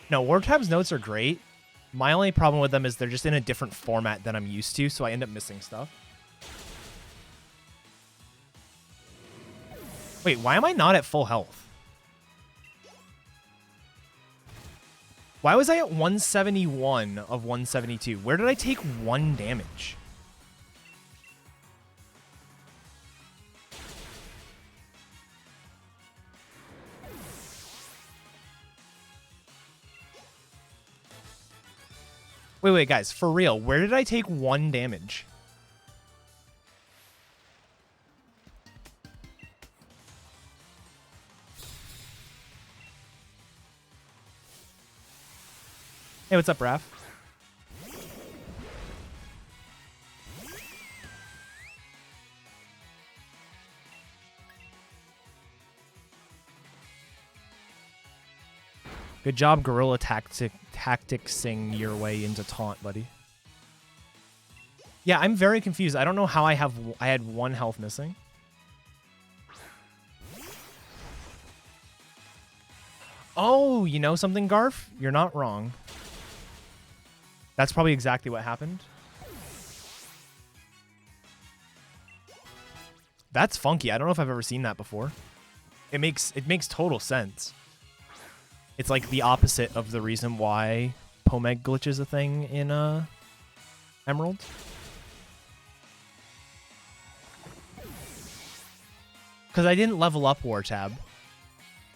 No, Wartab's notes are great. My only problem with them is they're just in a different format than I'm used to, so I end up missing stuff. Wait, why am I not at full health? Why was I at 171 of 172? Where did I take 1 damage? Wait, guys, for real, where did I take 1 damage? Hey, what's up, Raph? Good job, guerrilla tacticsing your way into taunt, buddy. Yeah, I'm very confused. I don't know how I had 1 health missing. Oh, you know something, Garf? You're not wrong. That's probably exactly what happened. That's funky. I don't know if I've ever seen that before. It makes total sense. It's like the opposite of the reason why Pomeg glitch is a thing in Emerald. Because I didn't level up War Tab.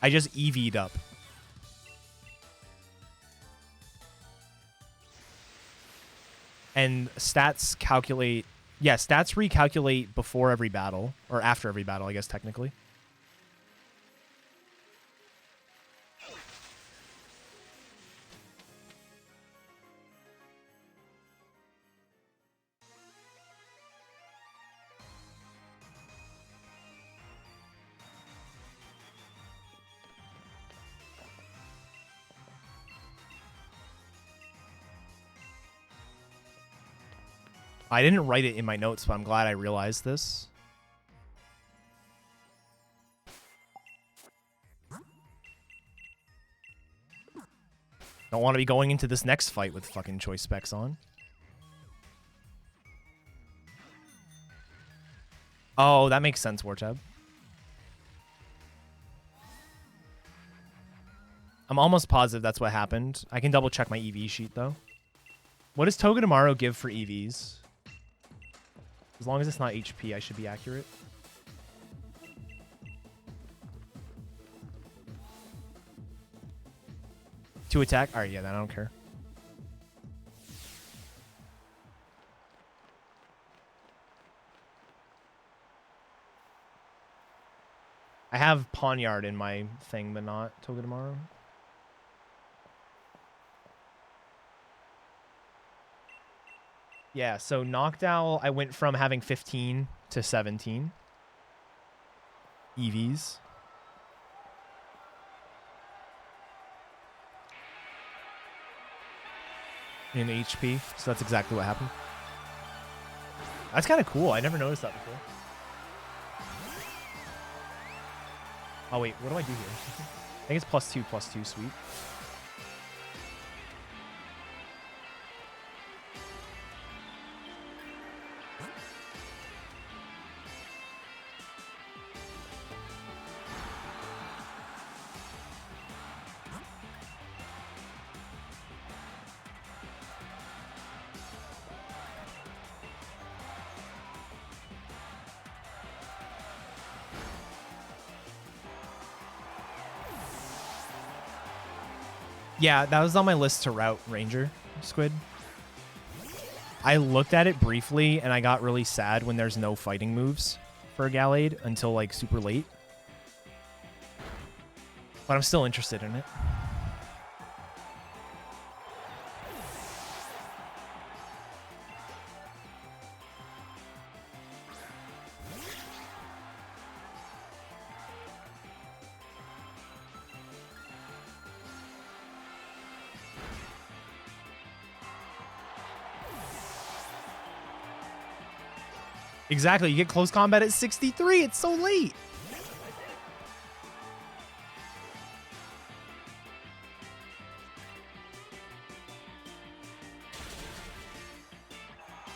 I just EV'd up. And stats calculate... Yeah, stats recalculate before every battle. Or after every battle, I guess, technically. I didn't write it in my notes, but I'm glad I realized this. Don't want to be going into this next fight with fucking choice specs on. Oh, that makes sense, Wartab. I'm almost positive that's what happened. I can double check my EV sheet, though. What does Togedemaru give for EVs? As long as it's not HP, I should be accurate. To attack? Alright, yeah, then I don't care. I have Pawnyard in my thing, but not Togedemaru. Yeah, so Noctowl, I went from having 15 to 17 EVs. In HP, so that's exactly what happened. That's kind of cool. I never noticed that before. Oh wait, what do I do here? I think it's +2/+2, sweet. Yeah, that was on my list to route Ranger Squid. I looked at it briefly, and I got really sad when there's no fighting moves for Gallade until, like, super late. But I'm still interested in it. Exactly, you get close combat at 63. It's so late.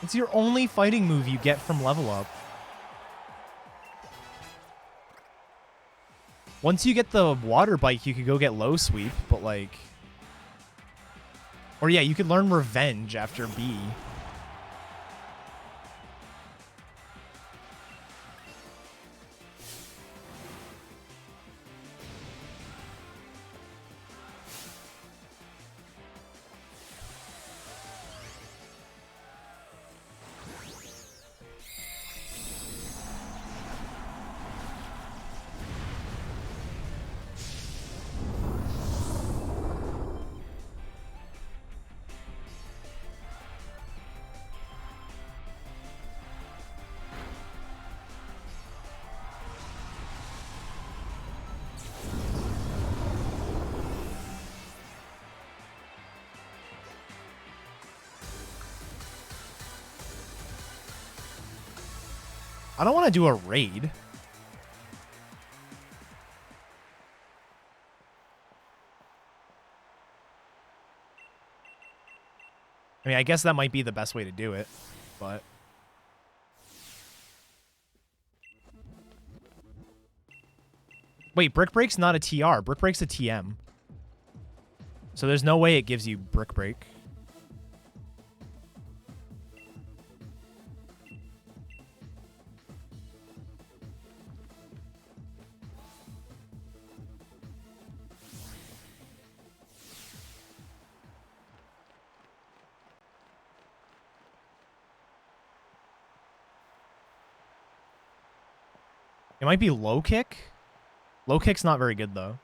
It's your only fighting move you get from level up. Once you get the water bike, you could go get low sweep, but like... Or yeah, you could learn revenge after B. I don't want to do a raid. I mean, I guess that might be the best way to do it, but... Wait, Brick Break's not a TR. Brick Break's a TM. So there's no way it gives you Brick Break. It might be low kick. Low kick's not very good, though.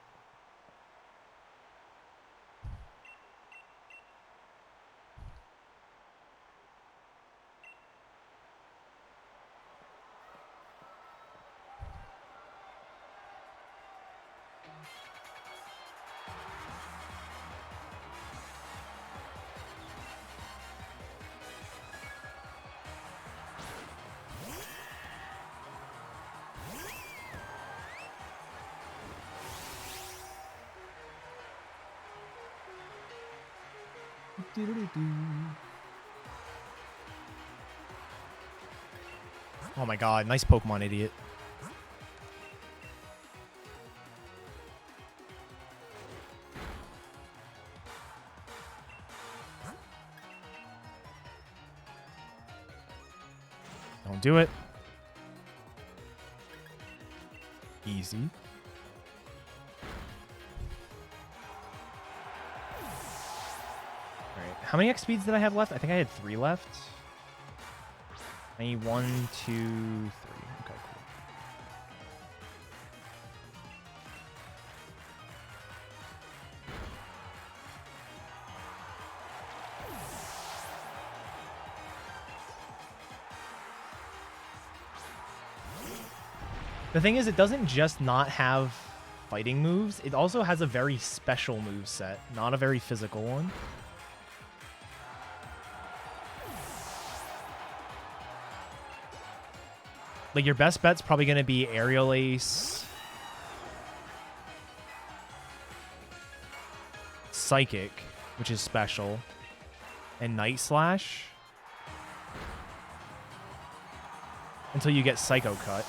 Oh my god, nice Pokemon, idiot. Don't do it. Easy. Alright, how many X speeds did I have left? I think I had 3 left. I need 1, 2, 3. Okay, cool. The thing is, it doesn't just not have fighting moves. It also has a very special move set, not a very physical one. Like, your best bet's probably going to be Aerial Ace, Psychic, which is special, and Night Slash. Until you get Psycho Cut.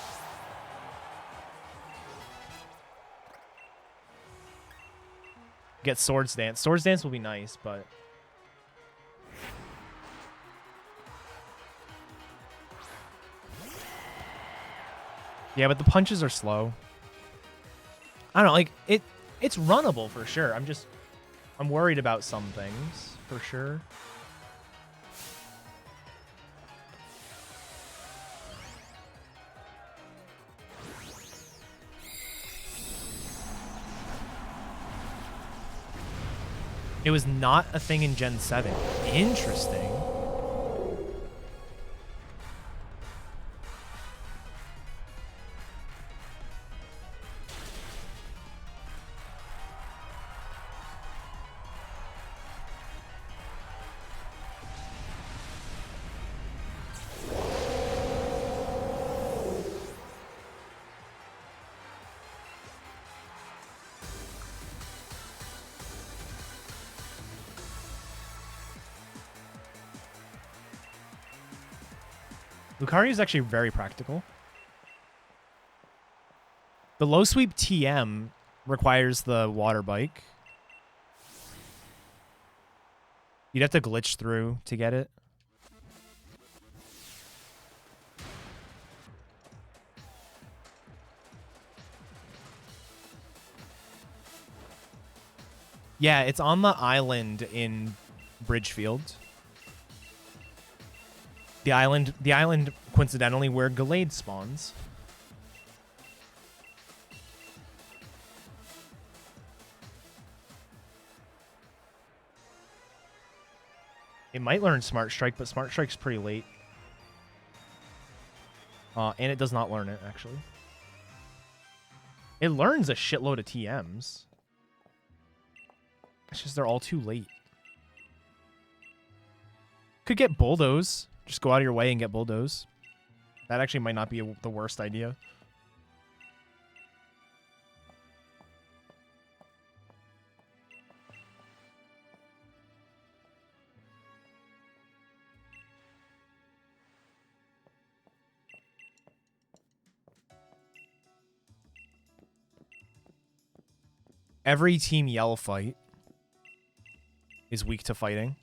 Get Swords Dance. Swords Dance will be nice, but... Yeah, but the punches are slow. I don't know, like, it's runnable for sure. I'm worried about some things, for sure. It was not a thing in Gen 7. Interesting. Lucario is actually very practical. The low sweep TM requires the water bike. You'd have to glitch through to get it. Yeah, it's on the island in Bridgefield. The island, coincidentally, where Gallade spawns. It might learn Smart Strike, but Smart Strike's pretty late. And it does not learn it, actually. It learns a shitload of TMs. It's just they're all too late. Could get Bulldoze. Just go out of your way and get Bulldoze. That actually might not be the worst idea. Every Team Yell fight is weak to fighting.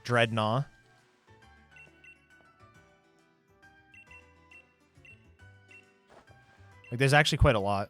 Dreadnought. Like, there's actually quite a lot.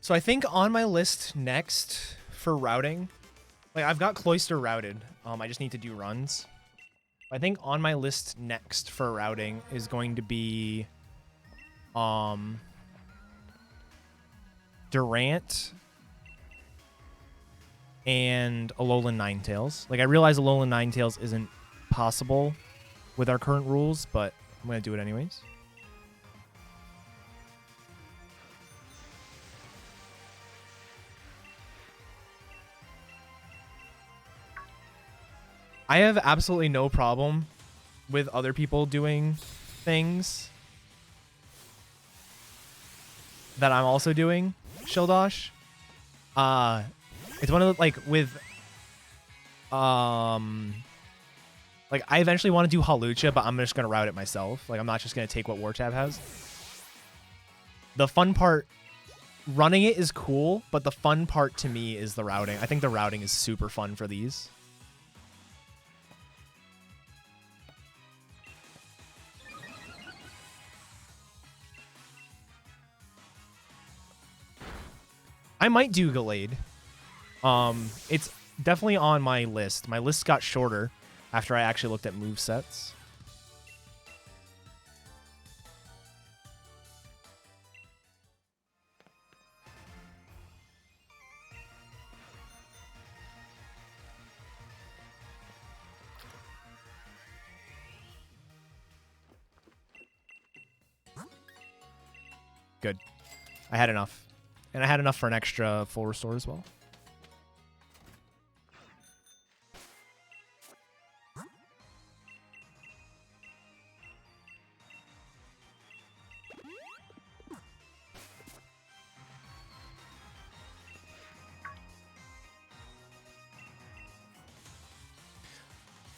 So I think on my list next for routing, like I've got Cloister routed. I just need to do runs. I think on my list next for routing is going to be Durant and Alolan Ninetales. Like I realize Alolan Ninetales isn't possible with our current rules, but I'm gonna do it anyways. I have absolutely no problem with other people doing things that I'm also doing, Shildosh. It's one of the, like, with, like, I eventually want to do Hawlucha, but I'm just going to route it myself. Like, I'm not just going to take what Wartab has. The fun part, running it is cool, but the fun part to me is the routing. I think the routing is super fun for these. I might do Gallade. It's definitely on my list. My list got shorter after I actually looked at movesets. Good. I had enough. And I had enough for an extra full restore as well.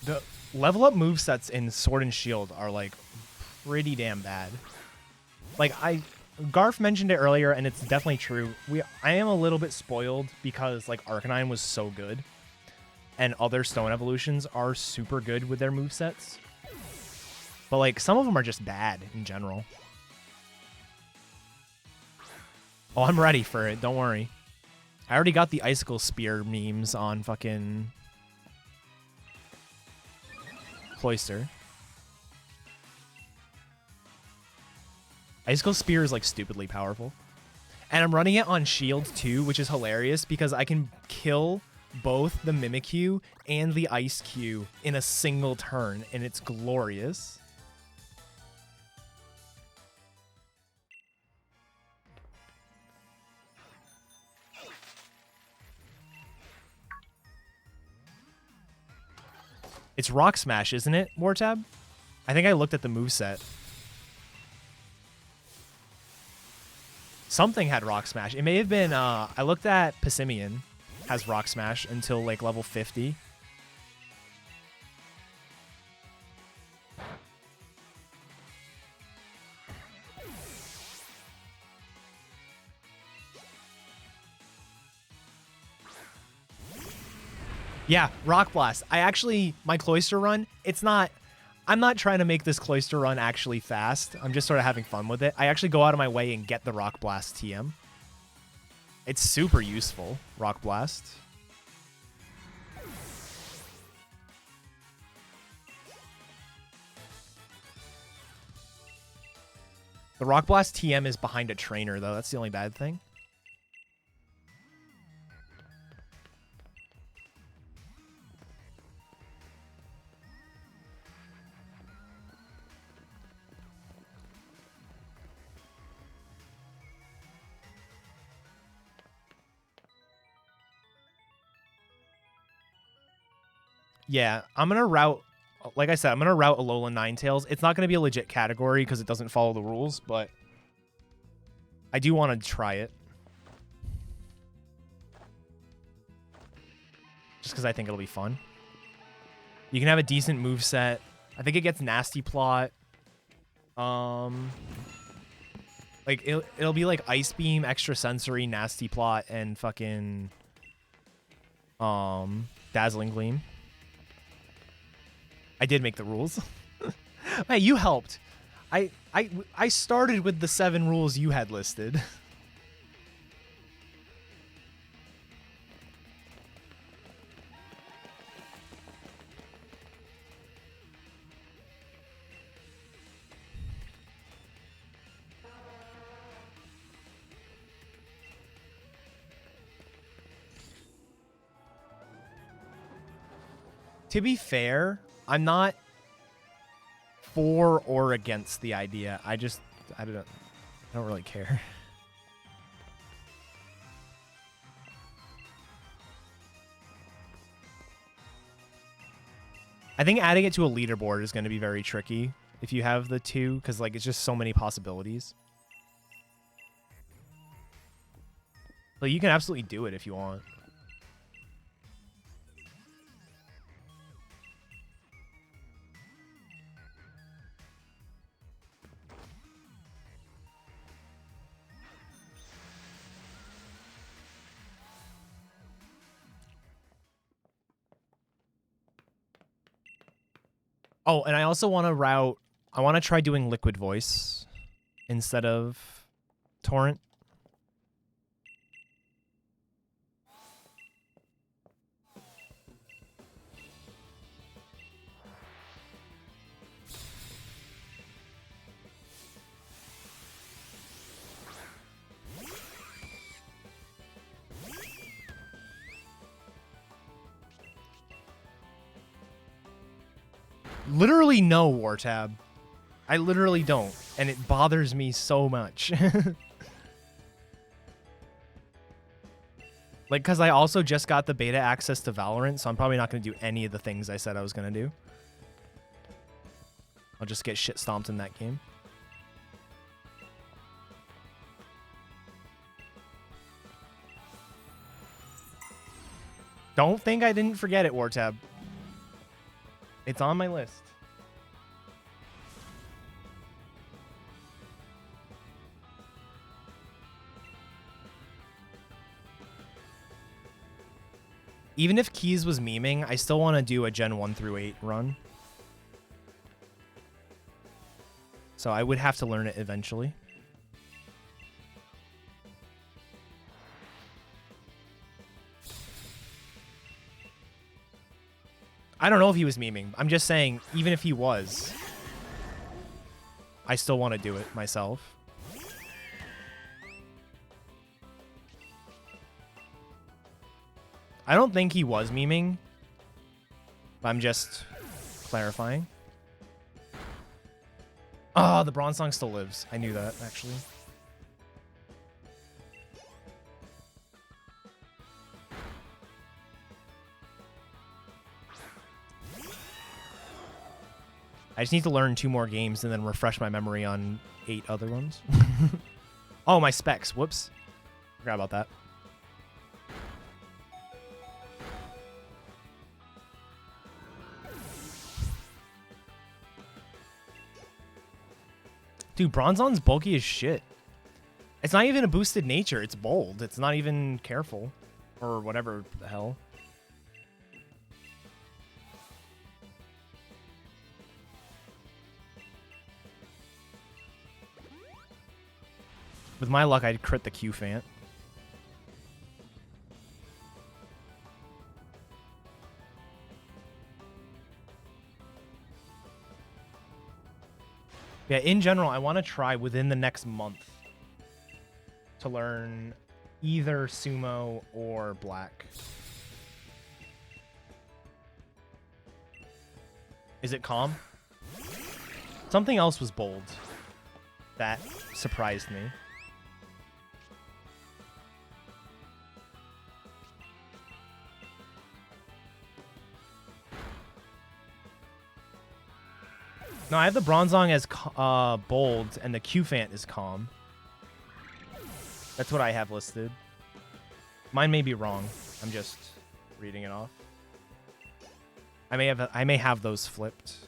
The level up movesets in Sword and Shield are like pretty damn bad. Like Garf mentioned it earlier, and it's definitely true. I am a little bit spoiled because like Arcanine was so good, and other Stone evolutions are super good with their movesets. But like some of them are just bad in general. Oh, I'm ready for it. Don't worry. I already got the Icicle Spear memes on fucking Cloister. Icicle Spear is like stupidly powerful. And I'm running it on Shield too, which is hilarious because I can kill both the Mimikyu and the Ice Q in a single turn, and it's glorious. It's Rock Smash, isn't it, Wartab? I think I looked at the moveset. Something had Rock Smash. It may have been, I looked at Passimian has Rock Smash until like level 50. Yeah, Rock Blast. My Cloister run, I'm not trying to make this Cloister run actually fast. I'm just sort of having fun with it. I actually go out of my way and get the Rock Blast TM. It's super useful, Rock Blast. The Rock Blast TM is behind a trainer, though. That's the only bad thing. Yeah, I'm going to route, like I said, I'm going to route Alolan Ninetales. It's not going to be a legit category because it doesn't follow the rules, but I do want to try it. Just because I think it'll be fun. You can have a decent moveset. I think it gets Nasty Plot. Like, it'll be like Ice Beam, Extra Sensory, Nasty Plot, and fucking Dazzling Gleam. I did make the rules. Hey, you helped. I started with the 7 rules you had listed. To be fair, I'm not for or against the idea. I don't really care. I think adding it to a leaderboard is going to be very tricky if you have the 2, because like it's just so many possibilities. But you can absolutely do it if you want. Oh, and I also want to route... I want to try doing Liquid Voice instead of Torrent. Literally no, Wartab. I literally don't, and it bothers me so much. Like, because I also just got the beta access to Valorant, so I'm probably not going to do any of the things I said I was going to do. I'll just get shit stomped in that game. Don't think I didn't forget it, Wartab. It's on my list. Even if Keys was memeing, I still want to do a Gen 1 through 8 run. So I would have to learn it eventually. I don't know if he was memeing. I'm just saying, even if he was, I still want to do it myself. I don't think he was memeing. I'm just clarifying. Oh, the Bronze Song still lives. I knew that, actually. I just need to learn 2 more games and then refresh my memory on 8 other ones. Oh, my specs. Whoops. Forgot about that. Dude, Bronzon's bulky as shit. It's not even a boosted nature. It's bold. It's not even careful. Or whatever the hell. With my luck, I'd crit the Q-Fant. Yeah, in general, I want to try within the next month to learn either sumo or black. Is it calm? Something else was bold. That surprised me. No, I have the Bronzong as bold, and the Q-Fant is calm. That's what I have listed. Mine may be wrong. I'm just reading it off. I may have those flipped.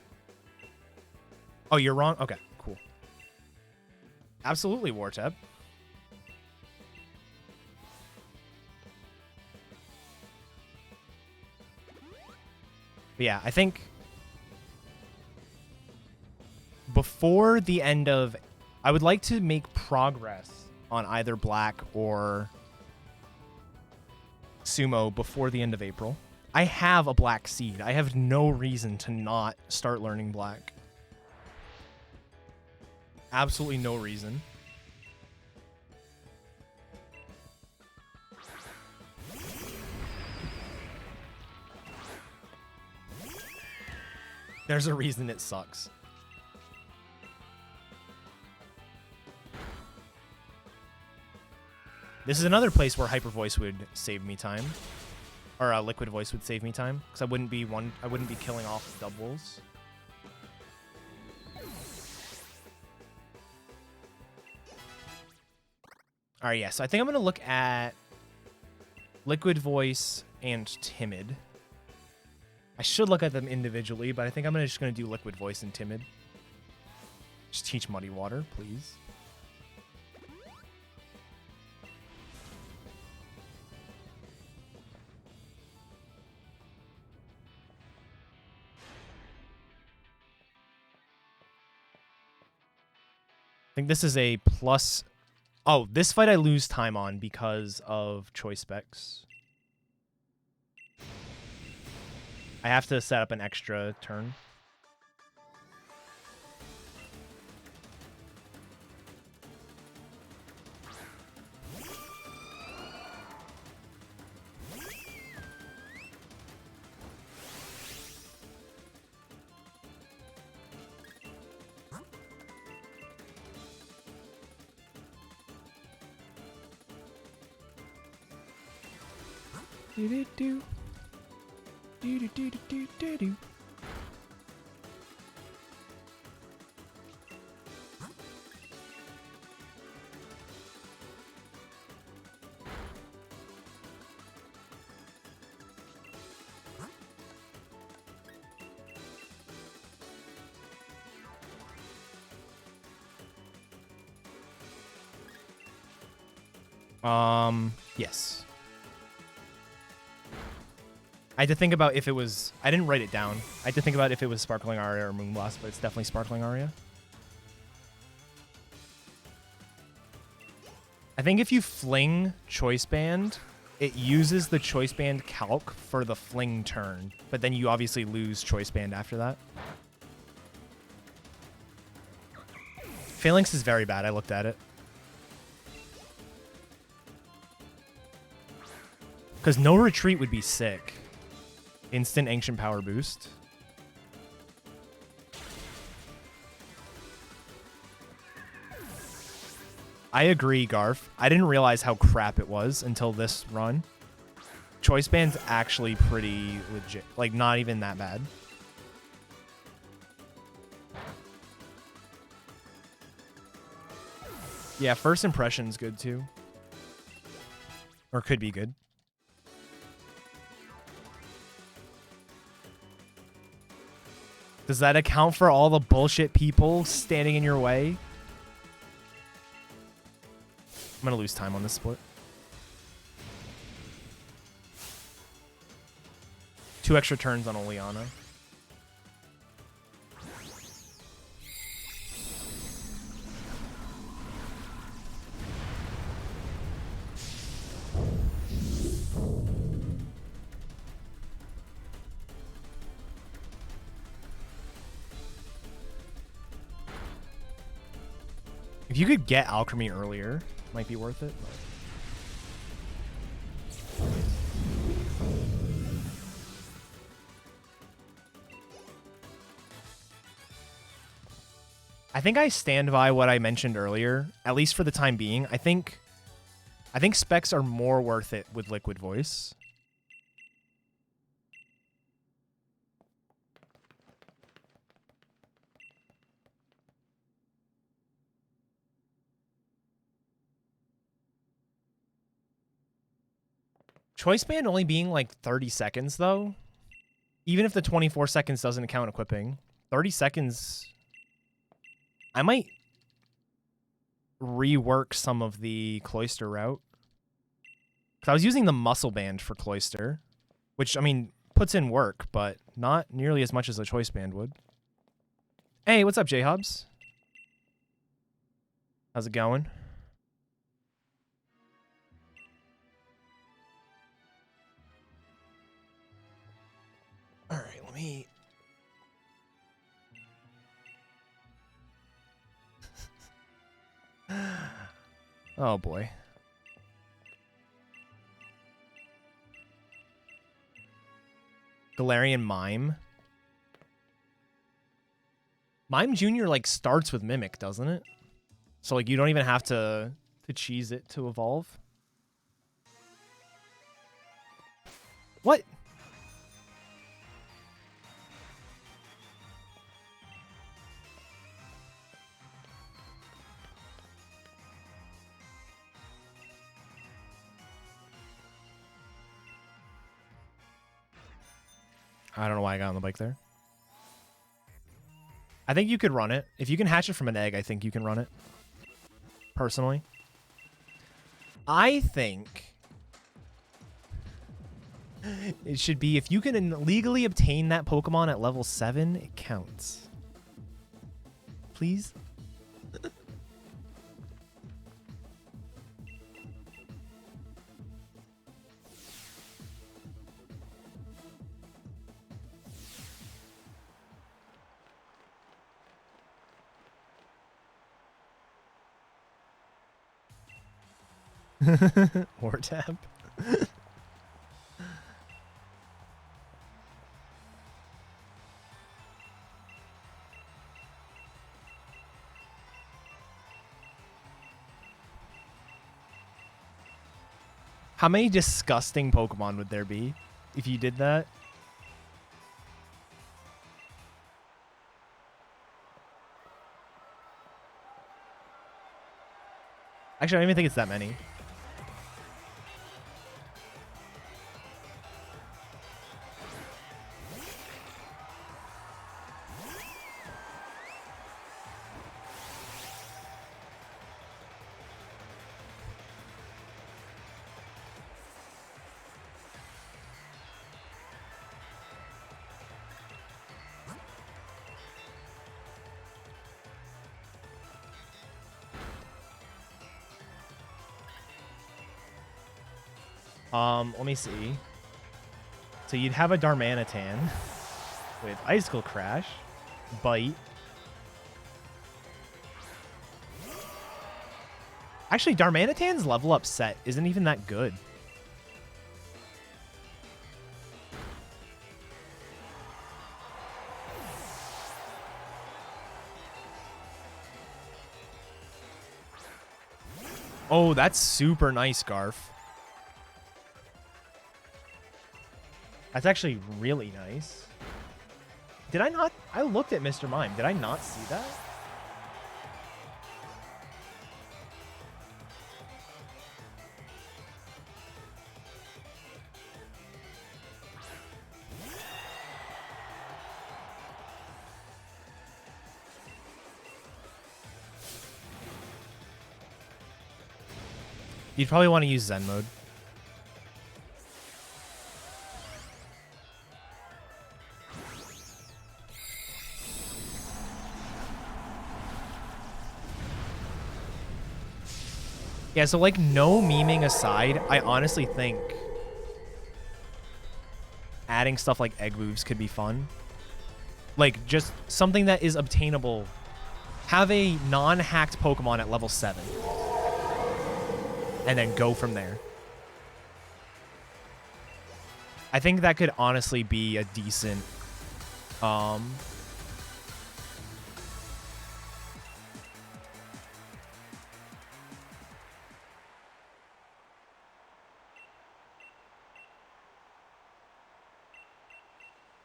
Oh, you're wrong? Okay, cool. Absolutely, Wartep. But yeah, I think before the end of... I would like to make progress on either black or sumo before the end of April. I have a black seed. I have no reason to not start learning black. Absolutely no reason. There's a reason it sucks. This is another place where Hyper Voice would save me time. Or Liquid Voice would save me time. Because I wouldn't be killing off doubles. Alright, yeah, so I think I'm gonna look at Liquid Voice and Timid. I should look at them individually, but I think I'm just gonna do Liquid Voice and Timid. Just teach Muddy Water, please. I think this is a plus... Oh, this fight I lose time on because of choice specs. I have to set up an extra turn. Do-do-do. Do-do-do-do-do-do. Yes. I had to think about if it was... I didn't write it down. I had to think about if it was Sparkling Aria or Moonblast, but it's definitely Sparkling Aria. I think if you fling Choice Band, it uses the Choice Band calc for the fling turn, but then you obviously lose Choice Band after that. Phalanx is very bad. I looked at it. Because no retreat would be sick. Instant Ancient Power boost. I agree, Garf. I didn't realize how crap it was until this run. Choice Band's actually pretty legit. Like, not even that bad. Yeah, first impression's good too. Or could be good. Does that account for all the bullshit people standing in your way? I'm going to lose time on this split. 2 extra turns on Oleana. If you could get Alchemy earlier, might be worth it. I think I stand by what I mentioned earlier, at least for the time being. I think specs are more worth it with Liquid Voice. Choice band only being like 30 seconds, though. Even if the 24 seconds doesn't count equipping, 30 seconds... I might rework some of the Cloister route. Because I was using the muscle band for Cloister, which, I mean, puts in work, but not nearly as much as a choice band would. Hey, what's up, J-Hobbs? How's it going? All right, let me... Oh, boy. Galarian Mime. Mime Jr. like starts with Mimic, doesn't it? So like you don't even have to cheese it to evolve. What? I don't know why I got on the bike there. I think you could run it. If you can hatch it from an egg, I think you can run it. Personally. I think it should be if you can legally obtain that Pokemon at level 7, it counts. Please? War tap. How many disgusting Pokemon would there be if you did that? Actually, I don't even think it's that many. Let me see. So you'd have a Darmanitan with Icicle Crash, Bite. Actually, Darmanitan's level up set isn't even that good. Oh, that's super nice, Garf. That's actually really nice. Did I not? I looked at Mr. Mime. Did I not see that? You'd probably want to use Zen mode. Yeah, so like no memeing aside, I honestly think adding stuff like egg moves could be fun. Like just something that is obtainable Have a non-hacked Pokemon at level 7. And then go from there. I think that could honestly be a decent... I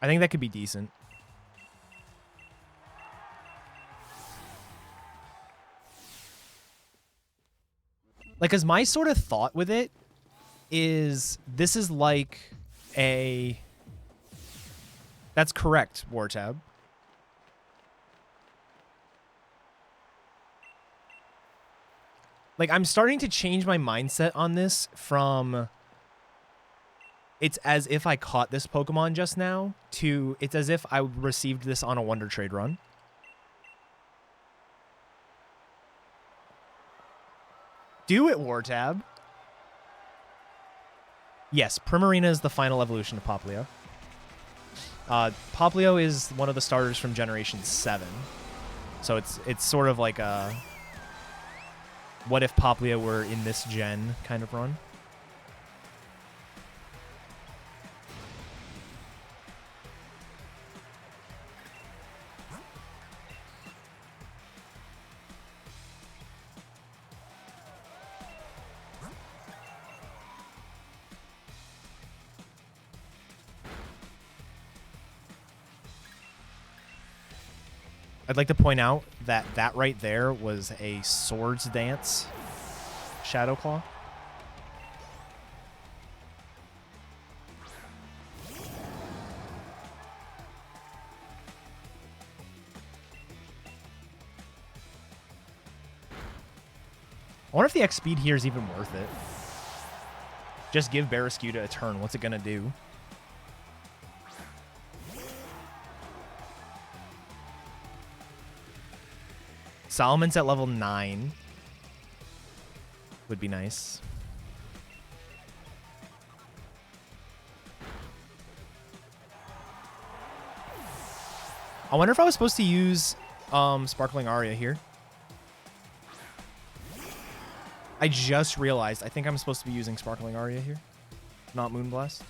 think that could be decent. Like, cause my sort of thought with it is this is like a... That's correct, Wartab. Like, I'm starting to change my mindset on this from it's as if I caught this Pokemon just now to it's as if I received this on a Wonder Trade run. Do it, Wartab. Yes, Primarina is the final evolution of Popplio. Popplio is one of the starters from Generation 7. So it's sort of like a what if Popplio were in this gen kind of run. I'd like to point out that that right there was a Swords Dance Shadow Claw. I wonder if the X speed here is even worth it. Just give Barraskewda a turn. What's it going to do? Solomon's at level 9. Would be nice. I wonder if I was supposed to use Sparkling Aria here. I just realized I think I'm supposed to be using Sparkling Aria here, not Moonblast.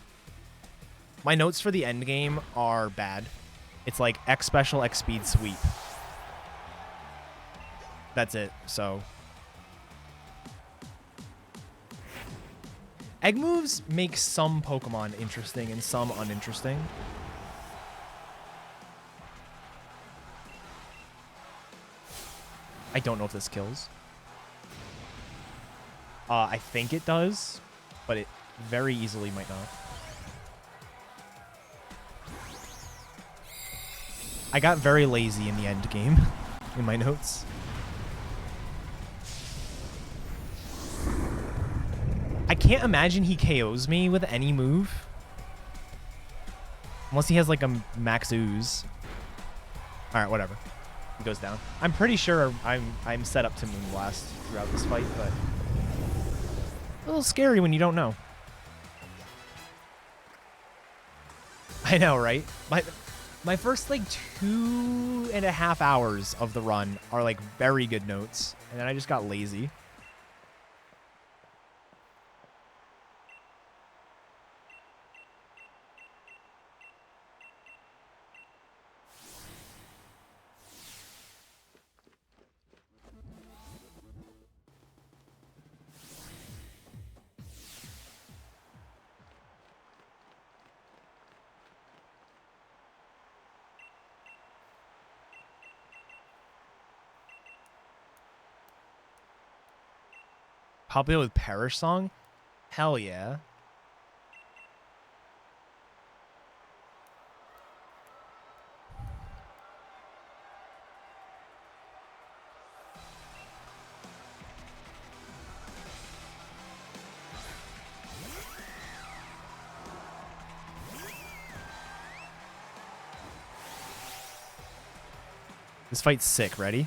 My notes for the end game are bad. It's like X special, X speed, sweep. That's it, so. Egg moves make some Pokemon interesting and some uninteresting. I don't know if this kills. I think it does, but it very easily might not. I got very lazy in the end game in my notes. I can't imagine he KOs me with any move. Unless he has like a max ooze. Alright, whatever. He goes down. I'm pretty sure I'm set up to Moonblast throughout this fight, but a little scary when you don't know. I know, right? My first like 2.5 hours of the run are like very good notes, and then I just got lazy. Popplio with Perish Song? Hell yeah. This fight's sick. Ready?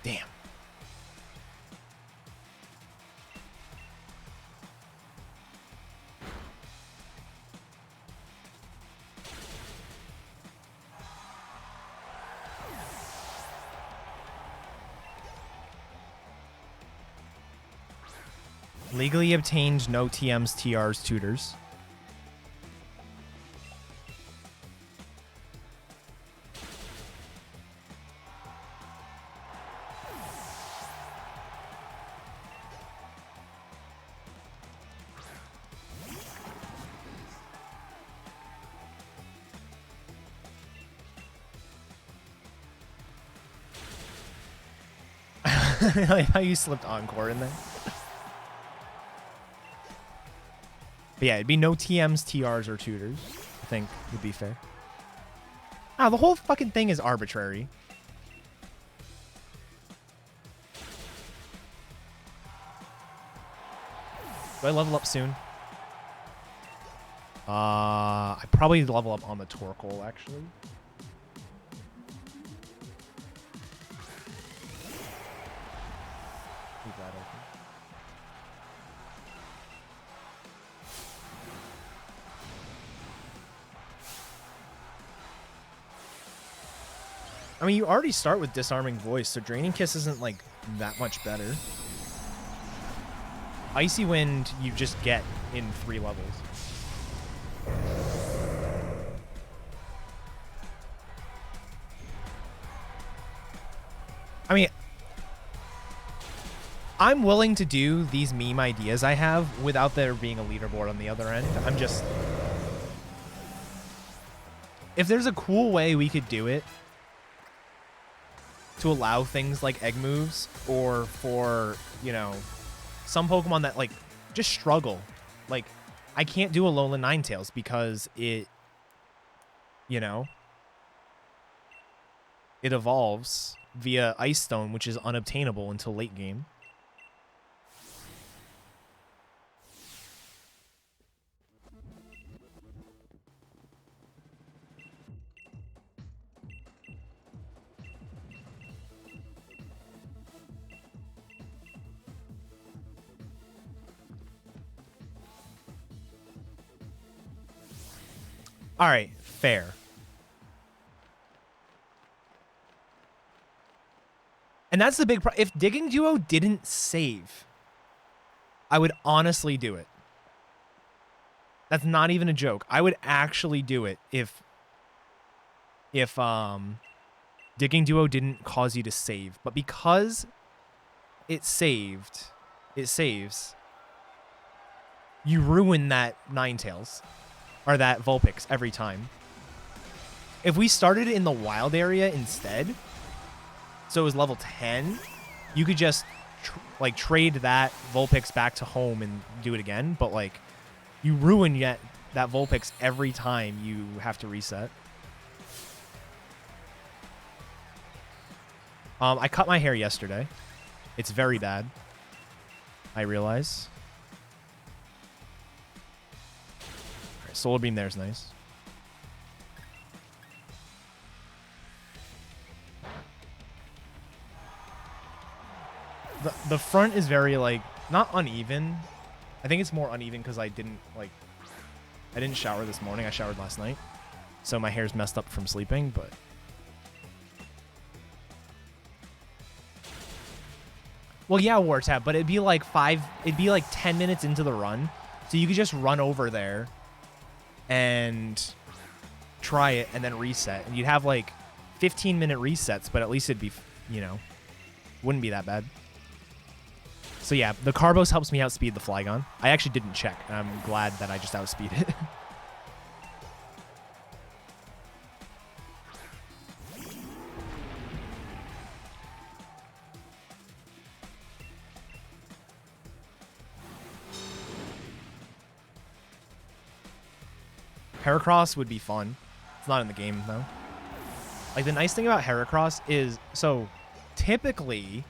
Damn. Legally obtained, no TMs, TRs, tutors. Like how you slipped Encore in there. But yeah, it'd be no TMs, TRs, or tutors. I think would be fair. Ah, the whole fucking thing is arbitrary. Do I level up soon? I probably level up on the Torkoal, actually. Leave that open. I mean, you already start with Disarming Voice, so Draining Kiss isn't, like, that much better. Icy Wind, you just get in 3 levels. I mean, I'm willing to do these meme ideas I have without there being a leaderboard on the other end. I'm just... If there's a cool way we could do it to allow things like egg moves, or for, you know, some Pokemon that, like, just struggle. Like, I can't do a Alolan Ninetales because it, you know, it evolves via Ice Stone, which is unobtainable until late game. All right, fair. And that's the big problem. If Digging Duo didn't save, I would honestly do it. That's not even a joke. I would actually do it if Digging Duo didn't cause you to save. But because it saves, you ruin that Ninetales. Or that Vulpix every time. If we started it in the wild area instead, so it was level 10, you could just like trade that Vulpix back to home and do it again. But like, you ruin that Vulpix every time you have to reset. I cut my hair yesterday. It's very bad, I realize. Solar Beam there's nice. The front is very, like, not uneven. I think it's more uneven because I didn't shower this morning. I showered last night. So my hair's messed up from sleeping, but... Well, yeah, Wartab, but it'd be like 10 minutes into the run. So you could just run over there and try it and then reset, and you'd have like 15-minute resets, but at least it'd be, you know, wouldn't be that bad. So yeah, the Carbos helps me outspeed the Flygon. I actually didn't check, and I'm glad that I just outspeed it. Heracross would be fun. It's not in the game, though. Like, the nice thing about Heracross is, so, typically,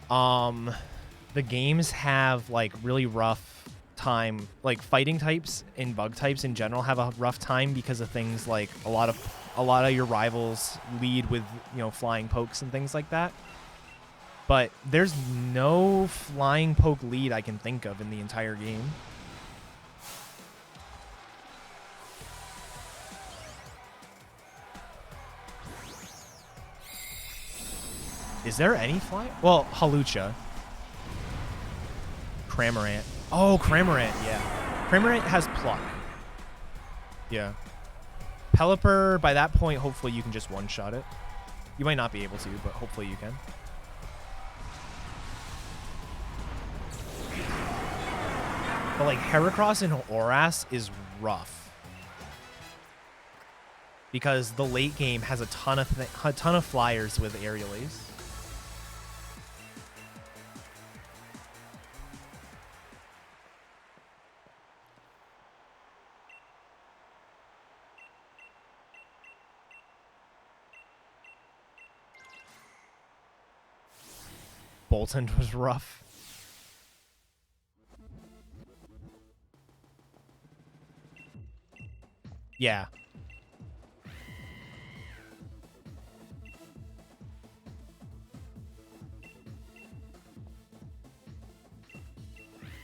the games have, like, really rough time. Like, fighting types and bug types in general have a rough time because of things like a lot of your rivals lead with, you know, flying pokes and things like that. But there's no flying poke lead I can think of in the entire game. Is there any fly? Well, Halucha. Cramorant. Oh, Cramorant, yeah. Cramorant has Pluck. Yeah. Pelipper, by that point, hopefully you can just one-shot it. You might not be able to, but hopefully you can. But like Heracross and Oras is rough. Because the late game has a ton of flyers with Aerial Ace. Bolton was rough. Yeah.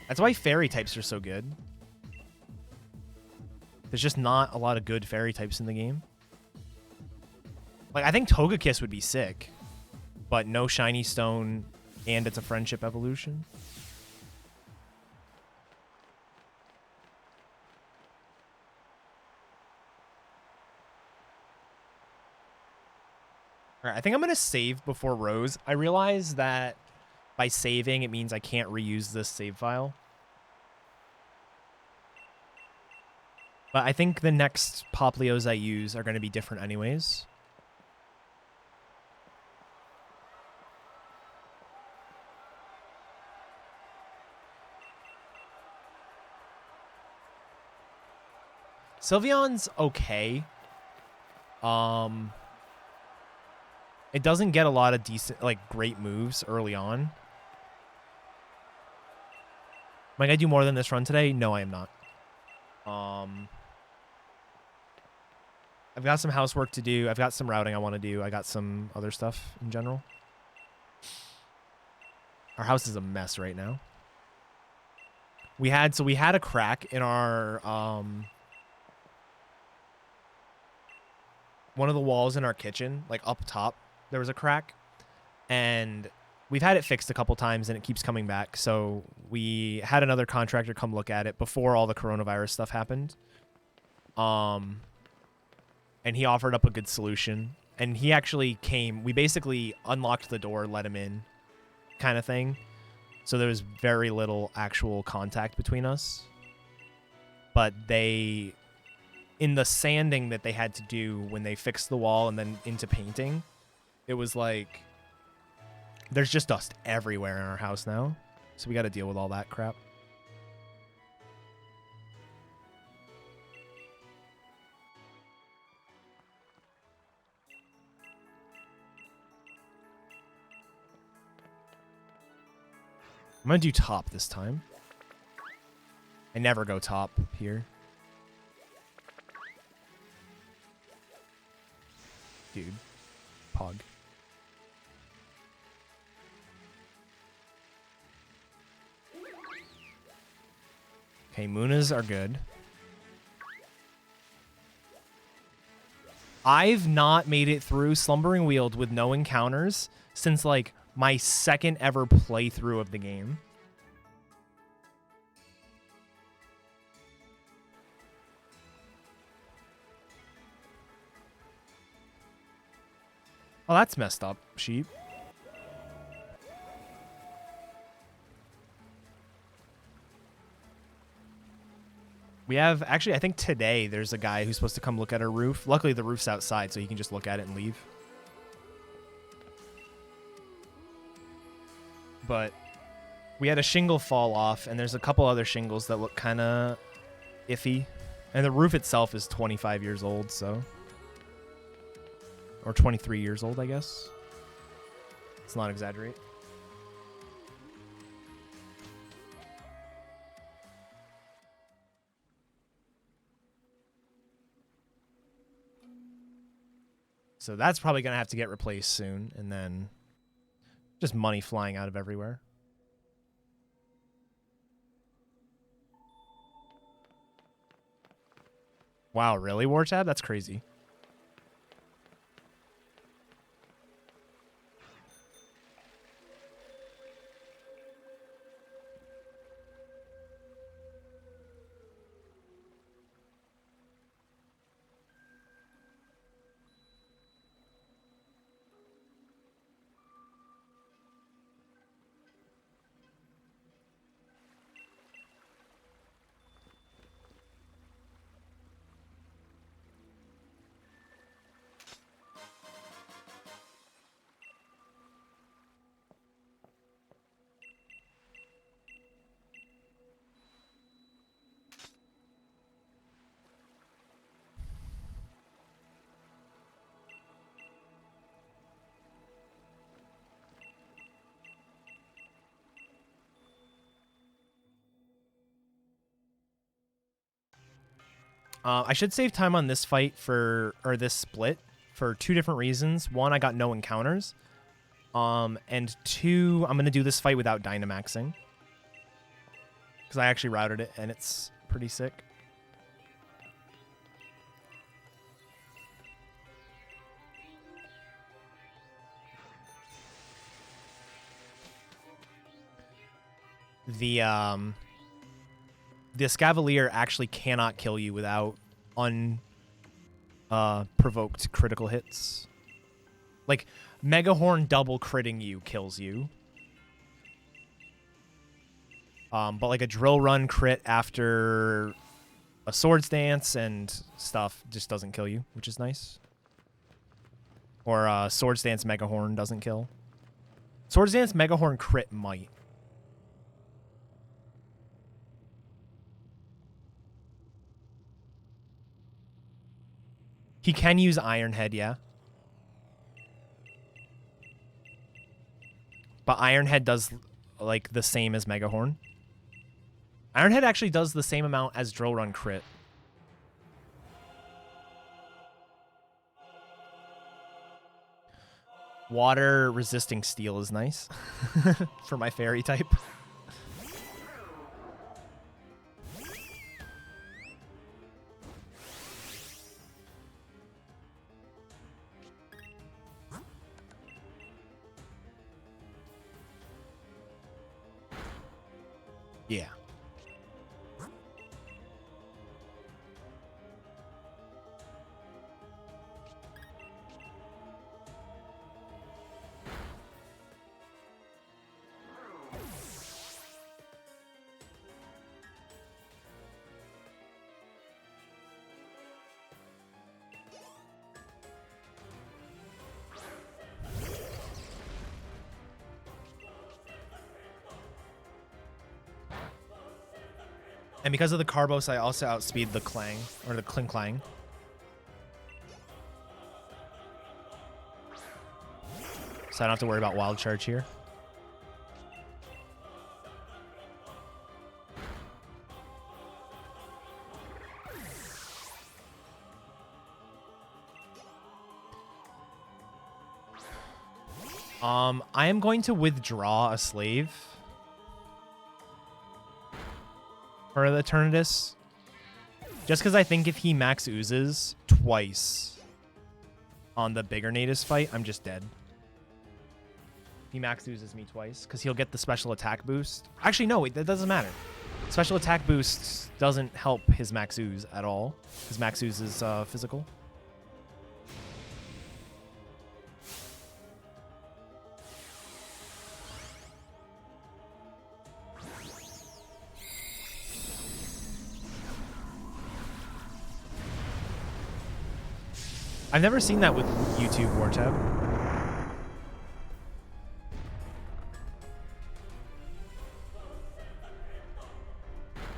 That's why fairy types are so good. There's just not a lot of good fairy types in the game. Like, I think Togekiss would be sick, but no shiny stone, and it's a friendship evolution. All right, I think I'm going to save before Rose. I realize that by saving, it means I can't reuse this save file. But I think the next Popplios I use are going to be different anyways. Sylveon's okay. It doesn't get a lot of decent, like, great moves early on. Am I going to do more than this run today? No, I am not. I've got some housework to do. I've got some routing I want to do. I got some other stuff in general. Our house is a mess right now. We had a crack in our one of the walls in our kitchen, like up top. There was a crack, and we've had it fixed a couple times, and it keeps coming back. So we had another contractor come look at it before all the coronavirus stuff happened. And he offered up a good solution. And he actually came. We basically unlocked the door, let him in, kind of thing. So there was very little actual contact between us. But they, in the sanding that they had to do when they fixed the wall and then into painting, it was like, there's just dust everywhere in our house now. So we got to deal with all that crap. I'm going to do top this time. I never go top here. Dude. Pog. Okay, Munas are good. I've not made it through Slumbering Weald with no encounters since, like, my second ever playthrough of the game. Oh, that's messed up, sheep. We have, actually, I think today there's a guy who's supposed to come look at our roof. Luckily, the roof's outside, so he can just look at it and leave. But we had a shingle fall off, and there's a couple other shingles that look kind of iffy. And the roof itself is 25 years old, so... Or 23 years old, I guess. Let's not exaggerate. So that's probably going to have to get replaced soon, and then just money flying out of everywhere. Wow, really, Warchad? That's crazy. I should save time on this fight or this split for 2 different reasons. 1, I got no encounters. And 2, I'm going to do this fight without Dynamaxing. Because I actually routed it, and it's pretty sick. The Escavalier actually cannot kill you without unprovoked critical hits. Like, Megahorn double critting you kills you. But like a Drill Run crit after a Swords Dance and stuff just doesn't kill you, which is nice. Or Swords Dance Megahorn doesn't kill. Swords Dance Megahorn crit might. He can use Iron Head, yeah. But Iron Head does like the same as Megahorn. Iron Head actually does the same amount as Drill Run crit. Water resisting steel is nice for my fairy type. Yeah. And because of the Carbos, I also outspeed the Clang, or the Cling Clang. So I don't have to worry about Wild Charge here. I am going to withdraw a slave. For the Eternatus. Just because I think if he max oozes twice on the bigger Natus fight, I'm just dead. He max oozes me twice because he'll get the special attack boost. Actually, no, wait, that doesn't matter. Special attack boost doesn't help his max ooze at all. His max ooze is physical. I've never seen that with YouTube Wartab.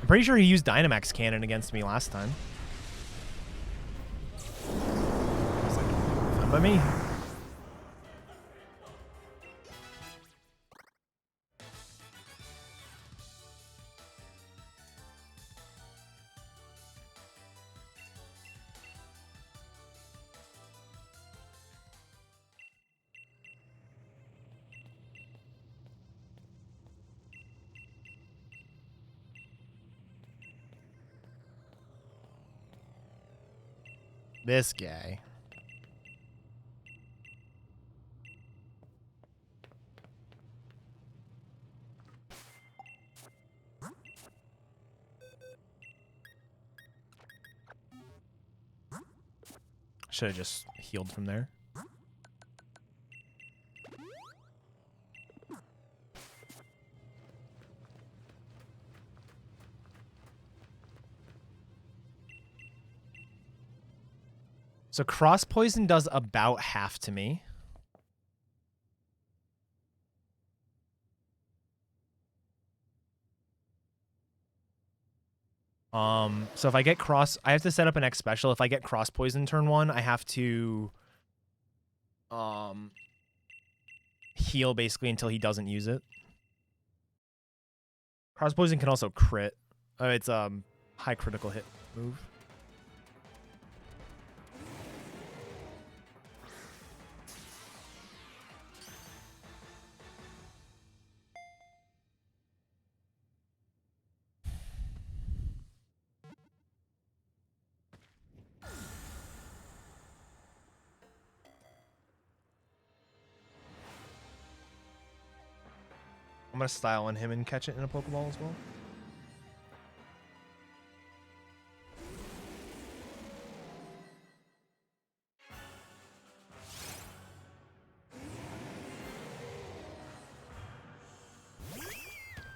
I'm pretty sure he used Dynamax Cannon against me last time. I was like, fine by me. This guy. Should have just healed from there. So cross poison does about half to me. So if I get cross, I have to set up an X special. If I get cross poison turn 1, I have to heal basically until he doesn't use it. Cross poison can also crit. It's high critical hit move. I'm going to style on him and catch it in a Pokeball as well.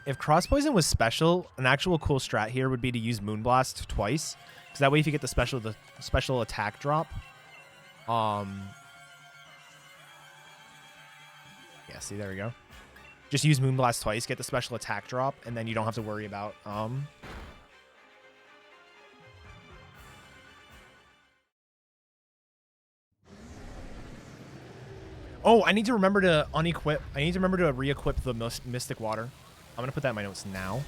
If Cross Poison was special, an actual cool strat here would be to use Moonblast twice. Because that way if you get the special attack drop. Yeah, see, there we go. Just use Moonblast twice, get the special attack drop, and then you don't have to worry about Oh, I need to remember to unequip. I need to remember to re-equip the Mystic Water. I'm going to put that in my notes now.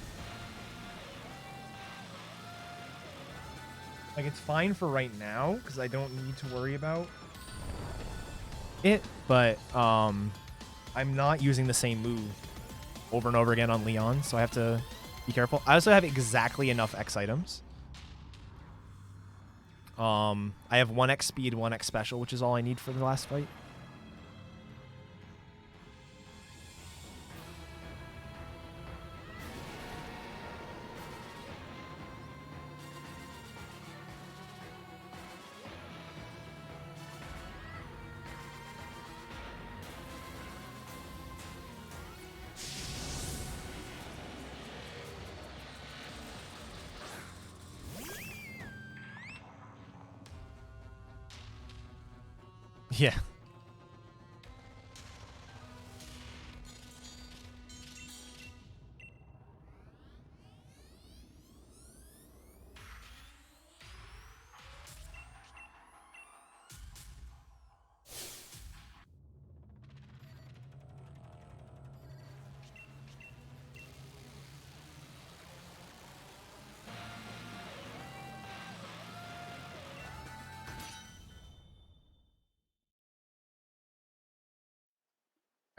Like, it's fine for right now, because I don't need to worry about it. But, I'm not using the same move over and over again on Leon, so I have to be careful. I also have exactly enough X items. I have 1x speed, 1x special, which is all I need for the last fight. Yeah.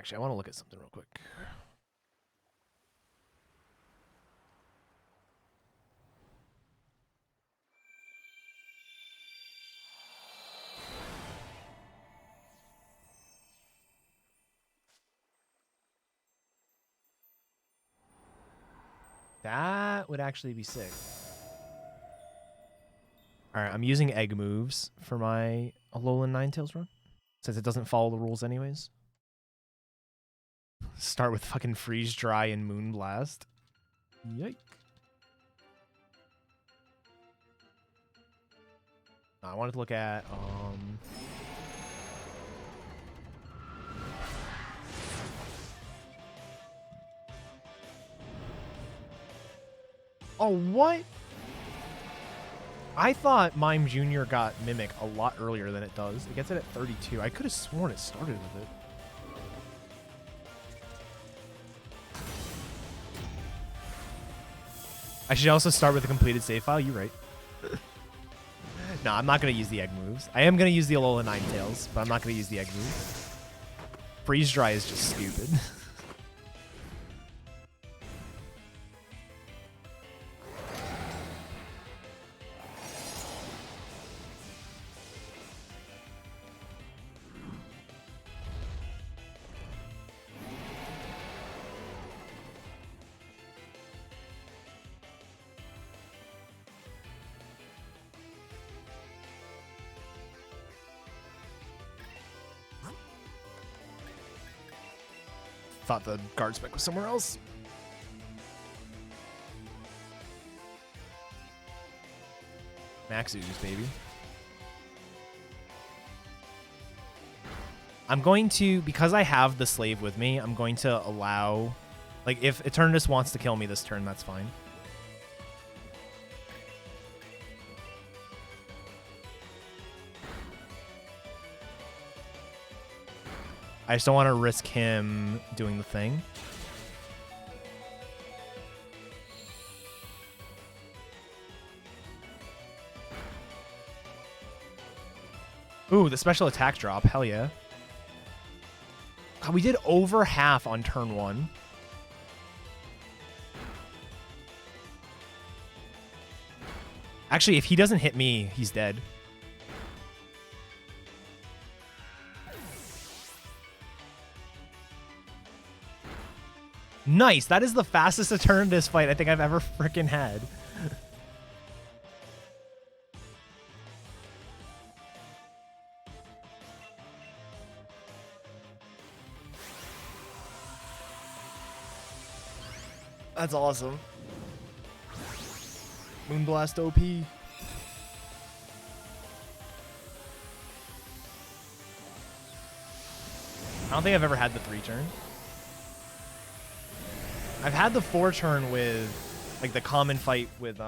Actually, I want to look at something real quick. That would actually be sick. Alright, I'm using egg moves for my Alolan Ninetales run, since it doesn't follow the rules anyways. Start with fucking Freeze Dry and Moonblast. Yike. I wanted to look at, Oh, what? I thought Mime Jr. got Mimic a lot earlier than it does. It gets it at 32. I could have sworn it started with it. I should also start with a completed save file. You're right. No, I'm not going to use the egg moves. I am going to use the Alola Ninetales, but I'm not going to use the egg moves. Freeze Dry is just stupid. Thought the guard spec was somewhere else. Max Ooze, baby. I'm going to, because I have the slave with me, I'm going to allow, like, if Eternatus wants to kill me this turn, that's fine. I just don't want to risk him doing the thing. Ooh, the special attack drop. Hell yeah. God, we did over half on turn 1. Actually, if he doesn't hit me, he's dead. Nice. That is the fastest Eternatus fight I think I've ever freaking had. That's awesome. Moonblast OP. I don't think I've ever had the 3-turn. I've had the 4-turn with, like, the common fight with,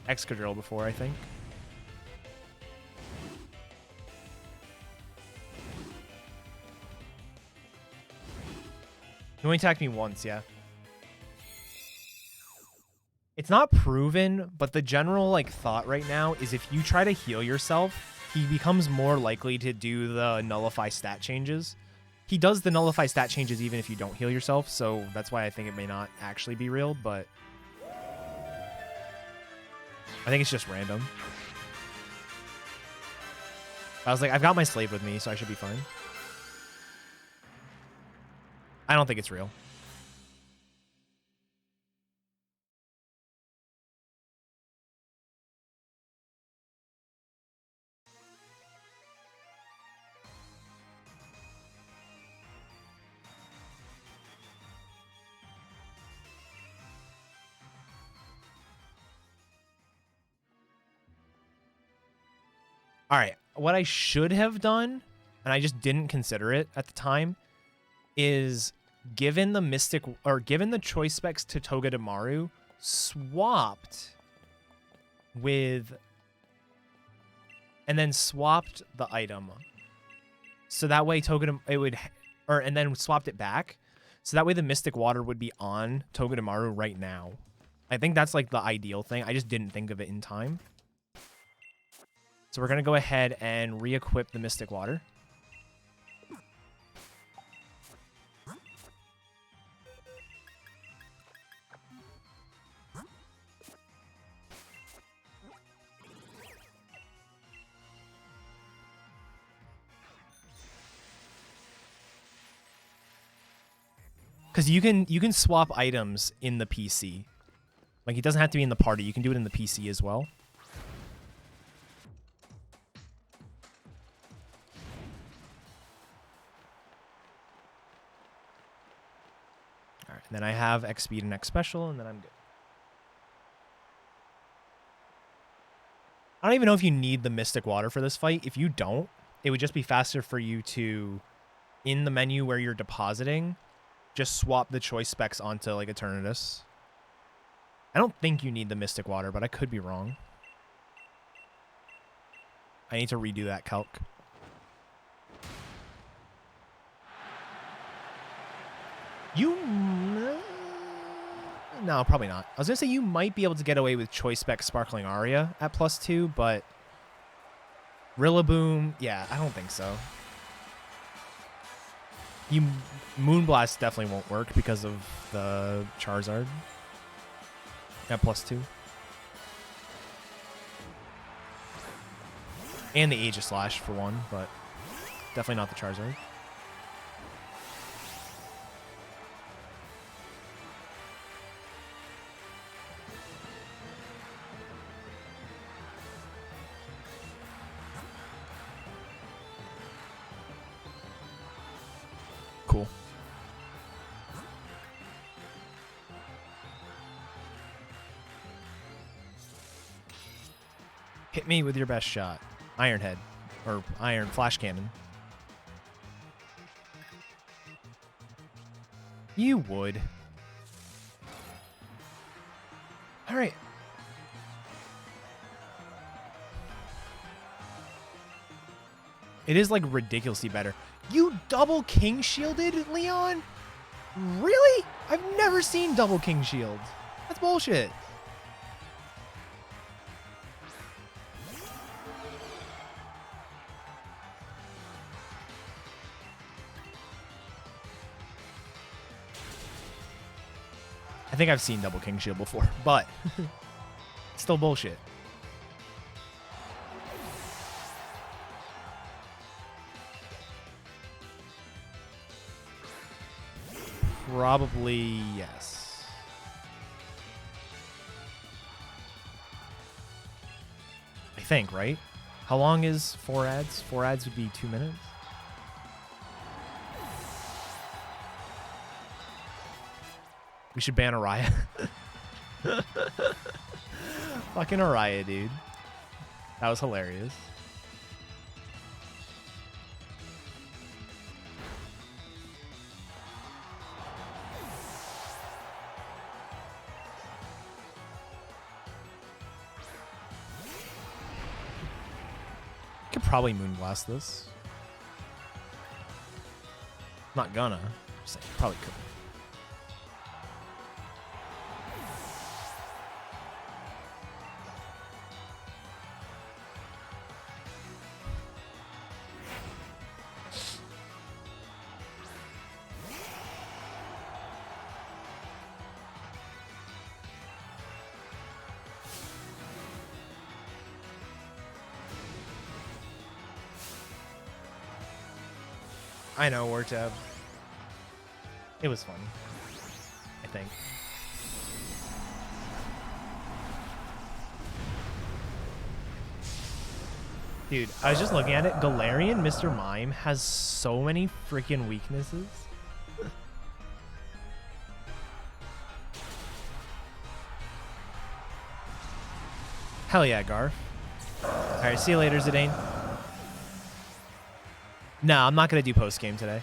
Excadrill before, I think. He only attacked me once, yeah. It's not proven, but the general, like, thought right now is if you try to heal yourself, he becomes more likely to do the nullify stat changes. He does the nullify stat changes even if you don't heal yourself, so that's why I think it may not actually be real, but I think it's just random. I was like, I've got my slave with me, so I should be fine. I don't think it's real. All right, what I should have done, and I just didn't consider it at the time, is given the Mystic, or given the choice specs to Togedemaru, swapped with, and then swapped the item. So that way it would, or, and then swapped it back. So that way the Mystic Water would be on Togedemaru right now. I think that's like the ideal thing. I just didn't think of it in time. So we're going to go ahead and re-equip the Mystic Water. Because you can swap items in the PC. Like, it doesn't have to be in the party. You can do it in the PC as well. All right, and then I have X speed and X special, and then I'm good. I don't even know if you need the Mystic Water for this fight. If you don't, it would just be faster for you to, in the menu where you're depositing, just swap the choice specs onto, like, Eternatus. I don't think you need the Mystic Water, but I could be wrong. I need to redo that calc. No, probably not. I was going to say you might be able to get away with choice spec Sparkling Aria at +2, but Rillaboom, yeah, I don't think so. Moonblast definitely won't work because of the Charizard at +2. And the Aegislash for one, but definitely not the Charizard. Cool. Hit me with your best shot. Iron Head. Or Iron Flash Cannon. You would. Alright. It is, like, ridiculously better. You double King Shielded, Leon? Really? I've never seen double King Shield. That's bullshit. I think I've seen double King Shield before, but it's still bullshit. Probably yes. I think, right? How long is 4 ads? 4 ads would be 2 minutes. We should ban Araya. Fucking Araya, dude. That was hilarious. Could probably Moonblast this. Not gonna. Just saying, probably could. I know, War Tab. It was fun. I think. Dude, I was just looking at it. Galarian Mr. Mime has so many freaking weaknesses. Hell yeah, Garf. Alright, see you later, Zidane. No, I'm not going to do post-game today.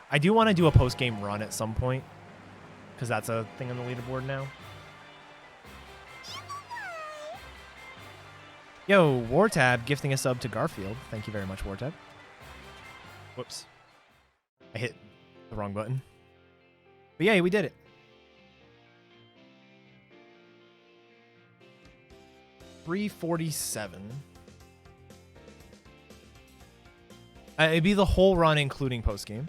I do want to do a post-game run at some point, because that's a thing on the leaderboard now. Yo, Wartab gifting a sub to Garfield. Thank you very much, Wartab. Whoops. I hit the wrong button. But yeah, we did it. $347. It'd be the whole run, including post-game.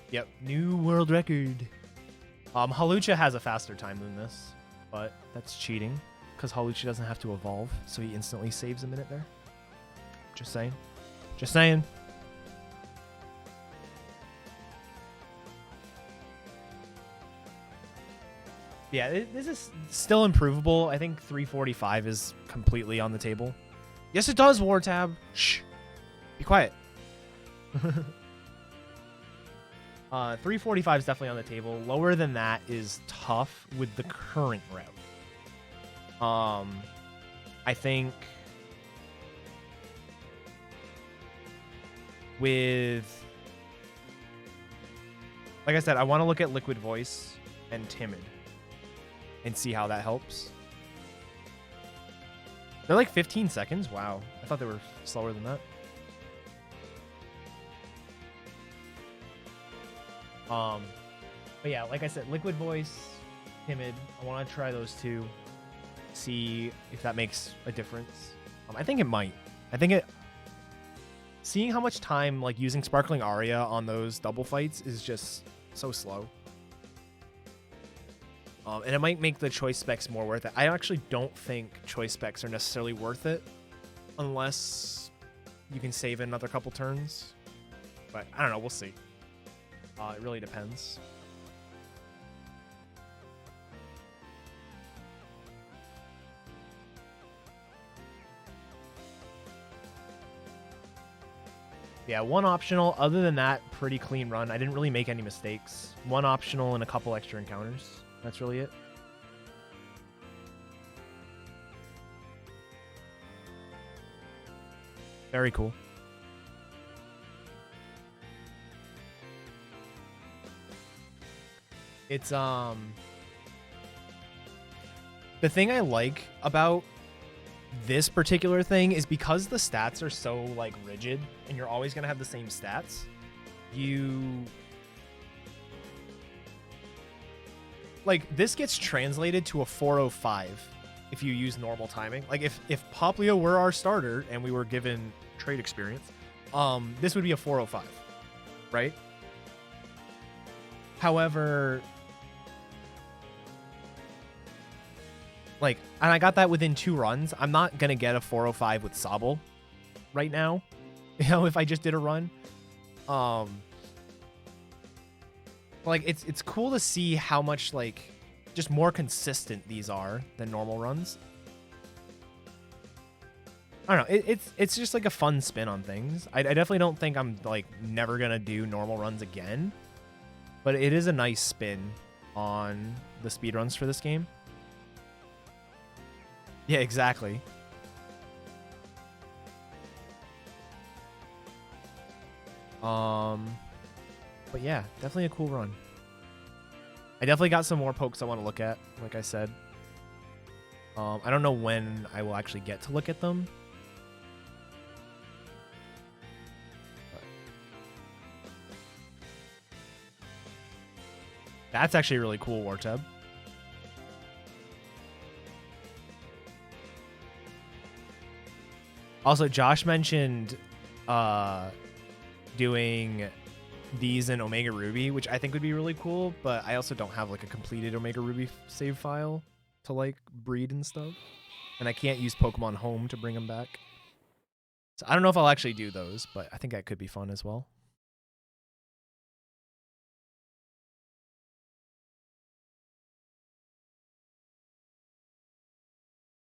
Yep, new world record. Halucha has a faster time than this, but that's cheating because Halucha doesn't have to evolve, so he instantly saves a minute there. Just saying. Just saying. Yeah, this is still improvable. I think 345 is completely on the table. Yes, it does, Wartab. Shh. Be quiet. 345 is definitely on the table. Lower than that is tough with the current route. I think with, like I said, I want to look at Liquid Voice and Timid and see how that helps. They're like 15 seconds. Wow. I thought they were slower than that. But yeah, like I said, Liquid Voice, Timid. I want to try those two. See if that makes a difference. I think it might. I think it... Seeing how much time, like, using Sparkling Aria on those double fights is just so slow. And it might make the choice specs more worth it. I actually don't think choice specs are necessarily worth it unless you can save another couple turns. But I don't know. We'll see. It really depends. Yeah, one optional. Other than that, pretty clean run. I didn't really make any mistakes. One optional and a couple extra encounters. That's really it. Very cool. It's the thing I like about this particular thing is because the stats are so like rigid and you're always going to have the same stats, like this gets translated to a 405 if you use normal timing. Like if Poplio were our starter and we were given trade experience, this would be a 405, right? However, like, and I got that within 2 runs. I'm not going to get a 405 with Sobble. right now. You know, if I just did a run. Like it's cool to see how much like just more consistent these are than normal runs. I don't know. It's just like a fun spin on things. I definitely don't think I'm like never gonna do normal runs again, but it is a nice spin on the speedruns for this game. Yeah, exactly. But yeah, definitely a cool run. I definitely got some more pokes I want to look at, like I said. I don't know when I will actually get to look at them. That's actually really cool, Warteb. Also, Josh mentioned doing these in Omega Ruby, which I think would be really cool, but I also don't have like a completed Omega Ruby save file to like breed and stuff. And I can't use Pokemon Home to bring them back. So I don't know if I'll actually do those, but I think that could be fun as well.